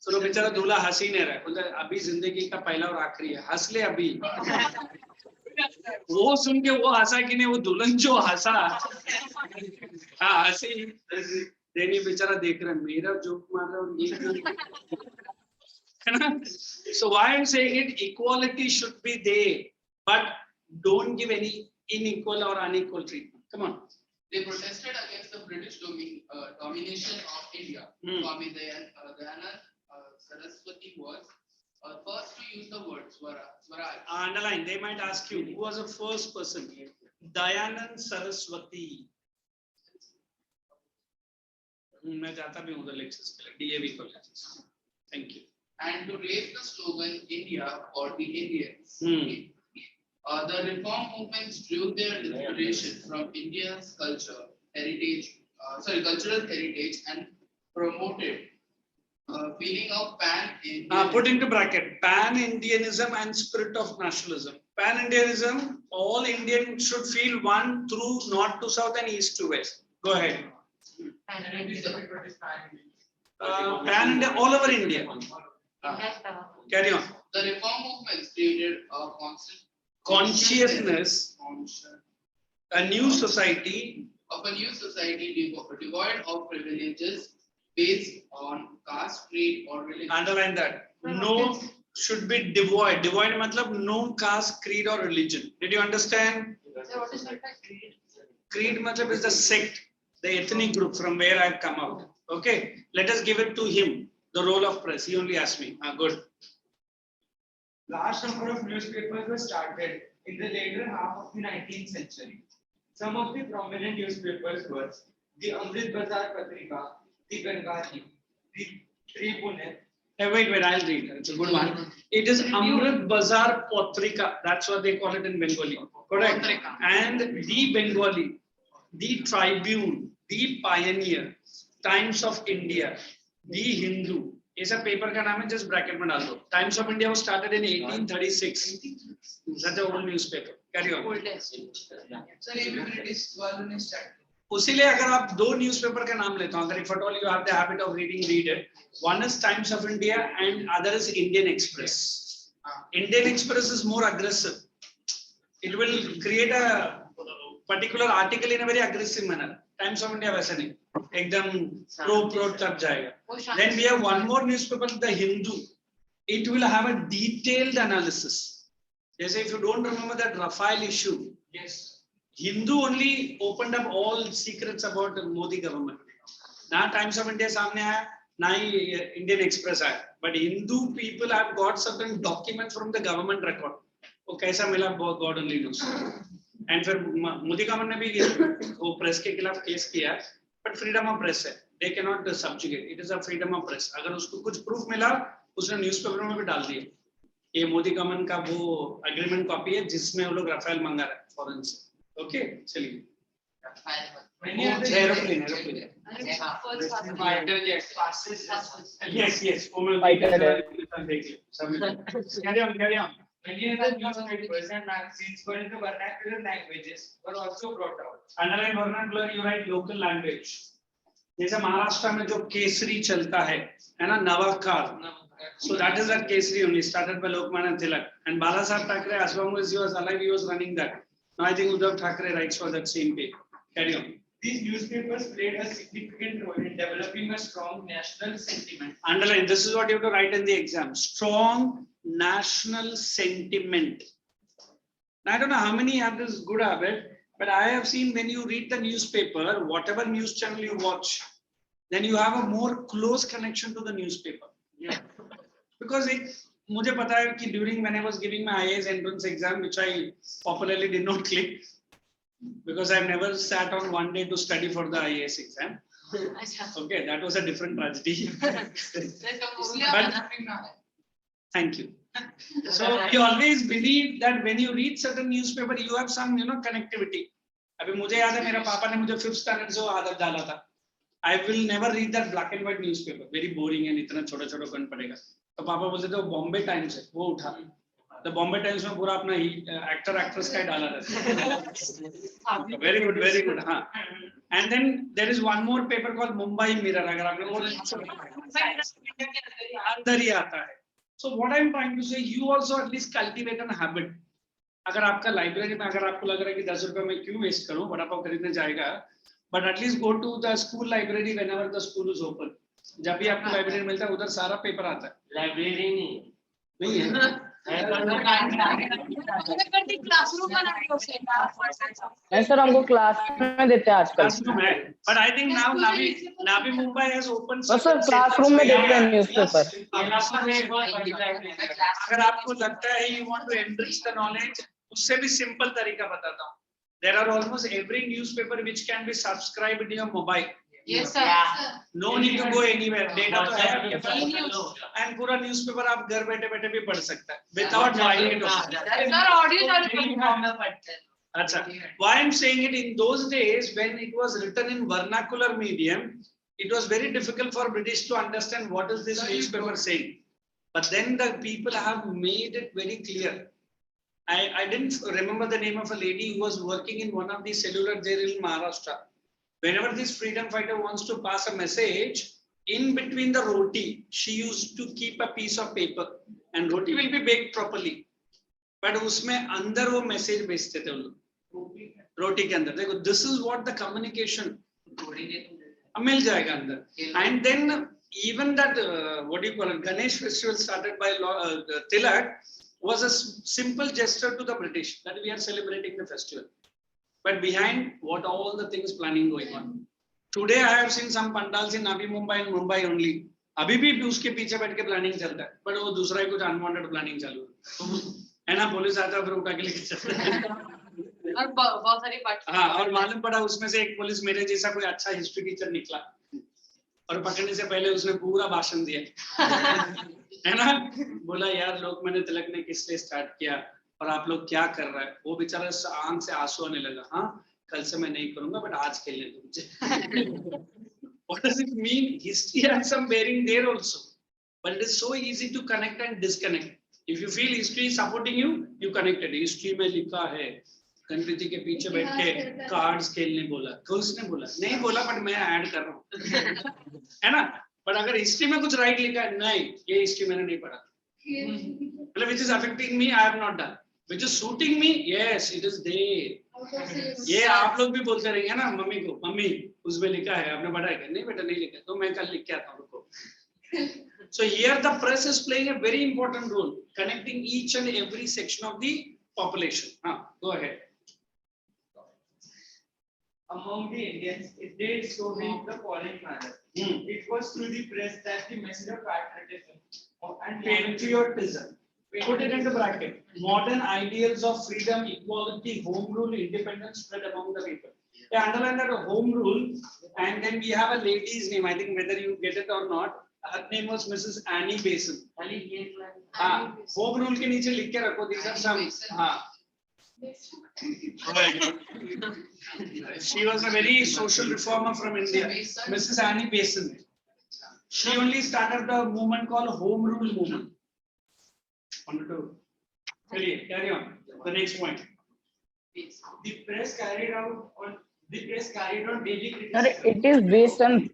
तो वो बेचारा दूल्हा हंस ही नहीं रहा है. बोलता अभी जिंदगी का पहला और आखिरी है, हंस ले अभी. वो सुन के वो हंसा कि नहीं, वो दुल्हन जो हंसा हाँ हंसी. Then ये बेचारा देख रहा है मेरा जोक मार रहा है है ना. So why I'm saying it, equality should be there, but don't give any unequal or unequal treatment. Come on. They protested against the British domination of India. Swami Dayanand Saraswati was first to use the word Swaraj. Underline. They might ask you who was the first person. Dayanand Saraswati. मैं जाता भी उधर lectures के लिए DAV colleges. Thank you. And to raise the slogan India for the Indians. The reform movements drew their inspiration from India's cultural heritage and promoted feeling of pan-Indianism. Put into bracket pan-Indianism and spirit of nationalism. Pan-Indianism, all Indian should feel one through north to south and east to west. Go ahead. Pan-India, all over India. Carry on. The reform movements created a consciousness, a new society devoid of privileges based on caste, creed, or religion. Underline that. No should be devoid. Devoid matlab no caste, creed, or religion. Did you understand? Sir, what is meant by creed? Creed matlab is the sect, the ethnic group from where I've come out. Okay, let us give it to him. The role of press. He only asked me. Good. Large number of newspapers were started in the later half of the 19th century. Some of the prominent newspapers were the Amrit Bazar Patrika, the Bengali, the Tribune. Wait, I'll read. It's a good one. It is Amrit Bazar Patrika. That's what they call it in Bengali. Correct. And the Bengali, the Tribune, the Pioneer, Times of India, the Hindu. Is a paper का नाम है, just bracket में डाल दो. Times of India was started in 1836. Such an old newspaper. Carry on. Sir, ये भी British वालों ने start किया. उसीलिए अगर आप दो न्यूज़पेपर का नाम लेते हो, अगर if at all you have the habit of read it. One is Times of India and other is Indian Express. Indian Express is more aggressive. It will create a particular article in a very aggressive manner. Times of India वैसा नहीं, एकदम pro तब जाएगा. Then we have one more newspaper, the Hindu. It will have a detailed analysis. Just if you don't remember that Rafale issue, Yes. Hindu only opened up all secrets about the Modi government. Now Times of India सामने आया, ना ही Indian Express आया. But Hindu people have got certain documents from the government record. वो कैसा मिला God only knows. And फिर Modi government ने भी वो प्रेस के खिलाफ केस किया, but freedom of press है. They cannot subjugate. It is a freedom of press. अगर उसको कुछ proof मिला, उसने न्यूज़पेपर में भी डाल दिया. ये मोदी गवर्नमेंट का वो agreement copy है जिसमें वो लोग राफेल मंगा रहे हैं फॉरेन से. Okay, चलिए. Aeroplane. Yes. Carry on. Many other newspapers and magazines were in the vernacular languages were also brought out. Underline vernacular, you write local language. जैसे महाराष्ट्र में जो केसरी चलता है ना, नवाकार. So that is that Kesari only started by Lokmanya Tilak. And Bala Saheb Thackeray, as long as he was alive, he was running that. Now I think Uddhav Thackeray writes for that same paper. Carry on. These newspapers played a significant role in developing a strong national sentiment. Underline, this is what you have to write in the exam. Strong national sentiment. Now, I don't know how many have this good habit, but I have seen when you read the newspaper, whatever news channel you watch, then you have a more close connection to the newspaper. Yeah. Because मुझे पता है कि during when I was giving my IAS entrance exam, which I popularly did not click, because I've never sat on one day to study for the IAS exam. Okay, that was a different tragedy. But, thank you. So you always believe that when you read certain newspaper, you have some, connectivity. अभी मुझे याद है मेरा पापा ने मुझे 5th standard से वो आदत डाला था. I will never read that black and white newspaper. Very boring and इतना छोटा-छोटा कौन पढ़ेगा. तो पापा बोलते थे वो Bombay Times है, वो उठा. The Bombay Times में पूरा अपना actor actress का डाला रहता. Very good. हाँ. And then there is one more paper called Mumbai Mirror. अगर आपने वो अंदर ही आता है. So what I am trying to say, you also at least cultivate a habit. अगर आपका लाइब्रेरी में अगर आपको लग रहा है कि 10 रुपए में क्यों वेस्ट करूं, बड़ा पाव खरीदने जाएगा, but at least go to the school library whenever the school is open. जब भी आपको लाइब्रेरी मिलता है उधर सारा पेपर आता है. लाइब्रेरी नहीं है. नहीं सर, हमको क्लास में देते हैं आजकल. क्लासरूम है, but I think now Navi Mumbai has opened. बस सर क्लासरूम में देते हैं न्यूज़पेपर. अगर आपको लगता है you want to enrich the knowledge, उससे भी simple तरीका बताता हूँ. There are almost every newspaper which can be subscribed in your mobile. Yes sir. No need to go anywhere. Data तो है. And पूरा newspaper आप घर बैठे भी पढ़ सकता है without buying it. Sir, audio अच्छा. Why I'm saying it, in those days when it was written in vernacular medium, it was very difficult for British to understand what is this newspaper saying. But then the people have made it very clear. I didn't remember the name of a lady who was working in one of the cellular jail in Maharashtra. Whenever this freedom fighter wants to pass a message, in between the roti, she used to keep a piece of paper, and roti will be baked properly. But उसमें अंदर वो message भेजते थे उन लोग. Roti के अंदर. देखो, this is what the communication. अब मिल जाएगा अंदर. And then even that what do you call it, Ganesh festival started by Tilak was a simple gesture to the British that we are celebrating the festival. But behind what all the things planning going on. Today I have seen some pandals in Navi Mumbai and Mumbai only. अभी भी उसके पीछे बैठ के planning चलता है, but वो दूसरा ही कुछ अनवांटेड प्लानिंग चालू है ना. पुलिस आता है फिर उठा के लेके चलता है. और बहुत सारी बात. हाँ, और मालूम पड़ा उसमें से एक पुलिस मेरे जैसा कोई अच्छा हिस्ट्री टीचर निकला और पकड़ने से पहले उसने पूरा भाषण दिया है ना. बोला यार लोकमान्य तिलक ने किस लिए स्टार्ट किया और आप लोग क्या कर रहे हैं. वो बेचारा आंख से आंसू आने लगा. हाँ, कल से मैं नहीं करूंगा, बट आज खेलने दो मुझे. What does it mean? History has some bearing there also, but it is so easy to connect and disconnect. If you feel history is supporting you, you connect it. History में लिखा है गणपति के पीछे बैठ के कार्ड्स खेलने बोला. किसने बोला? नहीं बोला, बट मैं ऐड कर रहा हूँ है ना. बट अगर हिस्ट्री में कुछ राइट लिखा है, नहीं ये हिस्ट्री मैंने नहीं पढ़ा, मतलब which is affecting me, I have not done. Which is suiting me, yes, it is there. ये आप लोग भी बोलते रहेंगे ना मम्मी को, मम्मी उसमें लिखा है आपने पढ़ा है? नहीं बेटा नहीं लिखा, तो मैं कल लिख के आता हूँ रुको. So here the press is playing a very important role, connecting each and every section of the population. Go ahead. Among the Indians, it did so in the following manner. It was through the press that the message of patriotism and Patriotism. Put it into bracket. Modern ideals of freedom, equality, home rule, independence spread among the people. Yeah, underline that home rule, and then we have a lady's name. I think whether you get it or not, her name was Mrs. Annie Besant. Home rule के नीचे लिख के रखो. These are some. She was a very social reformer from India, Mrs. Annie Besant. She only started the movement called Home Rule movement. 1 to 2. Carry on. The next point. The press carried on daily criticism. Sir, it is based on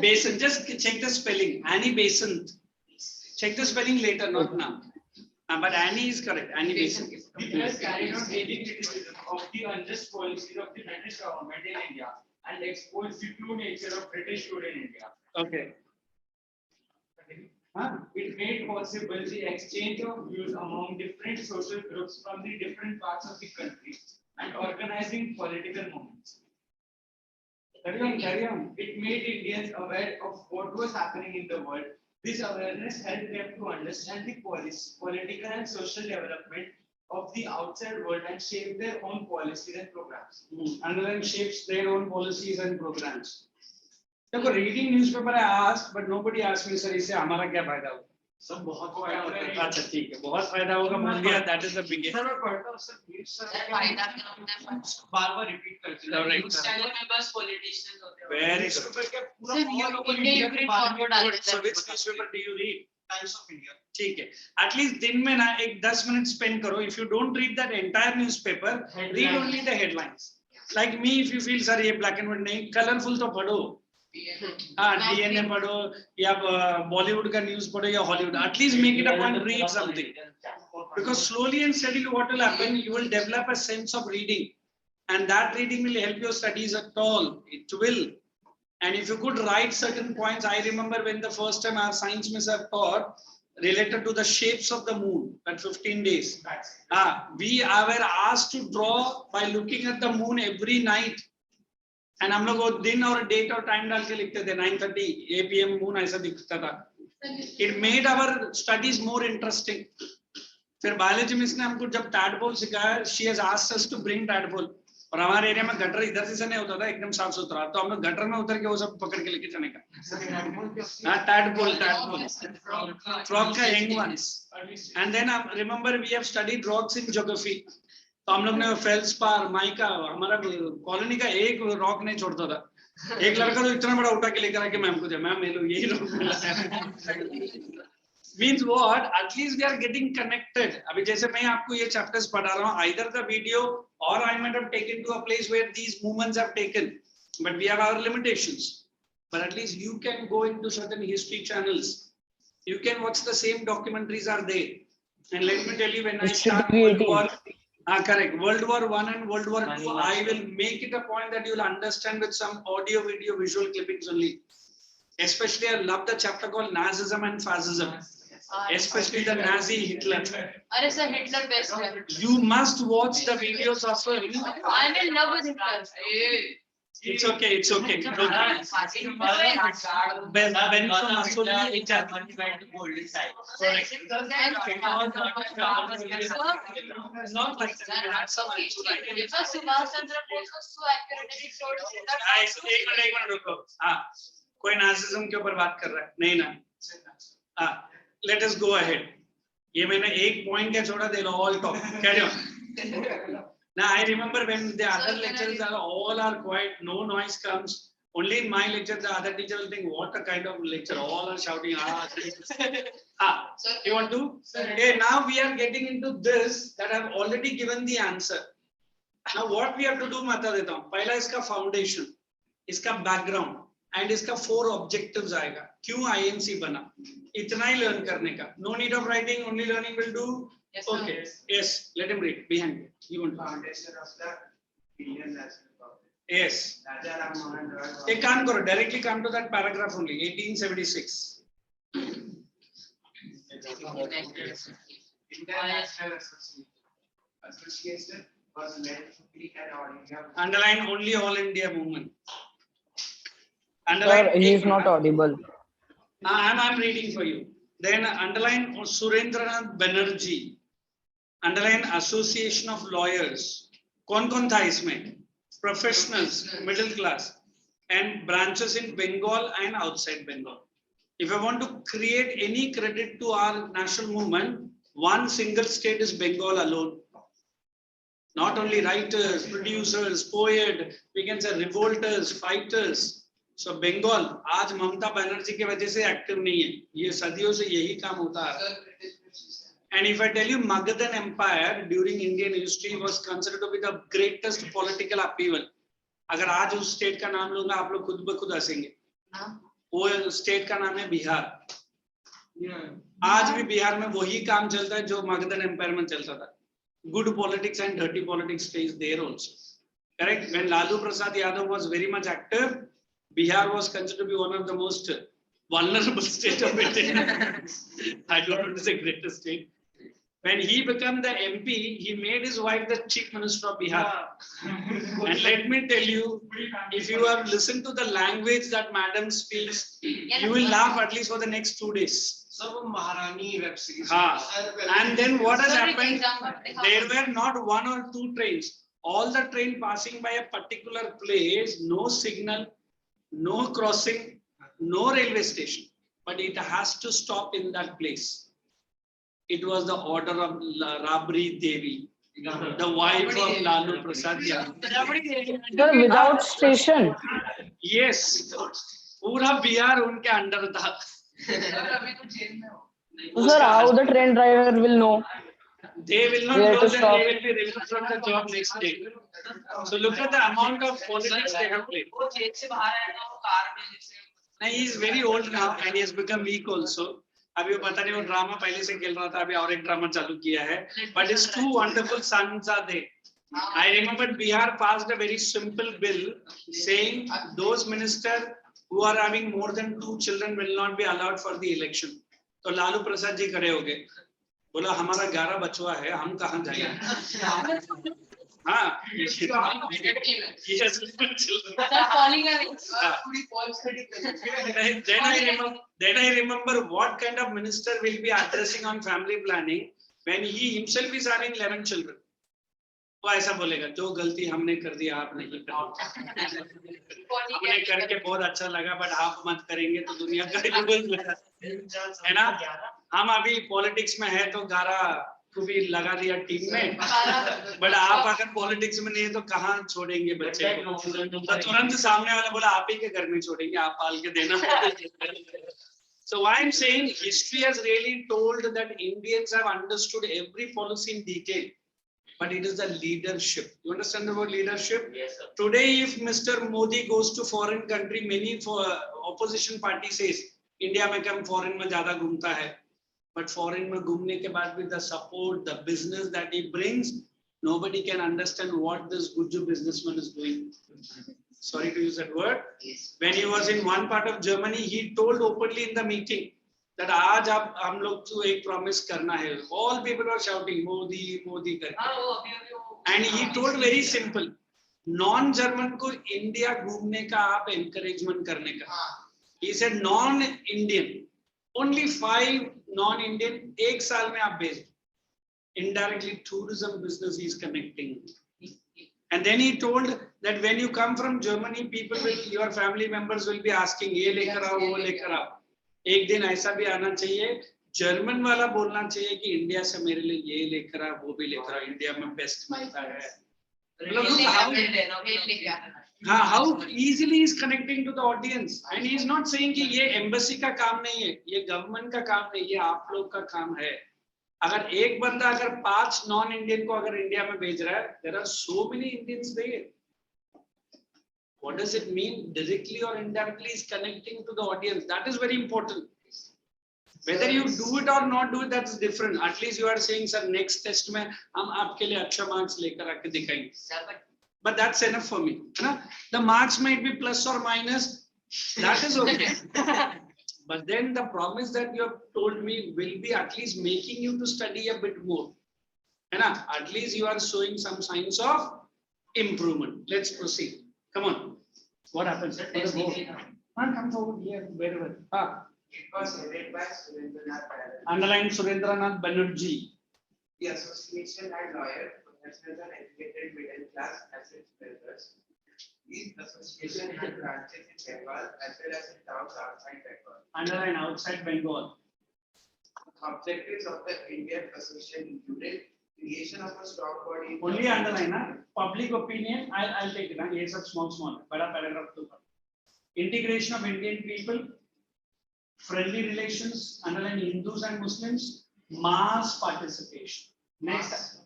Besant. Just check the spelling. Annie Besant. Check the spelling later, not now. But Annie is correct. Annie Besant. The press carried on daily criticism of the unjust policies of the British government in India and exposed the true nature of British rule in India. Okay. It made possible the exchange of views among different social groups from the different parts of the country and organizing political movements. Carry on. It made Indians aware of what was happening in the world. This awareness helped them to understand the political and social development of the outside world and shape their own policies and programs. And then shapes their own policies and programs. देखो reading newspaper I asked, but nobody asked me, sir, इससे हमारा क्या फायदा होगा? सब बहुत फायदा होता है. अच्छा ठीक है, बहुत फायदा होगा बोल दिया. That is the biggest. Sir मैं पढ़ता हूँ सर न्यूज़ सर फायदा क्या होता है? बार-बार रिपीट करते हैं. Correct. चैनल में बस पॉलिटिशियंस होते हैं. Very good. न्यूज़पेपर के पूरा Sir, all over India India you के read बारे में forward आते So हैं. which newspaper do you read? Times of India. ठीक है. At least दिन में ना एक 10 मिनट spend करो. If you don't read that entire newspaper, read only the headlines. Like me, if you feel sir ये black and white नहीं, colorful तो पढ़ो. DNA पढ़ो या बॉलीवुड का न्यूज़ पढ़ो या Hollywood. At least make it a point to read something. Because slowly and steadily what will happen, you will develop a sense of reading. And that reading will help your studies at all. It will. And if you could write certain points, I remember when the first time our science miss have taught related to the shapes of the moon at 15 days. We were asked to draw by looking at the moon every night. And हम लोग वो दिन और date और time डाल के लिखते थे. 9:30 PM moon ऐसा दिखता था. It made our studies more interesting. फिर बायोलॉजी मिस ने हमको जब टैडपोल सिखाया, she has asked us to bring tadpole. और हमारे एरिया में गटर इधर से नहीं होता था एकदम साफ सुथरा, तो हम लोग गटर में उतर के वो सब पकड़ के लेके जाने का. टैडपोल फ्रॉग का young ones. And then remember we have studied rocks in geography. तो हम लोग ने फेल्सपार, माइका, हमारा कॉलोनी का एक रॉक नहीं छोड़ता था. एक लड़का तो इतना बड़ा उठा के लेकर आके मैम को दिया, मैम ले लो यही रॉक मिला. Means what? At least we are getting connected. अभी जैसे मैं आपको ये chapters पढ़ा रहा हूँ, either the video or I might have taken to a place where these movements have taken, but we have our limitations. But at least you can go into certain history channels. You can watch the same documentaries are there. And let me tell you, when I started Correct. World War I and World War II. I will make it a point that you will understand with some audio, video, visual clippings only. Especially, I love the chapter called Nazism and Fascism. Especially the Nazi Hitler. अरे sir, Hitler best है. You must watch the videos of him. I'm in love with Hitler. It's okay. It's okay. Benito Mussolini is a golden side. not like that. Because Subhash Chandra Bose was so accurate and he showed us that. Guys, एक minute रुको. कोई Nazism के ऊपर बात कर रहा है? नहीं ना. Let us go ahead. ये मैंने एक point है छोड़ा. They'll all talk. Carry on. Now I remember when the other lectures are all are quiet, no noise comes. Only in my lecture, the other teacher will think, what a kind of lecture. All are shouting. You want to? Okay, now we are getting into this that I have already given the answer. Now what we have to do, बता देता हूँ. पहला इसका foundation, इसका background, and इसका 4 objectives आएगा. क्यों IMC बना? इतना ही learn करने का. No need of writing, only learning will do. Yes, Okay. Yes. Let him read. Behind it. You want to? Foundation of the Indian National Congress. Yes. Raja Ram Mohan Roy was- They can't go directly come to that paragraph only. 1876. International Association was led to be an auditor. Underline only All India movement. Sir, Underline. he is not audible. I'm reading for you. Then underline Surendranath Banerjee. Underline Association of Lawyers. कौन था इसमें? Professionals, middle class, and branches in Bengal and outside Bengal. If I want to create any credit to our national movement, one single state is Bengal alone. Not only writers, producers, poets, we can say revolters, fighters. So Bengal, आज ममता बनर्जी की वजह से active नहीं है. ये सदियों से यही काम होता है. And if I tell you, Magadhan Empire during Indian history was considered to be the greatest political upheaval. अगर आज उस स्टेट का नाम लूंगा, आप लोग खुद ब खुद हंसेंगे. वो स्टेट का नाम है बिहार. आज भी बिहार में वही काम चलता है जो मगधन एम्पायर में चलता था. Good politics and dirty politics stays there also. Correct? When Lalu Prasad Yadav was very much active, Bihar was considered to be one of the most vulnerable state of India. I don't know if it's the greatest state. When he became the MP, he made his wife the chief minister of Bihar. And let me tell you, if you have listened to the language that madam speaks, you will laugh at least for the next 2 days. Maharani web series. And then what has happened? There were not 1 or 2 trains. All the train passing by a particular place, no signal, no crossing, no railway station, but it has to stop in that place. It was the order of Rabri Devi, the wife of Lalu Prasad Yadav. Sir, without station. Yes, पूरा बिहार उनके under था. Sir, how the train driver will know? They will not Where know to that stop? they will be removed from the job next day. So look at the amount of politics they have played. Now he is very old now and he has become weak also. अभी वो पता नहीं वो drama पहले से खेल रहा था, अभी और एक ड्रामा चालू किया है. But his 2 wonderful sons are there. I remember Bihar passed a very simple bill saying those ministers who are having more than 2 children will not be allowed for the election. तो लालू प्रसाद जी खड़े हो गए, बोला हमारा 11 बचवा है, हम कहाँ जाएंगे? हाँ, yes, little children. Then I remember what kind of minister will be addressing on family planning when he himself is having 11 children. वो ऐसा बोलेगा, जो गलती हमने कर दी आप नहीं करो. हमने करके बहुत अच्छा लगा, बट आप मत करेंगे तो दुनिया का है ना. हम अभी पॉलिटिक्स में है तो गारा को भी लगा दिया टीम में, बट आप अगर पॉलिटिक्स में नहीं है तो कहाँ छोड़ेंगे बच्चे को. तो तुरंत सामने वाला बोला आप ही के घर में छोड़ेंगे, आप पाल के देना. So why I'm saying history has really told that Indians have understood every policy in detail, but it is the leadership. You understand the word leadership? Yes, sir. Today, if Mr. Modi goes to foreign country, many opposition party says India में कम foreign में ज़्यादा घूमता है. But foreign में घूमने के बाद भी the support, the business that he brings, nobody can understand what this Guju businessman is doing. Sorry to use that word. When he was in one part of Germany, he told openly in the meeting that आज आप हम लोग को एक promise करना है. All people were shouting Modi, Modi करके. And he told very simple. Non-German को India घूमने का आप encouragement करने का. He said non-Indian, only 5 non-Indian एक साल में आप भेज. Indirectly tourism business he is connecting. And then he told that when you come from Germany, people will, your family members will be asking, ये लेकर आओ, वो लेकर आओ. एक दिन ऐसा भी आना चाहिए, जर्मन वाला बोलना चाहिए कि इंडिया से मेरे लिए ये लेकर आओ, वो भी लेकर आओ, इंडिया में बेस्ट मिलता है. How easily he is connecting to the audience, and he is not saying कि ये embassy का काम नहीं है, ये government का काम नहीं, ये आप लोग का काम है. अगर एक बंदा अगर 5 नॉन इंडियन को अगर इंडिया में भेज रहा है, there are so many Indians there. What does it mean? Directly or indirectly is connecting to the audience. That is very important. Whether you do it or not do it, that's different. At least you are saying, sir, next test में हम आपके लिए अच्छा marks लेकर आके दिखाएंगे. But that's enough for me. The marks might be plus or minus. That is okay. But then the promise that you have told me will be at least making you to study a bit more. At least you are showing some signs of improvement. Let's proceed. Come on. What happens? Come forward here, wherever. It was headed by Surendranath Banerjee. Underline Surendranath Banerjee. The association had lawyers, professionals, and educated middle class as its members. This association had branches in Bengal as well as in towns outside Bengal. Underline outside Bengal. Objectives of the Indian association included creation of a strong body. Only underline, public opinion. I'll take it. Yes, small. Bada paragraph 2. Integration of Indian people, friendly relations, underline Hindus and Muslims, mass participation. Next,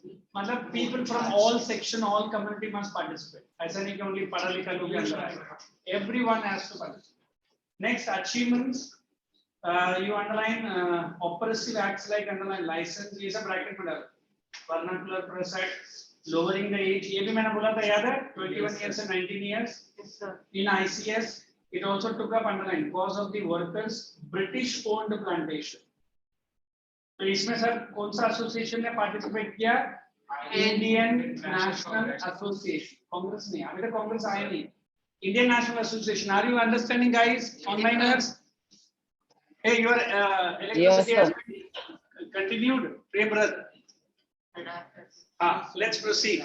people from all section, all community must participate. ऐसा नहीं कि only पढ़ा लिखा लोग ही अंदर आएगा. Everyone has to participate. Next, achievements. You underline oppressive acts like underline license. ये सब bracket में डालो. Vernacular press act, lowering the age. ये भी मैंने बोला था याद है? 21 years and 19 years. Yes, sir. In ICS, it also took up underline cause of the workers, British-owned plantation. तो इसमें सर कौन सा एसोसिएशन ने पार्टिसिपेट किया? Indian National association. कांग्रेस नहीं, अभी तक कांग्रेस आया नहीं. Indian National Association. Are you understanding guys, onliners? Hey, your electricity has been continued. Pray brother. Let's proceed.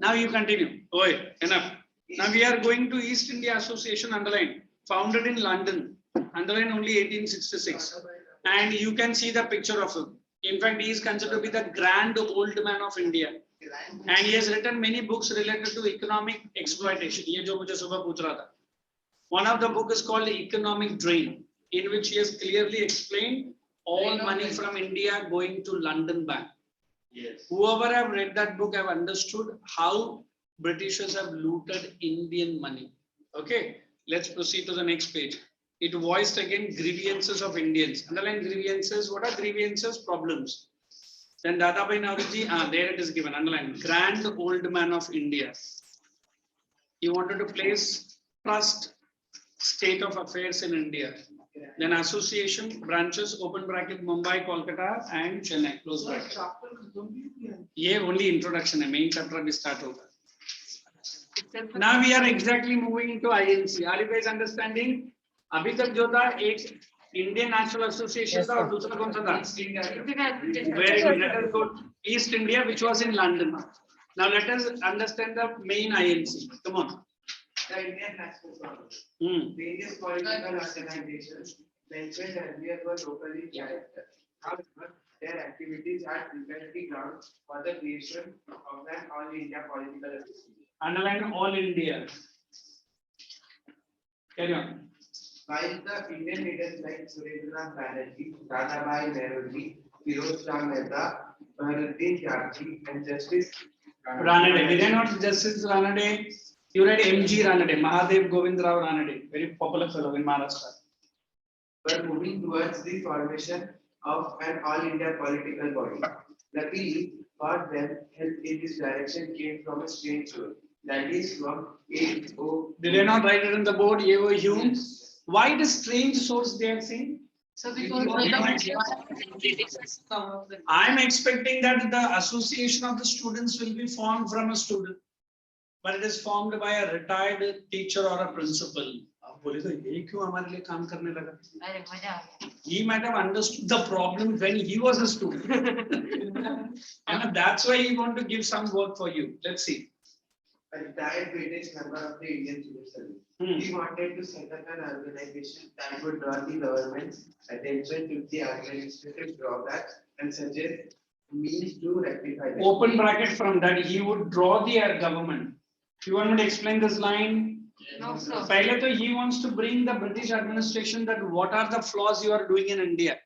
Now you continue. Oi, enough. Now we are going to East India Association, underline, founded in London, underline only 1866. And you can see the picture of him. In fact, he is considered to be the grand old man of India. And he has written many books related to economic exploitation. ये जो मुझे सुबह पूछ रहा था. One of the book is called Economic Drain, in which he has clearly explained all money from India going to London Bank. Yes. Whoever have read that book have understood how Britishers have looted Indian money. Okay, let's proceed to the next page. It voiced again grievances of Indians. Underline grievances. What are grievances? Problems. Then Dadabhai Naoroji, there it is given. Underline grand old man of India. He wanted to place trust state of affairs in India. Then association branches, open bracket, Mumbai, Kolkata, and Chennai, close bracket. ये only introduction है, main chapter अभी start होगा. Now we are exactly moving into INC. Are you guys understanding? अभी तक जो था एक Indian National Association था और दूसरा कौन सा था? Very good. Let us go to East India, which was in London. Now let us understand the main INC. Come on. The Indian National Congress. Various political organizations mentioned earlier were locally character. However, their activities had prepared the ground for the creation of an all India political association. Underline all India. Carry on. While the Indian leaders like Surendranath Banerjee, Dadabhai Naoroji, Firoz Shah Mehta, Bahauddin Jafri, and Justice Ranade. Did I not Justice Ranade? You read M.G. Ranade, Mahadev Govind Rao Ranade, very popular fellow in Maharashtra. Were moving towards the formation of an all India political body. Luckily, For them, help in this direction came from a strange source. That is from A.O. Did they not write it on the board? A.O. Hume. Why the strange source they are saying? So because I'm expecting that the association of the students will be formed from a student, but it is formed by a retired teacher or a principal. आप बोले तो ये क्यों हमारे लिए काम करने लगा? अरे मजा आ गया. He might have understood the problem when he was a student. And that's why he want to give some work for you. Let's see. A retired British member of the Indian Civil Service. He wanted to set up an organization that would draw the government's attention to the administrative drawbacks and suggest means to rectify them. Open bracket from that, he would draw the government. You want me to explain this line? No, sir. Pehle to he wants to bring the British administration that what are the flaws you are doing in India.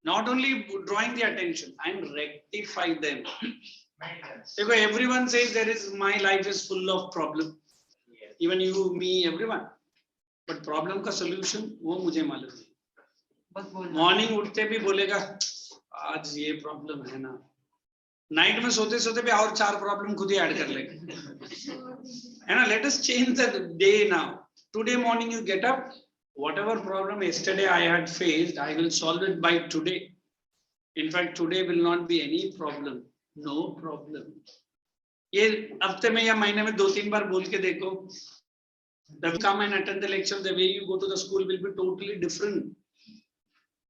Not only drawing the attention, and rectify them. Because everyone says there is, my life is full of problem. Even you, me, everyone. But problem ka solution, वो मुझे मालूम नहीं. Morning उठते भी बोलेगा, आज ये problem है ना. Night में सोते सोते भी और 4 problem खुद ही add कर लेगा. And let us change the day now. Today morning you get up, whatever problem yesterday I had faced, I will solve it by today. In fact, today will not be any problem. No problem. ये हफ्ते में या महीने में 2-3 बार बोल के देखो. Come and attend the lecture. The way you go to the school will be totally different.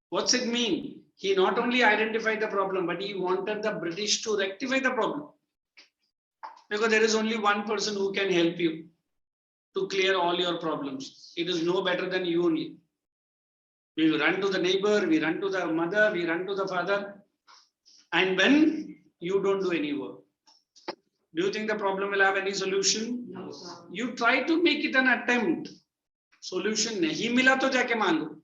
What's it mean? He not only identified the problem, but he wanted the British to rectify the problem. Because there is only one person who can help you to clear all your problems. It is no better than you only. We run to the neighbor, we run to the mother, we run to the father. And when you don't do any work, do you think the problem will have any solution? No, sir. You try to make it an attempt. Solution nahi mila to jaake mango.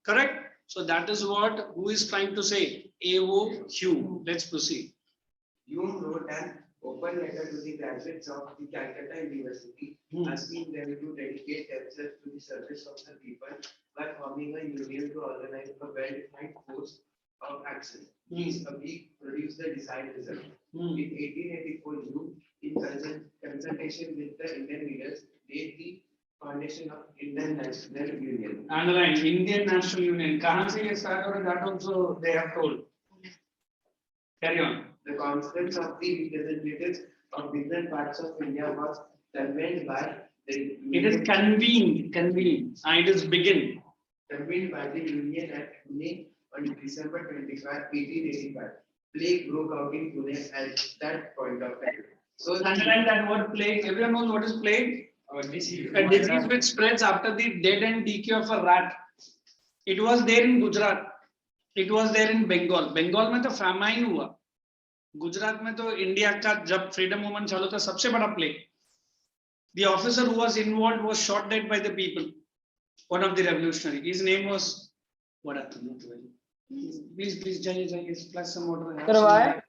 Correct? So that is what, who is trying to say? A.O. Hume. Let's proceed. Hume wrote an open letter to the graduates of the Calcutta University, asking them to dedicate themselves to the service of the people by forming a union to organize a well-defined course of action. These produced the desired result. In 1884, Hume, in consultation with the Indian leaders, laid the foundation of Indian National Union. Underline, Indian National Union. Kahan se ye start ho raha, that also they have told. Carry on. The conference of the representatives of different parts of India was convened by the It is convened. It is begin. Convened by the Union at Pune on December 25, 1885. Plague broke out in Pune at that point of time. So Underline that word plague. Everyone knows what is plague? A disease which spreads after the death and decay of a rat. It was there in Gujarat. It was there in Bengal. Bengal में तो famine हुआ. गुजरात में तो India का जब freedom movement चालू था सबसे बड़ा plague. The officer who was involved was shot dead by the people. One of the revolutionary. His name was what happened? Please, Jai, splash some water. Sir, why?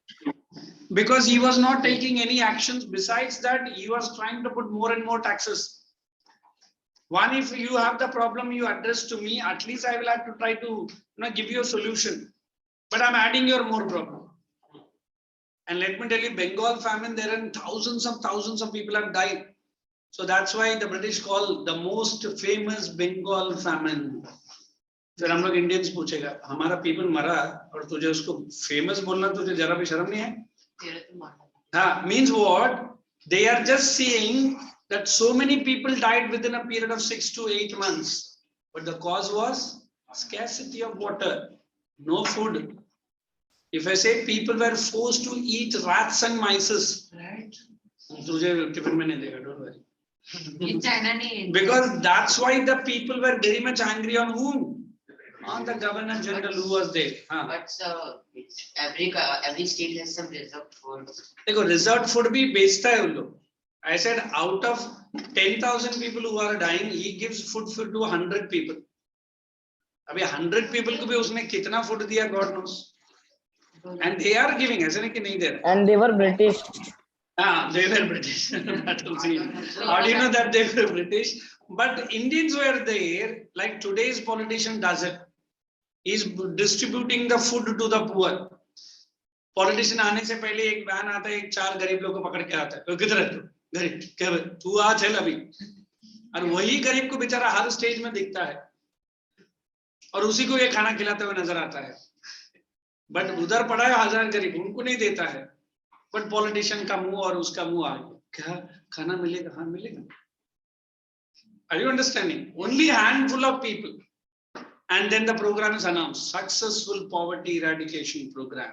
Because he was not taking any actions. Besides that, he was trying to put more and more taxes. One, if you have the problem you address to me, at least I will have to try to give you a solution. But I'm adding your more problem. And let me tell you, Bengal famine, there are thousands of people have died. So that's why the British call the most famous Bengal famine. फिर हम लोग Indians पूछेगा हमारा people मरा और तुझे उसको famous बोलना तुझे जरा भी शर्म नहीं है? हाँ, means what? They are just saying that so many people died within a period of 6 to 8 months, but the cause was scarcity of water, no food. If I say people were forced to eat rats and mice, right? तुझे tiffin में नहीं देगा, don't worry. In China नहीं. Because that's why the people were very much angry on whom? On the Governor General who was there. But every state has some reserved food. देखो reserved food भी बेचता है उन लोग. I said out of 10,000 people who are dying, he gives food to 100 people. अभी 100 people को भी उसने कितना food दिया God knows. And they are giving, ऐसा नहीं कि नहीं दे रहे. And they were British. They were British. How do you know that they were British? But Indians were there, like today's politician does it. He's distributing the food to the poor. Politician आने से पहले एक van आता है, एक 4 गरीब लोग को पकड़ के आता है, किधर है तू गरीब, क्या तू आ चल अभी, और वही गरीब को बेचारा हर स्टेज में दिखता है और उसी को ये खाना खिलाते हुए नजर आता है। बट उधर पड़ा है 1000 गरीब, उनको नहीं देता है, बट पॉलिटिशियन का मुंह और उसका मुंह आ गया, क्या खाना मिलेगा, हाँ मिलेगा। Are you understanding? Only handful of people, and then the program is announced: successful poverty eradication program,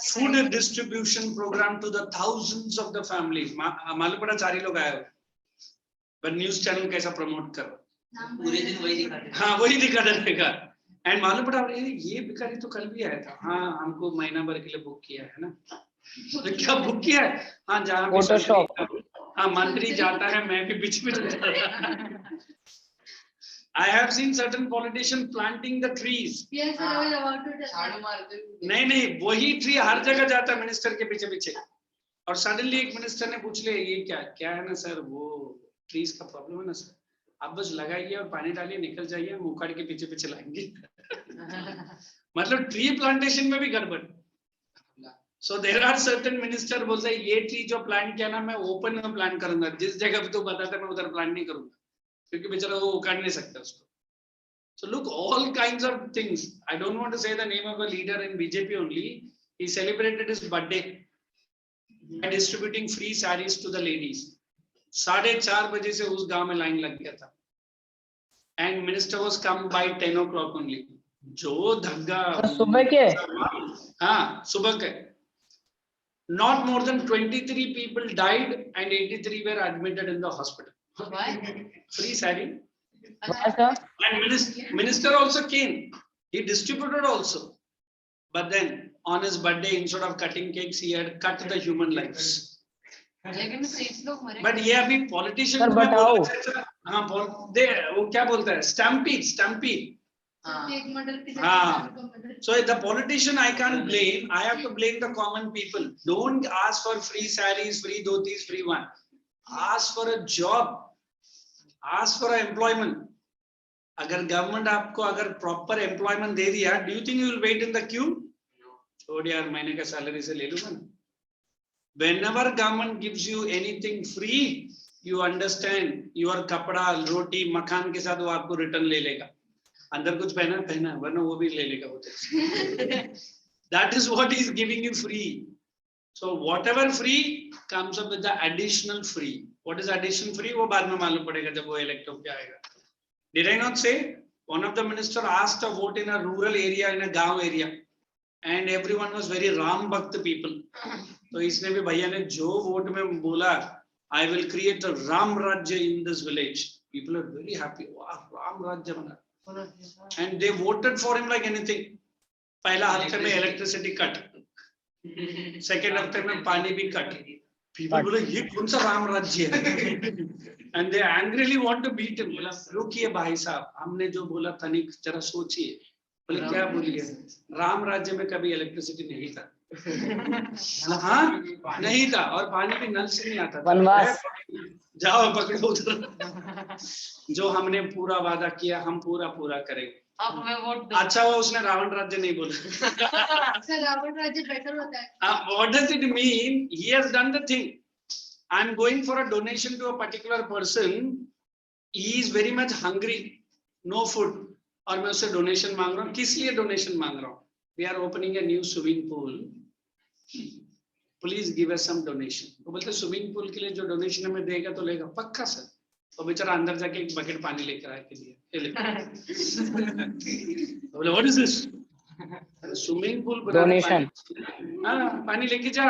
food distribution program to the thousands of the families. मालूम पड़ा 4 ही लोग आए हो, but news channel कैसा प्रमोट करो, पूरे दिन वही दिखाते हैं। हाँ वही दिखा देगा। एंड मालूम पड़ा ये भिखारी तो कल भी आया था, हाँ हमको महीना भर के लिए बुक किया है ना, तो क्या बुक किया है, हाँ जहाँ भी हाँ मंत्री जाता है मैं भी बीच में I have seen certain politicians planting the trees. Yes, sir, I was about to tell. नहीं वही ट्री हर जगह जाता है मिनिस्टर के पीछे पीछे, और सडनली एक मिनिस्टर ने पूछ लिया ये क्या है ना सर, वो ट्रीज का प्रॉब्लम है ना सर, आप बस लगाइए और पानी डालिए निकल जाइए, हम उखाड़ के पीछे पीछे लाएंगे। मतलब ट्री प्लांटेशन में भी गड़बड़। So there are certain minister बोलते हैं ये ट्री जो प्लांट किया ना मैं ओपन में प्लांट करूंगा, जिस जगह पे तू बताता मैं उधर प्लांट नहीं करूंगा, क्योंकि बेचारा वो उखाड़ नहीं सकता उसको। So look, all kinds of things. I don't want to say the name of a leader in BJP only. He celebrated his birthday by distributing free sarees to the ladies. 4:30 बजे से उस गांव में लाइन लग गया था, and minister was come by 10 o'clock only. जो धग्गा सुबह के, हाँ सुबह के, not more than 23 people died and 83 were admitted in the hospital. Free saree. And minister also came. He distributed also, but then on his birthday, instead of cutting cakes, he had cut the human lives. But ये अभी politicians में बोला, हाँ वो क्या बोलता है, stampede. So the politician I can't blame. I have to blame the common people. Don't ask for free sarees, free dhotis, free one. Ask for a job. Ask for employment. अगर government आपको अगर proper employment दे दिया, do you think you will wait in the queue? छोड़ यार महीने का salary से ले लूंगा ना। Whenever government gives you anything free, you understand your कपड़ा रोटी मखान के साथ वो आपको रिटर्न ले लेगा, अंदर कुछ पहना वरना वो भी ले लेगा वो। That is what he is giving you free. So whatever free comes up with the additional free. What is additional free? वो बाद में मालूम पड़ेगा जब वो elect होके आएगा. Did I not say one of the minister asked a vote in a rural area, in a gaon area, and everyone was very Ram Bhakt people. तो इसने भी भैया ने जो वोट में बोला, I will create a Ram Rajya in this village. People are very happy. Wow, Ram Rajya बना. And they voted for him like anything. पहला हफ्ते में electricity cut, second हफ्ते में पानी भी cut. People बोले ये कौन सा राम राज्य है? And they angrily want to beat him. बोला रुकिए भाई साहब, हमने जो बोला तनिक जरा सोचिए। बोले क्या बोलिए? राम राज्य में कभी इलेक्ट्रिसिटी नहीं था। हाँ नहीं था, और पानी भी नल से नहीं आता था। जाओ पकड़ो उधर, जो हमने पूरा वादा किया हम पूरा करेंगे। अच्छा वो उसने रावण राज्य नहीं बोला। रावण राज्य बेटर होता है। What does it mean? He has done the thing. I am going for a donation to a particular person. He is very much hungry, no food, और मैं उससे डोनेशन मांग रहा हूँ। किस लिए डोनेशन मांग रहा हूँ? We are opening a new swimming pool. Please give us some donation. वो बोलते स्विमिंग पूल के लिए जो डोनेशन हमें देगा तो लेगा, पक्का सर। और बेचारा अंदर जाके एक बकेट पानी लेकर आया के लिए। बोले what is this? Swimming pool donation. हाँ पानी लेके जा।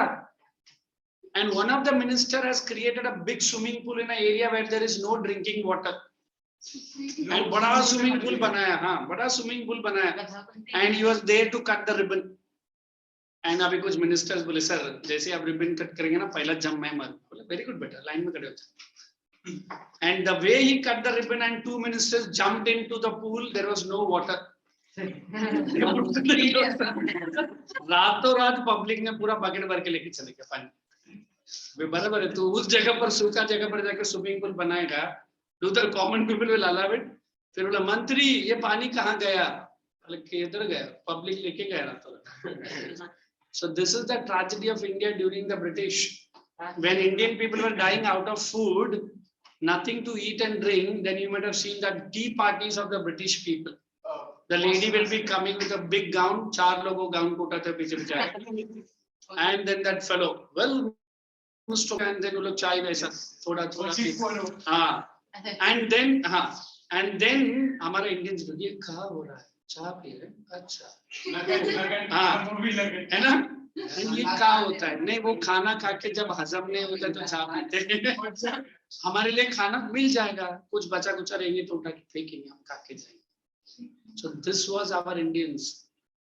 And one of the minister has created a big swimming pool in an area where there is no drinking water. And बड़ा स्विमिंग पूल बनाया, हाँ बड़ा स्विमिंग पूल बनाया। And he was there to cut the ribbon. And अभी कुछ ministers बोले sir जैसे आप ribbon cut करेंगे ना पहला जम मैं मर। बोले very good बेटा, लाइन में खड़े होते। And the way he cut the ribbon and 2 ministers jumped into the pool, there was no water. रातों रात पब्लिक ने पूरा बकेट भर के लेके चले गए पानी। बराबर है, तो उस जगह पर सूखा जगह पर जाकर स्विमिंग पूल बनाएगा, उधर common people will allow it. फिर बोला मंत्री ये पानी कहाँ गया? Public लेके गया ना तो. So this is the tragedy of India during the British. When Indian people were dying out of food, nothing to eat and drink, then you might have seen the tea parties of the British people. The lady will be coming with a big gown, 4 logo gown kota tha piche bichare. And then that fellow, well, and then वो लोग चाय वैसा थोड़ा थोड़ा हाँ and then हमारे Indians को ये कहाँ हो रहा है चाय पी रहे अच्छा हाँ है ना ये कहाँ होता है नहीं वो खाना खा के जब हजम नहीं होता तो चाय पीते हैं हमारे लिए खाना मिल जाएगा कुछ बचा कुचा रहेंगे तो उठा के फेंकेंगे हम खा के जाएंगे. So this was our Indians.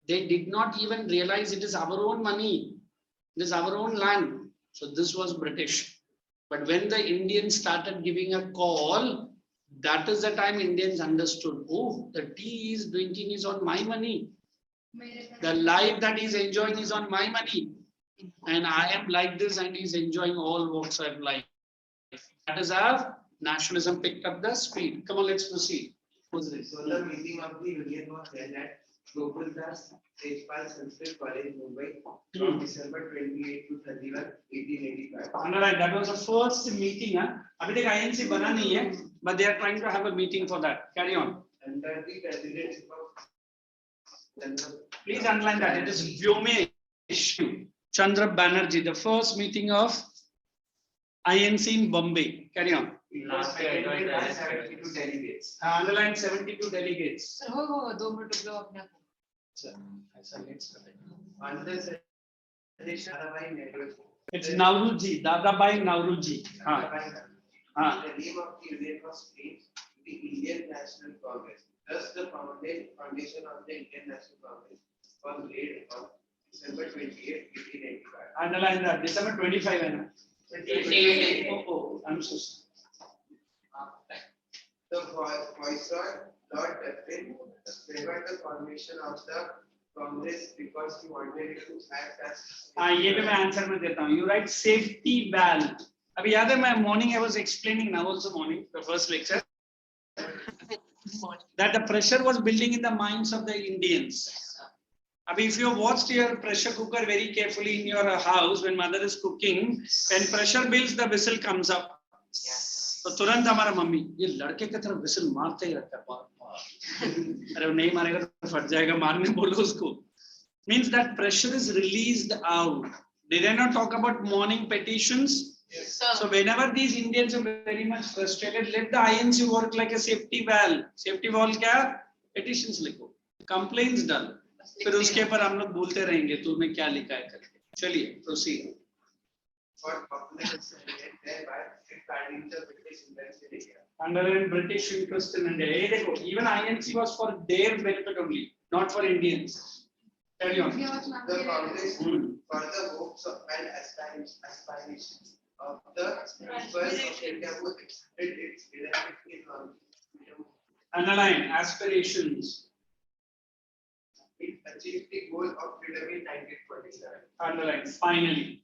They did not even realize it is our own money. It is our own land. So this was British. But when the Indians started giving a call, that is the time Indians understood, oh, the tea he is drinking is on my money. The life that he is enjoying is on my money. And I am like this and he is enjoying all walks of life. That is how nationalism picked up the speed. Come on, let's proceed. So the meeting of the union was held at Gokul Das Tejpal Sanskrit College, Mumbai, from December 28 to 31, 1885. Underline, that was the first meeting. अभी तक INC बना नहीं है, but they are trying to have a meeting for that. Carry on. Under the presidency of Please underline that. It is Vyomesh Chandra Banerjee, the first meeting of INC in Bombay. Carry on. Last year, 72 delegates. Underline 72 delegates. हो 2 minute रुक लो अपने आप. On the suggestion of Dadabhai Nehru. It's Nauruji, Dadabhai Nauruji. The name of the union was changed to the Indian National Congress. Thus, the foundation of the Indian National Congress was laid on December 28, 1885. Underline that. December 25. 28. Oh, I'm so sorry. The Viceroy, Lord Dufferin, favored the formation of the Congress because he wanted it to act as. ये भी मैं answer में देता हूँ. You write safety valve. अभी याद है मैं morning I was explaining now also morning the first lecture that the pressure was building in the minds of the Indians. Abhi, if you watched your pressure cooker very carefully in your house when mother is cooking, when pressure builds, the whistle comes up. तो तुरंत हमारा mummy ये लड़के की तरफ whistle मारते ही रहता है बार-बार. अरे वो नहीं मारेगा तो फट जाएगा मारने बोलो उसको. Means that pressure is released out. Did I not talk about morning petitions? Yes, sir. So whenever these Indians are very much frustrated, let the INC work like a safety valve. Safety valve क्या? Petitions लिखो. Complaints done. फिर उसके ऊपर हम लोग बोलते रहेंगे तूने क्या लिखा है करके. चलिए proceed. For population thereby regarding the British interest in India. Under British interest in India. ये देखो, even INC was for their benefit only, not for Indians. Carry on. The Congress for the hopes of and aspirations of the people of India would extend its benefit in Underline aspirations. It achieved the goal of freedom in 1947. Underline finally.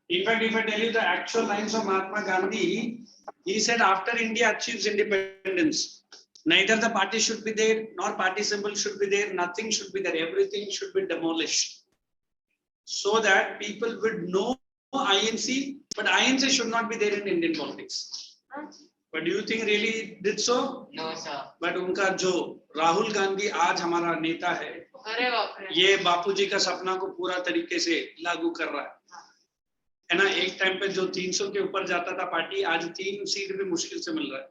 In fact, if I tell you the actual lines of Mahatma Gandhi, he said after India achieves independence, neither the party should be there, nor party symbol should be there, nothing should be there, everything should be demolished. So that people would know INC, but INC should not be there in Indian politics. But do you think really it did so? No, sir. But उनका जो राहुल गांधी आज हमारा नेता है, अरे बाप रे. ये बापूजी का सपना को पूरा तरीके से लागू कर रहा है ना. एक टाइम पे जो 300 के ऊपर जाता था पार्टी, आज 3 सीट भी मुश्किल से मिल रहा है.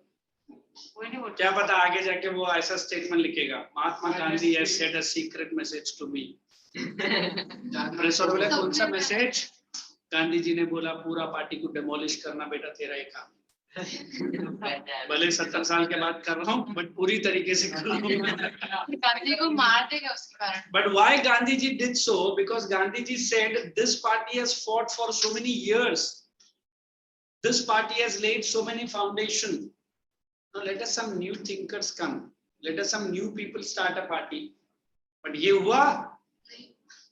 क्या पता आगे जाके वो ऐसा स्टेटमेंट लिखेगा, Mahatma Gandhi has said a secret message to me. Press और बोले कौन सा मैसेज? गांधी जी ने बोला पूरा पार्टी को डेमोलिश करना बेटा तेरा ही काम. भले 70 साल के बाद कर रहा हूँ, बट पूरी तरीके से कर रहा हूँ. गांधी को मार देगा उसके कारण. But why Gandhiji did so? Because Gandhiji said this party has fought for so many years. This party has laid so many foundations. Now let us some new thinkers come. Let us some new people start a party. But ये हुआ?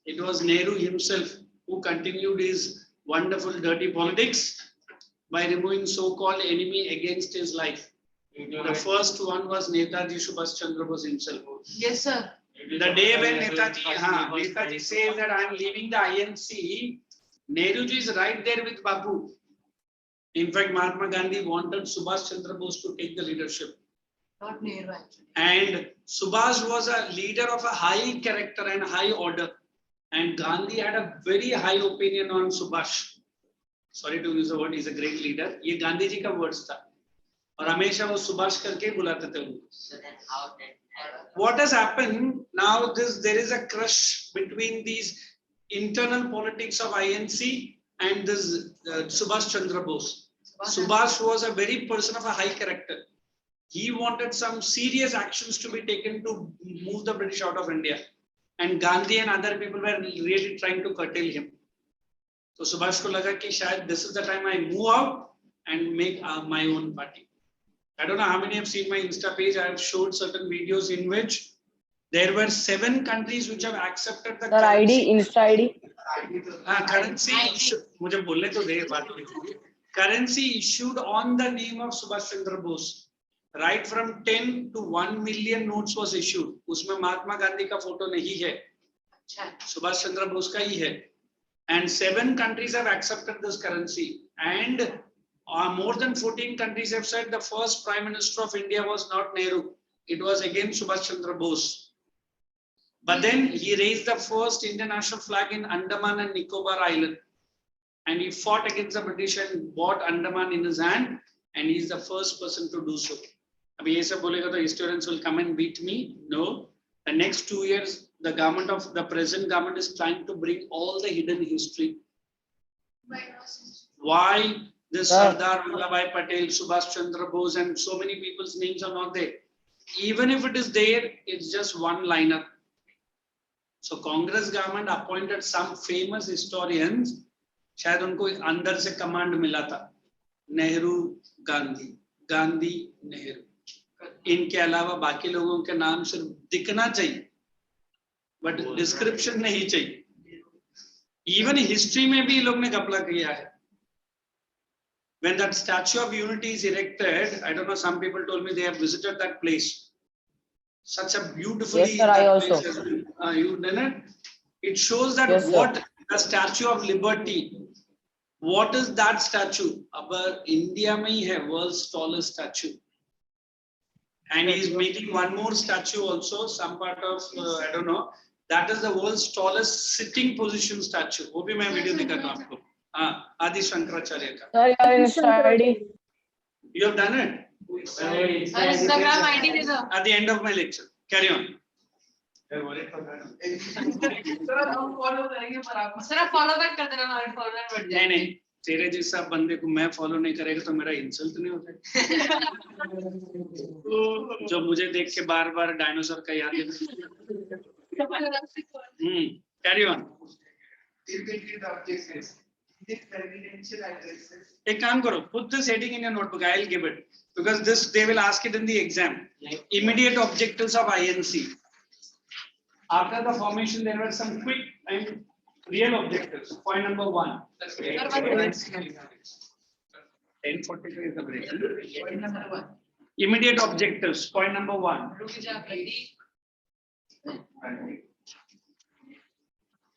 It was Nehru himself who continued his wonderful dirty politics by removing so-called enemy against his life. The first one was Netaji Subhash Chandra Bose himself. Yes, sir. The day when Netaji says that I am leaving the INC, Nehruji is right there with Bapu. In fact, Mahatma Gandhi wanted Subhash Chandra Bose to take the leadership. Not Nehru actually. And Subhash was a leader of a high character and high order. And Gandhi had a very high opinion on Subhash. Sorry to use the word, he's a great leader. ये गांधी जी का words था. और हमेशा वो सुभाष करके बुलाते थे उनको. So then how did What has happened now? There is a crush between these internal politics of INC and this Subhash Chandra Bose. Subhash was a very person of a high character. He wanted some serious actions to be taken to move the British out of India, and Gandhi and other people were really trying to curtail him. So Subhash को लगा कि शायद this is the time I move out and make my own party. I don't know how many have seen my Insta page. I have showed certain videos in which there were 7 countries which have accepted the Sir, ID, Insta ID. Currency. मुझे बोलने तो दे बात में. Currency issued on the name of Subhash Chandra Bose. Right from 10 to 1 million notes was issued. उसमें महात्मा गांधी का photo नहीं है. सुभाष चंद्र बोस का ही है. And 7 countries have accepted this currency. And more than 14 countries have said the first Prime Minister of India was not Nehru. It was again Subhash Chandra Bose. But then he raised the first international flag in Andaman and Nicobar Island. And he fought against the British and bought Andaman in his hand. And he is the first person to do so. अभी ये सब बोलेगा तो historians will come and beat me. No. The next 2 years, the present government is trying to bring all the hidden history. Why this Sardar Vallabhbhai Patel, Subhash Chandra Bose, and so many people's names are not there. Even if it is there, it's just one liner. So Congress government appointed some famous historians. शायद उनको अंदर से command मिला था. नेहरू, गांधी, गांधी, नेहरू. इनके अलावा बाकी लोगों के नाम सिर्फ दिखना चाहिए, but description नहीं चाहिए. Even history में भी लोग ने घपला किया है. When that Statue of Unity is erected, I don't know, some people told me they have visited that place. Such a beautifully. Yes, sir, I also. You done it? It shows that yes, what the Statue of Liberty. What is that statue? Our India में ही है world's tallest statue. And he is making one more statue also, some part of I don't know. That is the world's tallest sitting position statue. वो भी मैं video दिखाता हूँ आपको. Adi Shankaracharya ka. Sir, your Insta ID. You have done it. Instagram ID is at the end of my lecture. Carry on. Sir हम follow करेंगे पर आप सर आप फॉलो बैक कर देना हमारे फॉलोअर बढ़ जाए. नहीं तेरे जैसा बंदे को मैं फॉलो नहीं करेगा तो मेरा इंसल्ट नहीं होता. जो मुझे देख के बार-बार डायनासोर का याद है. Carry on. एक काम करो, put this heading in your notebook. I'll give it because this they will ask it in the exam. Immediate objectives of INC. After the formation, there were some quick and real objectives. Point number 1. 10:43 is the break. Point number 1. Immediate objectives. Point number 1.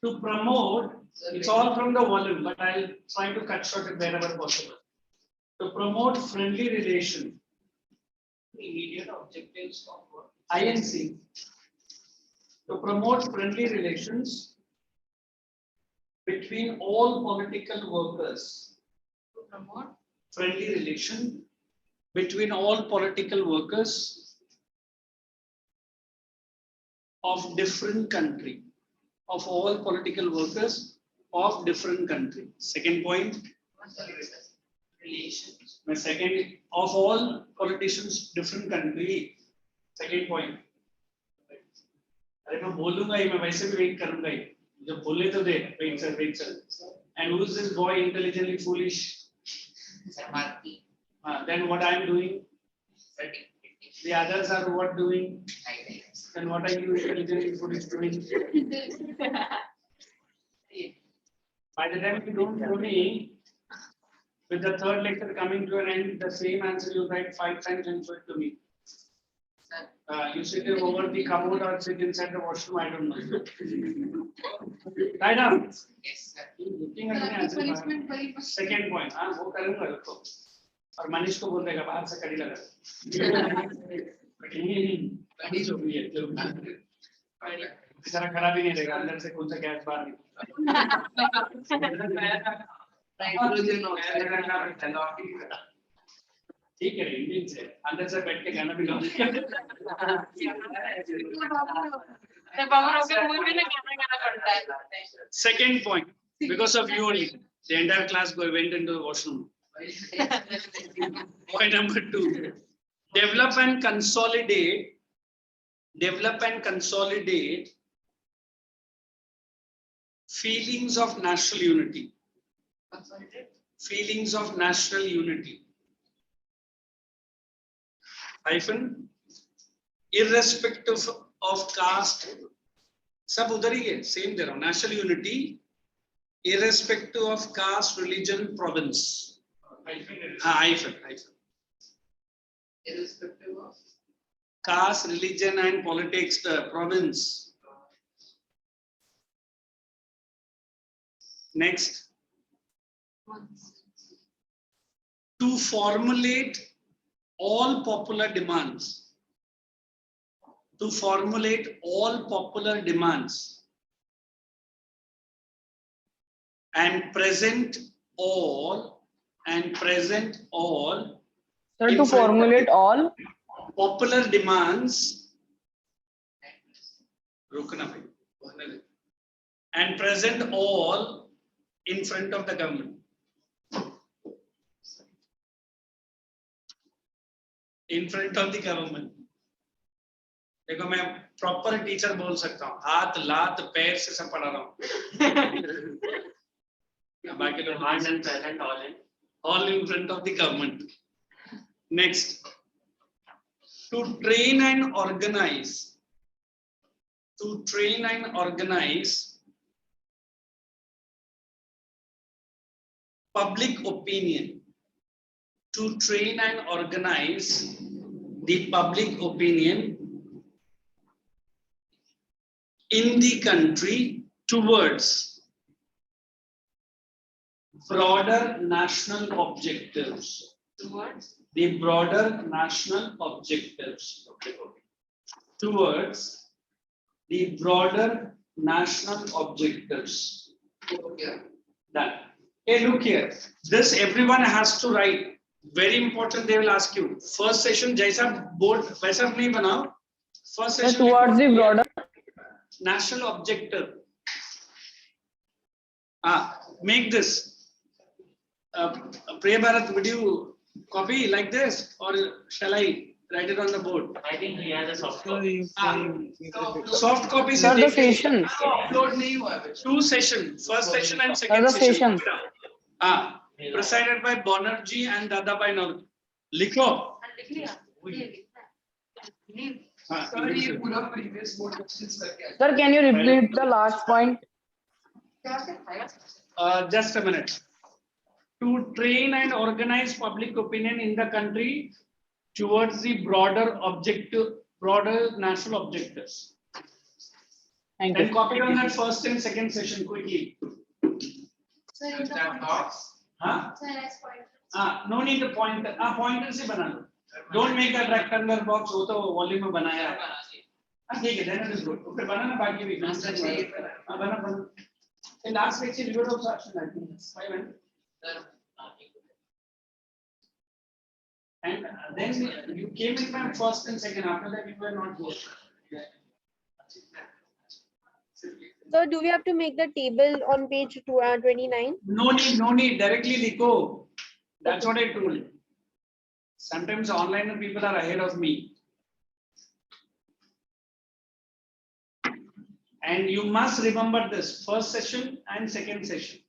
To promote, it's all from the volume, but I'll try to cut short it wherever possible. To promote friendly relation. Immediate objectives of INC. To promote friendly relations between all political workers. To promote friendly relation between all political workers of different country. Of all political workers of different country. Second point. relations. My second, of all politicians different country. Second point. अरे मैं बोलूँगा ही, मैं वैसे भी wait करूँगा ही. जब बोले तो दे. Wait sir, wait sir. And who is this boy intelligently foolish? Then what I am doing? The others are what doing? Then what are you intelligently foolish doing? By the time you don't know me, with the third lecture coming to an end, the same answer you write 5 times and show it to me. You sit over the commode or sit inside the washroom, I don't know. Right now? Yes, sir. Looking at me as a second point, हाँ वो करूँगा उसको और मनीष को बोल देगा बाहर से कड़ी लगा कड़ी जो भी है जो बेचारा खराब ही नहीं रहेगा अंदर से कौन सा गैस बाहर निकलेगा ठीक है इंडियन से अंदर से बैठ के गाना भी गा Second point, because of you only, the entire class went into the washroom. Point number 2, develop and consolidate feelings of national unity. Feelings of national unity. Hyphen, irrespective of caste, सब उधर ही है, same there, national unity, irrespective of caste, religion, province. Hyphen. Irrespective of Caste, religion, and politics, province. Next. To formulate all popular demands. To formulate all popular demands and present all Sir, to formulate all popular demands and present all in front of the government. In front of the government. देखो मैं proper teacher बोल सकता हूँ, हाथ लात पैर से सब पढ़ा रहा हूँ. बाकी तो Demand and present all in front of the government. Next, to train and organize public opinion. To train and organize the public opinion in the country towards broader national objectives. Towards the broader national objectives. Towards the broader national objectives. Done. Hey, look here. This everyone has to write. Very important. They will ask you. First session, जैसा board वैसा नहीं बनाओ. First session. towards the broader national objective. Make this. Priya Bharat, would you copy like this or shall I write it on the board? I think he has a soft copy. Soft copy. Sir, the session. upload नहीं हुआ है. 2 sessions. First session and second Sir, the session. session. Presided by Banerjee and Dada by Naur. लिखो. Sir, ये पूरा previous board questions करके आए. Sir, can you repeat the last point? Just a minute. To train and organize public opinion in the country towards the broader national objectives. Thank And you. copy on that first and second session quickly. So in the pointers. Huh? So as pointers. No need the pointer. Pointer से बना लो. Don't make a rectangular box. वो तो volume में बनाया है. ठीक है, then it is good. फिर बनाना बाकी भी. बना. In last section, you would have action. I think it's 5 and. And then you came in my first and second. After that, you were not here. So do we have to make the table on page 29? No need. Directly लिखो. That's what I told. Sometimes online people are ahead of me. And you must remember this first session and second session.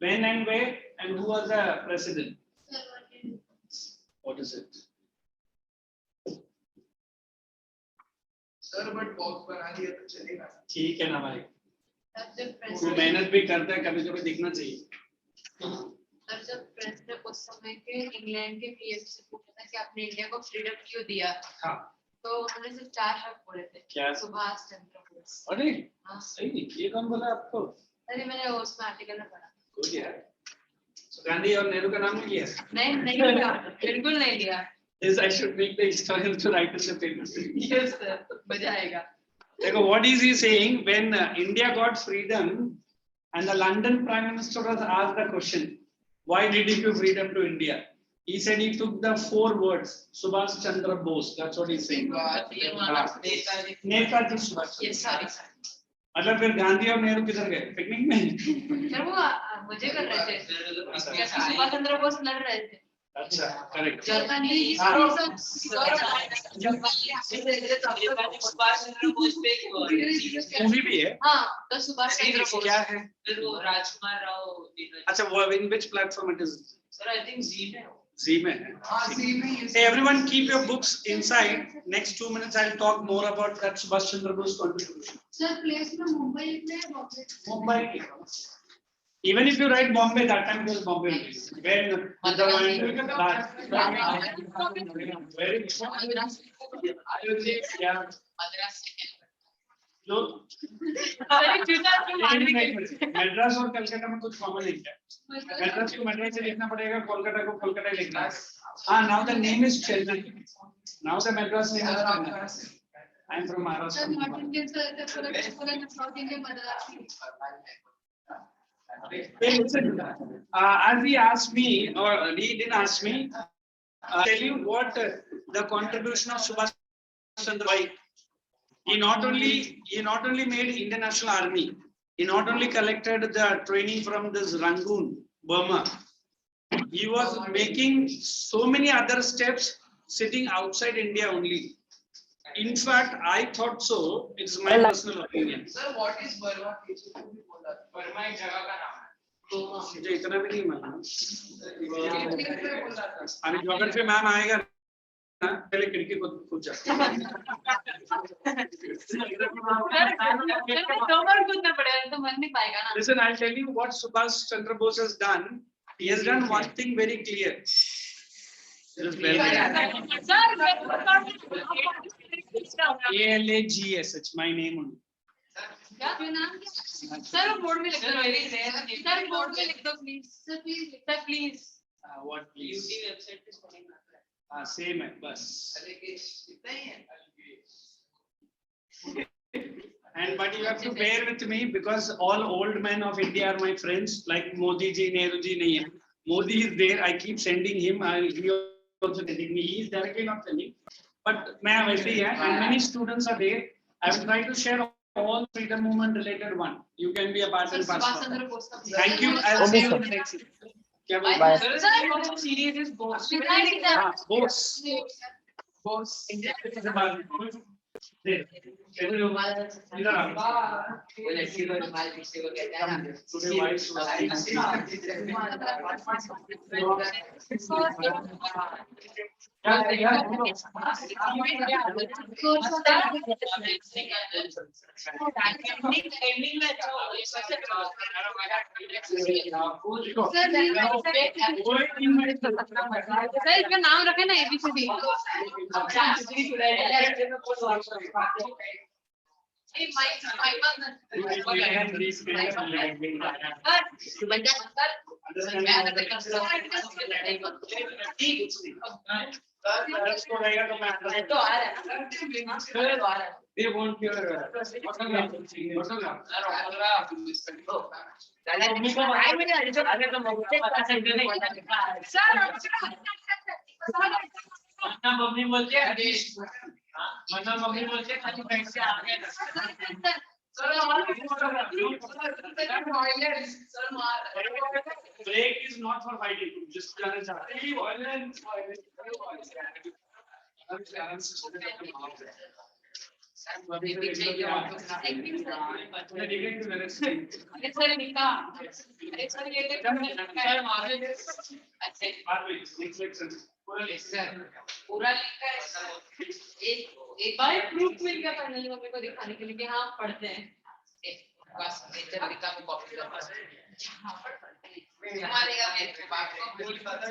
When and where and who was the president? What is it? Sir, but box बना दिया तो चलेगा. ठीक है ना भाई. That's the तू president. मेहनत भी करता है कभी-कभी दिखना चाहिए. सर जब प्रेस ने उस समय के इंग्लैंड के पीएम से पूछा था कि आपने इंडिया को फ्रीडम क्यों दिया, हाँ तो उन्होंने सिर्फ 4 शब्द बोले थे। क्या? सुभाष चंद्र बोस। अरे हाँ सही, ये कौन बोला आपको? अरे मैंने उसमें आर्टिकल में पढ़ा। गुड यार। So गांधी और नेहरू का नाम नहीं लिया? नहीं लिया, बिल्कुल नहीं लिया। Yes, I should make the historian to write in the paper. Yes sir, मजा आएगा। देखो, what is he saying? When India got freedom and the London Prime Minister was asked the question, why did he give freedom to India? He said he took the 4 words, Subhash Chandra Bose. That's what he's saying. Netaji Subhash Chandra. Yes sorry sir। मतलब फिर गांधी और नेहरू किधर गए? Picnic में? Sir वो मजे कर रहे थे। सुभाष चंद्र बोस लड़ रहे थे। अच्छा, करेक्ट। जर्मनी मूवी भी है। हाँ, तो सुभाष चंद्र बोस क्या है? फिर वो राजकुमार राव। अच्छा, वो in which platform it is? Sir, I think Z में हो। Z में है। Hey, everyone, keep your books inside. Next 2 minutes, I'll talk more about that Subhash Chandra Bose contribution. Sir, place में मुंबई में Bombay. Mumbai. Even if you write Bombay, that time it was Bombay. When very yeah. Madras और कलकत्ता में कुछ common नहीं है। मद्रास को मद्रास से लिखना पड़ेगा, कोलकाता को कोलकाता ही लिखना है। हाँ, now the name is Chennai. Now the Madras name is Chennai. I am from Maharashtra. Sir, North Indian sir, South Indian Madagascar. Hey, listen, as he asked me, or he didn't ask me, tell you what the contribution of Subhash Chandra Bose. He not only made Indian National Army, he not only collected the training from this Rangoon, Burma, he was making so many other steps sitting outside India only. In fact, I thought so. It's my personal opinion. Sir, what is Burma? Verma एक जगह का नाम है। मुझे इतना भी नहीं मालूम। अभी ज्योग्राफी मैम आएगा ना, पहले खिड़की को खुद जा। Listen, I'll tell you what Subhash Chandra Bose has done. He has done one thing very clear. ALAGS, it's my name only. Sir board में लिख दो, सर बोर्ड में लिख दो please, sir please. What please? UT website पे spelling आता है। हाँ, same है बस। इतना ही है। And but you have to bear with me because all old men of India are my friends. Like Modi ji, Nehru ji nahi hai. Modi is there. I keep sending him. He also sending me. He is directly not sending. But मैं वैसे ही है. And many students are there. I will try to share all freedom movement related one. You can be a part and parcel. Thank you. I'll see you in the next. क्या बोल? Bye. Sir series is Bose. हाँ, boss. Bose. इधर आ। वो लड़की को रुमाल पीछे को कहता है ना। Today white सर इसका नाम रखे ना ABCD। They want your mummy बोलते हैं मम्मी बोलते हैं खाली बैंक से आ गए। break is not for fighting. Just violence. पूरा लिखा है एक बार प्रूफ मिल गया पढ़ने को, मेरे को दिखाने के लिए कि हाँ पढ़ते हैं। बस नेचर लिखा मैं कॉपी करता हूँ। तुम्हारे का मेरे बाप को बोल पता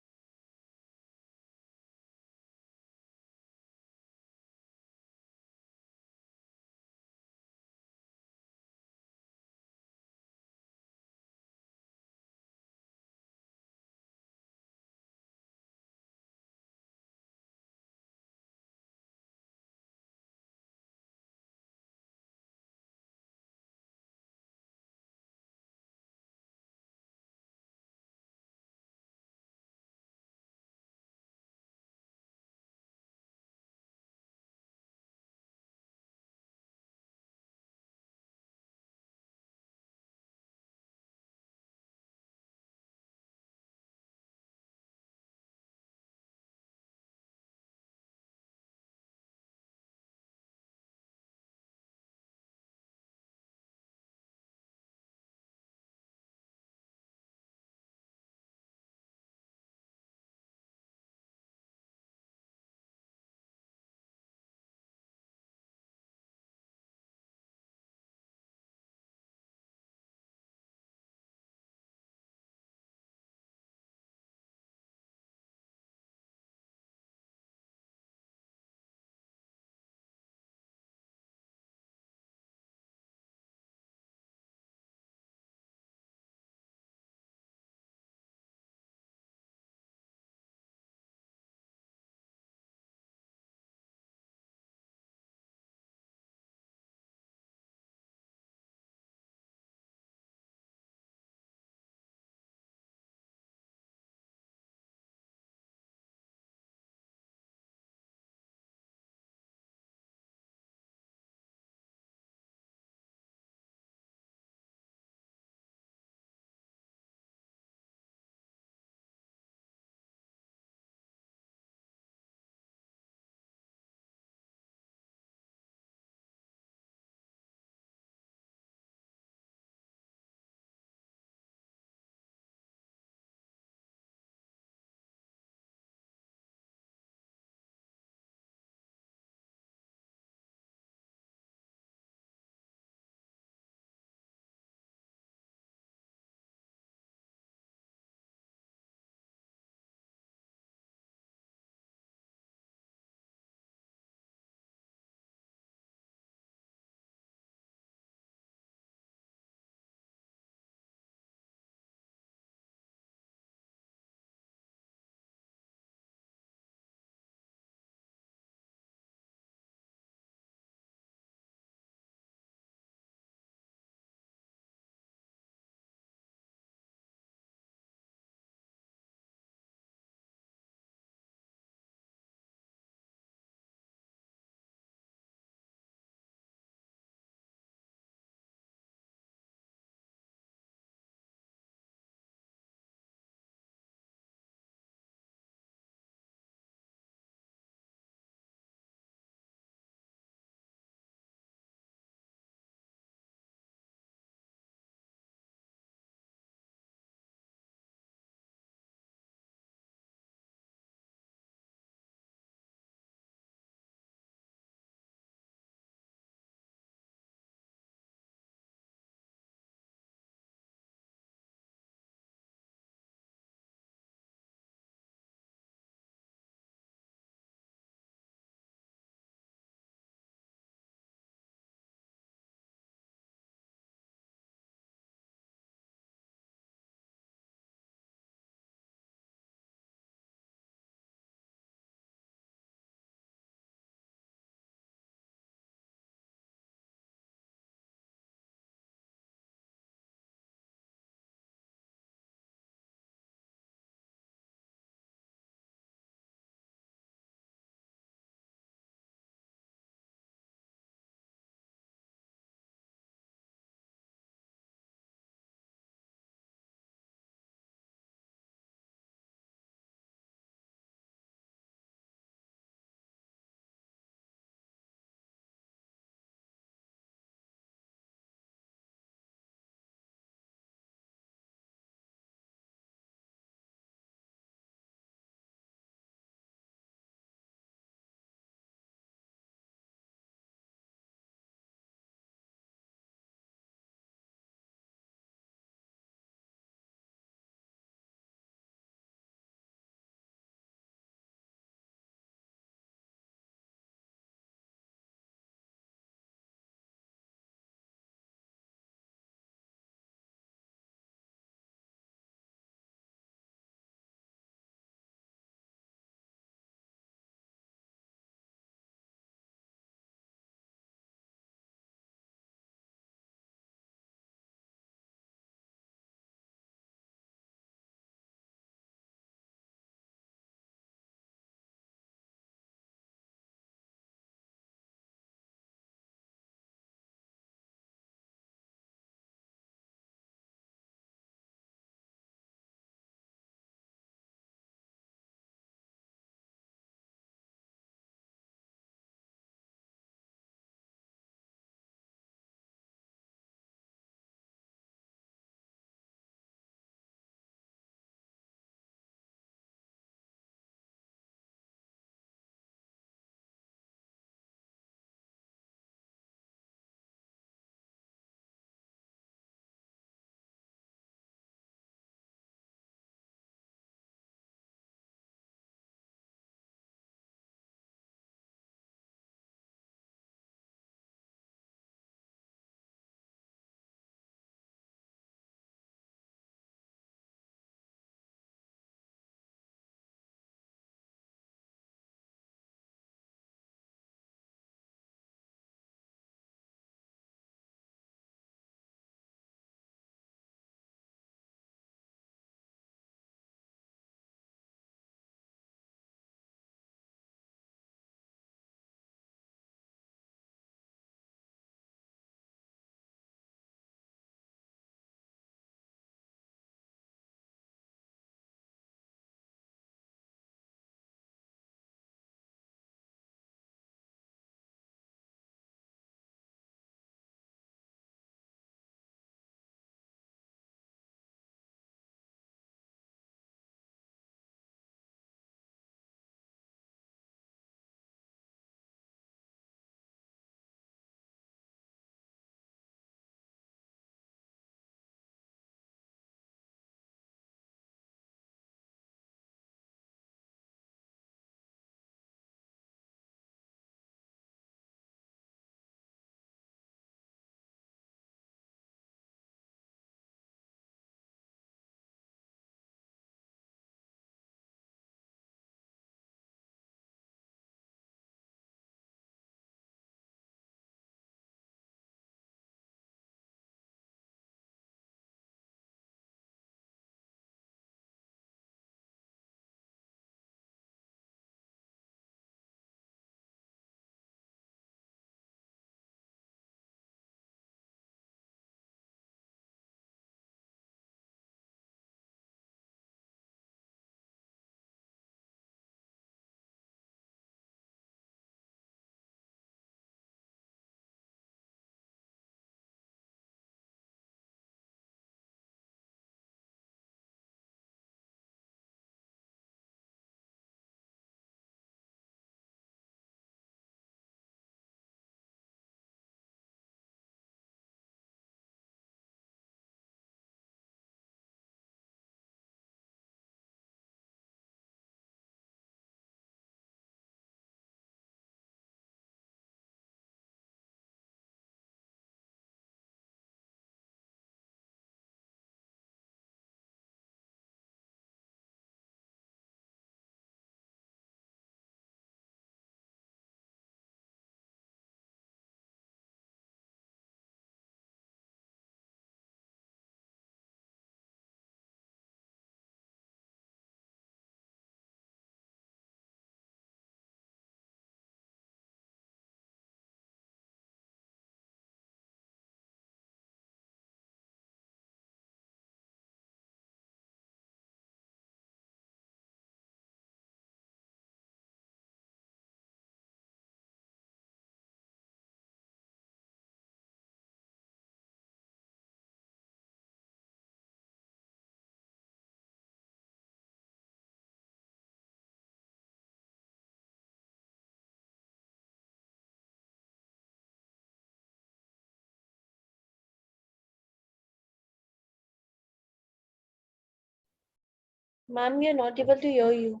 Ma'am, we are not able to hear you.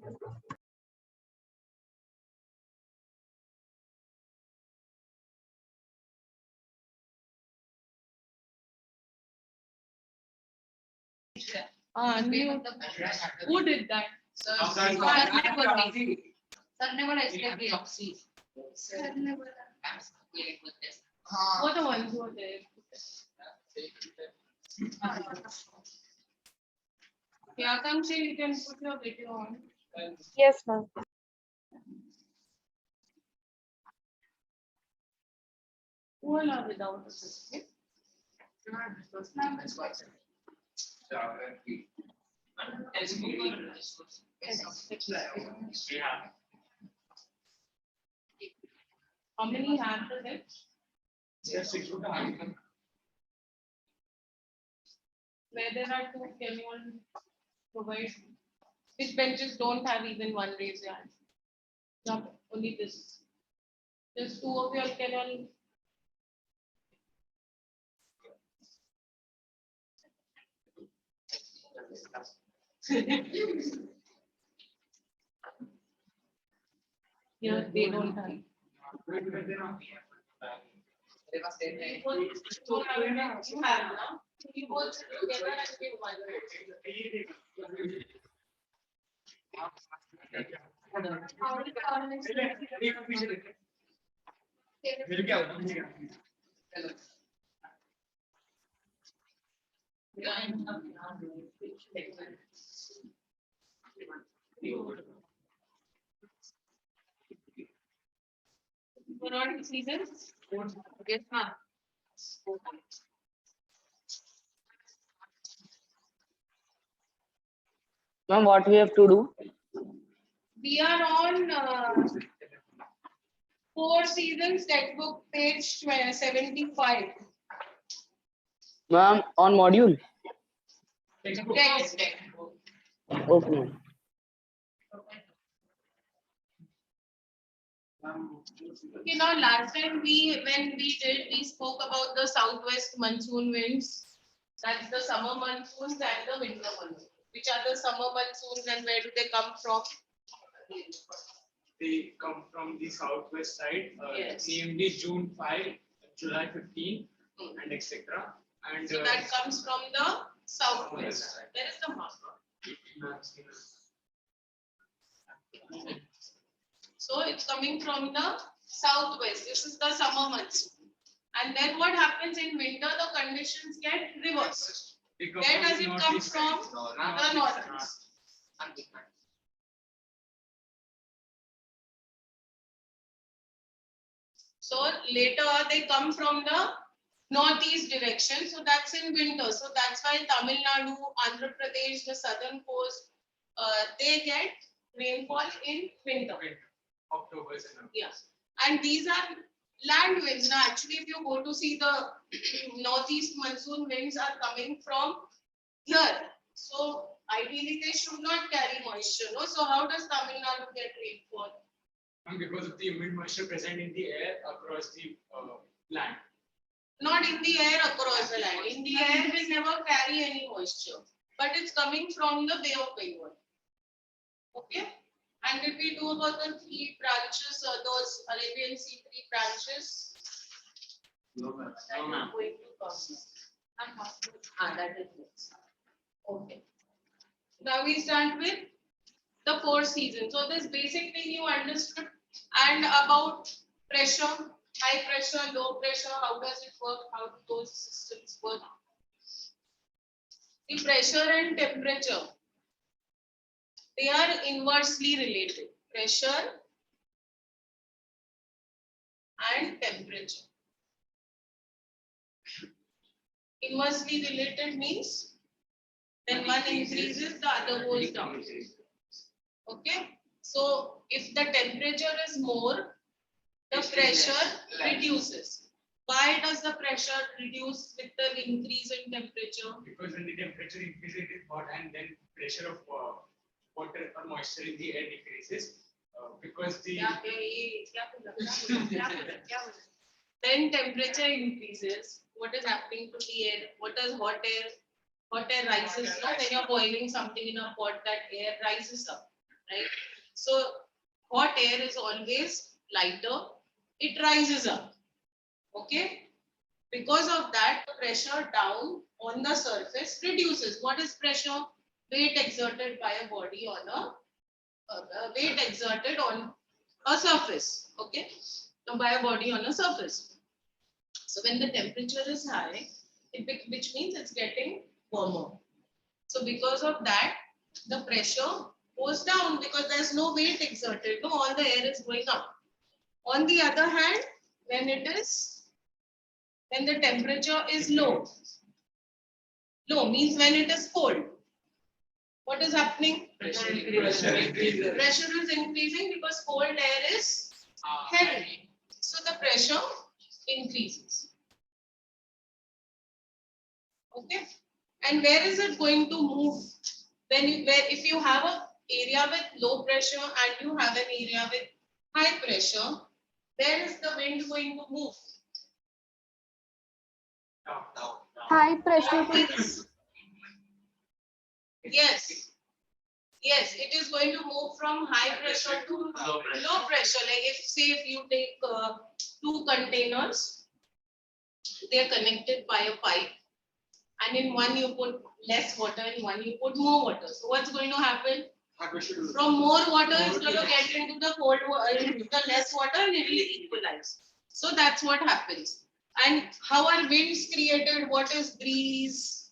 Who did that? Sir, sir ने बोला इसके भी ऑक्सी. Sir ने बोला. What the ones who are there? Yeah, Akanksha, you can put your video on. Yes, ma'am. Who all are without a certificate? How many have the left? Where there are two, can you all provide? Which benches don't have even one raised hand? Not only this. Just two of you all can all. Here they don't have. For all seasons? Yes, ma'am. Ma'am, what we have to do? We are on 4 seasons textbook page 75. Ma'am, on module? Text. Okay, ma'am. Okay, now last time when we spoke about the southwest monsoon winds. That's the summer monsoons and the winter monsoons. Which are the summer monsoons and where do they come from? They come from the southwest side, Yes. namely June 5, July 15, and etc. And So that comes from the southwest. There is the marker. So it's coming from the southwest. This is the summer monsoon. And then what happens in winter? The conditions get reversed. Where does it come from? The northeast. So later they come from the northeast direction. So that's in winter. So that's why Tamil Nadu, Andhra Pradesh, the southern coast, they get rainfall in winter. October. Yeah. And these are land winds. Now, actually, if you go to see the northeast monsoon winds are coming from here. So ideally, they should not carry moisture. No? So how does Tamil Nadu get rainfall? And because of the humid moisture present in the air across the land. Not in the air across the land. In the air, we never carry any moisture. But it's coming from the Bay of Bengal. Okay? And if we do about the 3 branches, those Arabian Sea 3 branches. No, ma'am. I'm not going to come. That is it. Okay. Now we start with the 4 seasons. So this basic thing you understood, and about pressure, high pressure, low pressure, how does it work? How do those systems work? The pressure and temperature, they are inversely related. Pressure and temperature. Inversely related means when one increases, the other goes down. Okay. So if the temperature is more, the pressure reduces. Why does the pressure reduce with the increase in temperature? Because when the temperature increases, it is hot, and then pressure of water or moisture in the air decreases. Because the then temperature increases. What is happening to the air? What does hot air hot air rises, no? When you're boiling something in a pot, that air rises up, right? So hot air is always lighter, it rises up, okay? Because of that, the pressure down on the surface reduces. What is pressure? Weight exerted by a body on a weight exerted on a surface, okay? So by a body on a surface. So when the temperature is high, which means it's getting warmer. So because of that, the pressure goes down because there's no weight exerted. No, all the air is going up. On the other hand, when the temperature is low means when it is cold. What is happening? Pressure Pressure is increasing because cold air is heavy. So the pressure increases. Okay. And where is it going to move? If you have an area with low pressure and you have an area with high pressure, where is the wind going to move? High pressure to Yes. Yes, it is going to move from high pressure to low pressure. Like if you take two containers, they are connected by a pipe, and in one you put less water, in one you put more water. So what's going to happen? From more water is going to get into the into the less water, and it will equalize. So that's what happens. And how are winds created? What is breeze?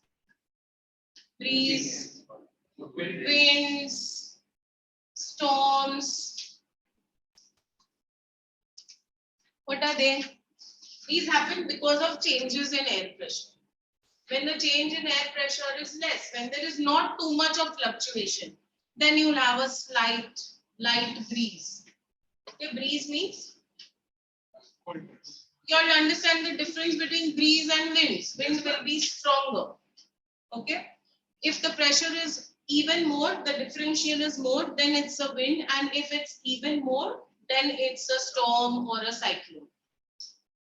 Breeze, winds, storms. What are they? These happen because of changes in air pressure. When the change in air pressure is less, when there is not too much of fluctuation, then you'll have a slight light breeze. Okay, breeze means you all understand the difference between breeze and winds. Winds will be stronger. Okay, if the pressure is even more, the differential is more, then it's a wind, and if it's even more, then it's a storm or a cyclone.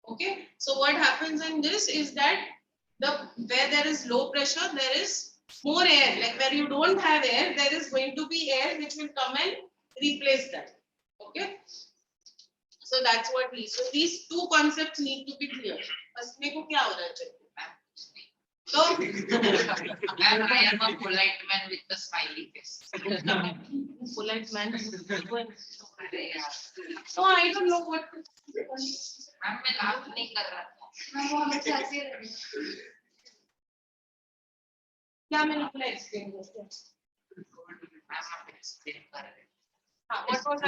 Okay, so what happens in this is that where there is low pressure, there is more air. Like where you don't have air, there is going to be air which will come and replace that. Okay, so that's what we. So these two concepts need to be clear. Asme ko kya ho raha hai? So, I am a polite man with a smiley face. polite man. So I don't know what. Ma'am मैं लाभ नहीं कर रहा था. मैं बहुत अच्छा से क्या मैंने अपना एक्सप्लेन किया? मैम आप एक्सप्लेन कर रहे हैं. What was I?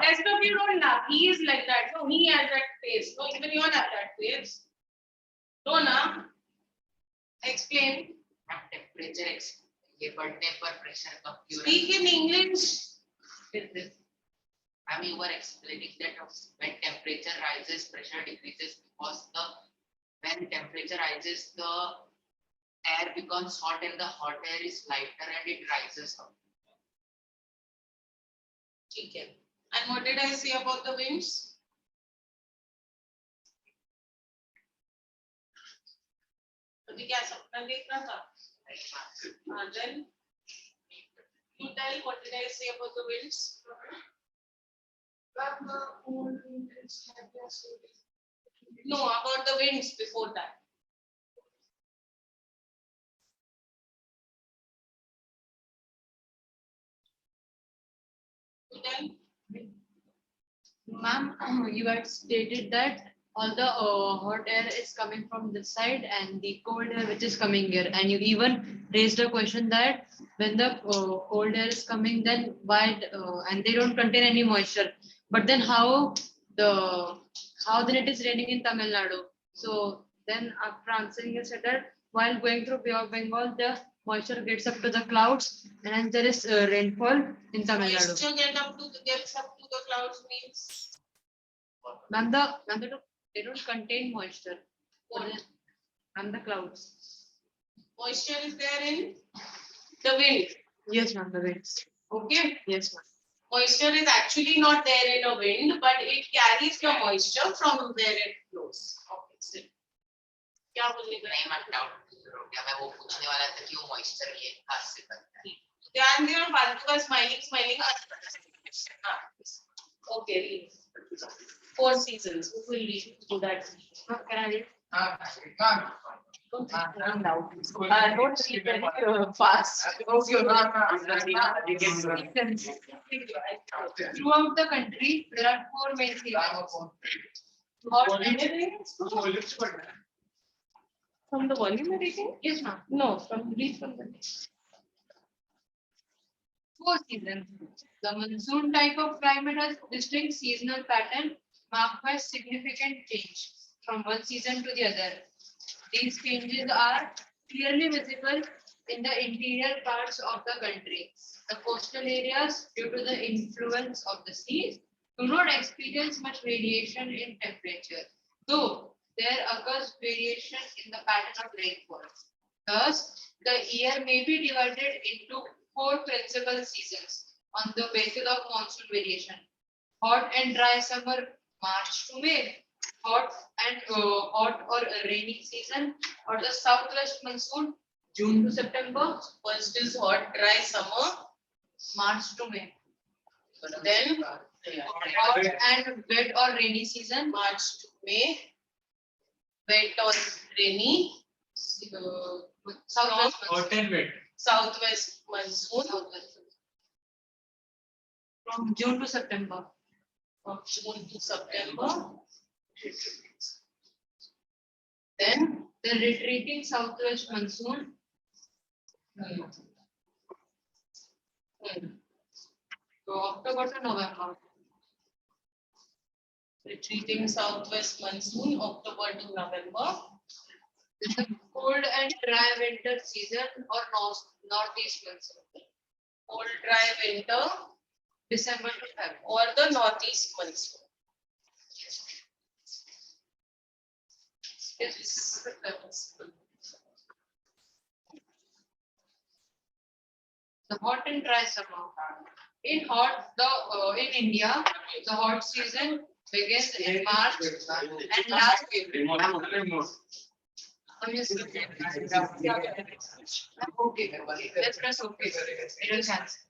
Rest of you don't laugh. He is like that. No, he has that face. No, even you don't have that face. No, na. Explain. Temperature ये बढ़ने पर pressure कम क्यों? Speak in English. I mean, you were explaining that when temperature rises, pressure decreases because when temperature rises, the air becomes hot and the hot air is lighter and it rises up. Okay. And what did I say about the winds? अभी क्या सपना देख रहा था? Then you tell what did I say about the winds? No, about the winds before that. You tell. Ma'am, you had stated that all the hot air is coming from this side and the cold air which is coming here, and you even raised a question that when the cold air is coming, then why and they don't contain any moisture, but then how then it is raining in Tamil Nadu? So then after answering, you said that while going through Bay of Bengal, the moisture gets up to the clouds and then there is rainfall in Tamil Nadu. Moisture gets up to the clouds means Ma'am, they don't contain moisture. And the clouds. moisture is there in the wind. Yes, ma'am, the winds. Okay. Yes, ma'am. Moisture is actually not there in a wind, but it carries the moisture from where it flows. Okay. क्या बोलने का? नहीं मत doubt. या मैं वो पूछने वाला था कि वो मॉइस्चर ये कहाँ से बनता है. ध्यान दियो फालतू का smiling okay read. 4 seasons who will read to that. Can I read? Don't sleep very fast. Throughout the country, there are 4 main seasons. From the volume you're reading? Yes, ma'am. No, read from the text. 4 seasons. The monsoon type of climate has distinct seasonal pattern marked by significant change from one season to the other. These changes are clearly visible in the interior parts of the country. The coastal areas, due to the influence of the seas, do not experience much variation in temperature, though there occurs variation in the pattern of rainfall. Thus, the year may be divided into 4 principal seasons on the basis of monsoon variation. Hot and dry summer, March to May. Hot or rainy season, or the southwest monsoon, June to September. First is hot, dry summer, March to May. Then hot and wet or rainy season, March to May. Wet or rainy, southwest monsoon. Southwest monsoon. From June to September. From June to September. Then the retreating southwest monsoon. So October to November. Retreating southwest monsoon, October to November. The cold and dry winter season or northeast monsoon. Cold, dry winter, December to February. Or the northeast monsoon. Yes. The hot and dry summer. In India, the hot season begins in March and lasts. Okay, let's press okay. It will cancel.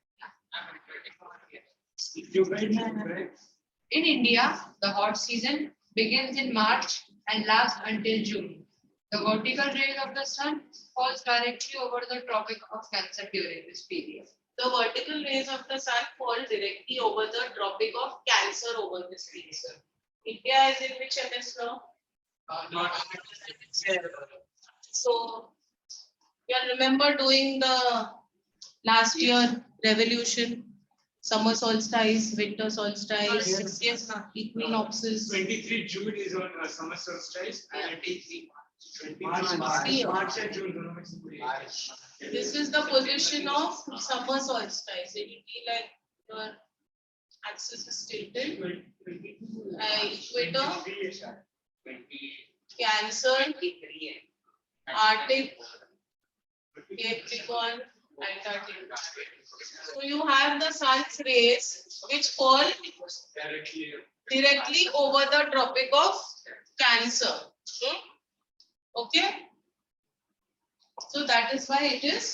In India, the hot season begins in March and lasts until June. The vertical rays of the sun falls directly over the Tropic of Cancer during this period. The vertical rays of the sun fall directly over the Tropic of Cancer over this period. India is in which hemisphere? So, you remember doing the last year revolution, summer solstice, winter solstice, yes, equinoxes. 23 June is on summer solstice and 23 March and June. This is the position of summer solstice. It will be like your axis is tilted. Equator, Cancer, Arctic, Capricorn, Antarctic. So you have the sun's rays which fall directly over the Tropic of Cancer. Okay. So that is why it is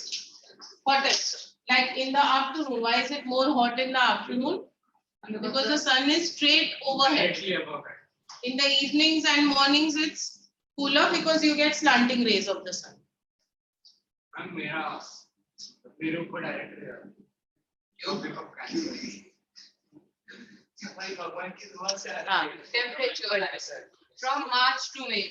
hottest. Like in the afternoon. Why is it more hot in the afternoon? Because the sun is straight overhead. In the evenings and mornings, it's cooler because you get slanting rays of the sun. Temperature from March to May,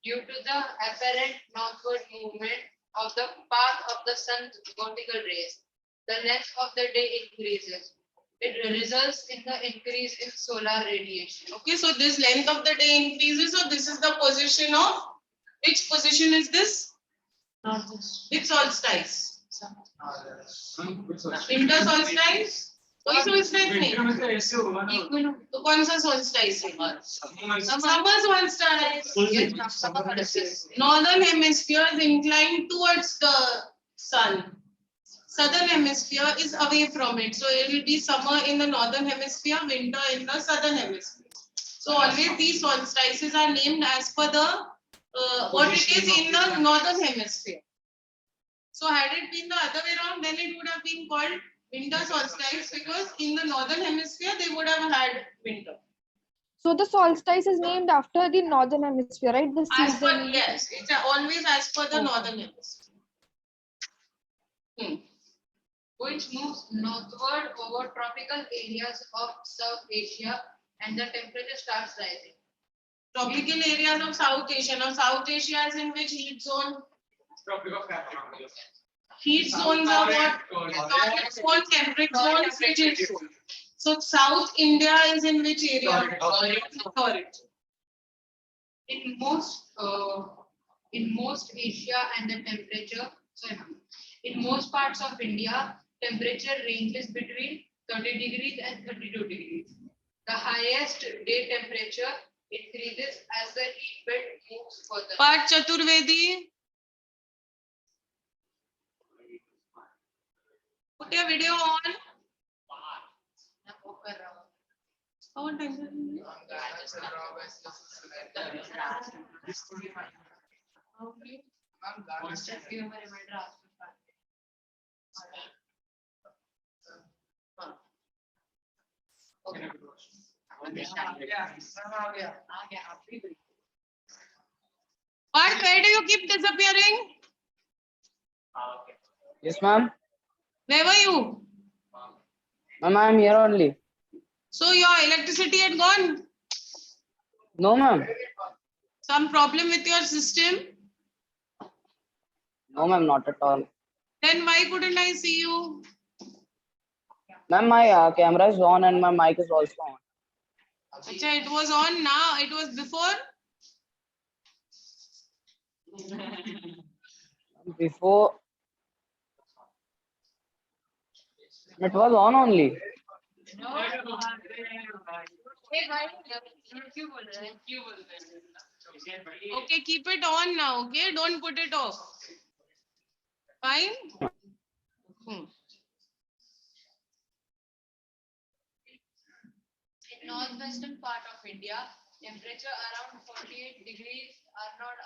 due to the apparent northward movement of the path of the sun's vertical rays, the length of the day increases. It results in the increase in solar radiation. Okay, so this length of the day increases. So this is the position of, which position is this? Which solstice? Winter solstice? कोई solstice नहीं. तो कौन सा solstice है? Summer solstice. Northern hemisphere is inclined towards the sun. Southern hemisphere is away from it. So it will be summer in the northern hemisphere, winter in the southern hemisphere. So always these solstices are named as per the what it is in the northern hemisphere. So had it been the other way around, then it would have been called winter solstice, because in the northern hemisphere they would have had winter. So the solstice is named after the northern hemisphere, right? The As per, season. yes, it's always as per the northern hemisphere. Which moves northward over tropical areas of South Asia and the temperature starts rising. Tropical areas of South Asia. Now South Asia is in which heat zone? Tropic of Capricorn. Heat zones are what? Torrid zone, temperate zone, frigid zone. So South India is in which area? Torrid. In most Asia and the temperature, in most parts of India, temperature ranges between 30 degrees and 32 degrees. The highest day temperature increases as the heat belt moves further. Part Chaturvedi. Put your video on. How much time is it? Okay. But where do you keep disappearing? Yes, ma'am. Where were you? Ma'am, I'm here only. So your electricity had gone? No, ma'am. Some problem with your system? No, ma'am, not at all. Then why couldn't I see you? Ma'am, my camera is on and my mic is also on. Acha, it was on now. It was before? Before, it was on only. Okay, keep it on now. Okay, don't put it off. Fine. In northwestern part of India, temperature around 48 degrees are not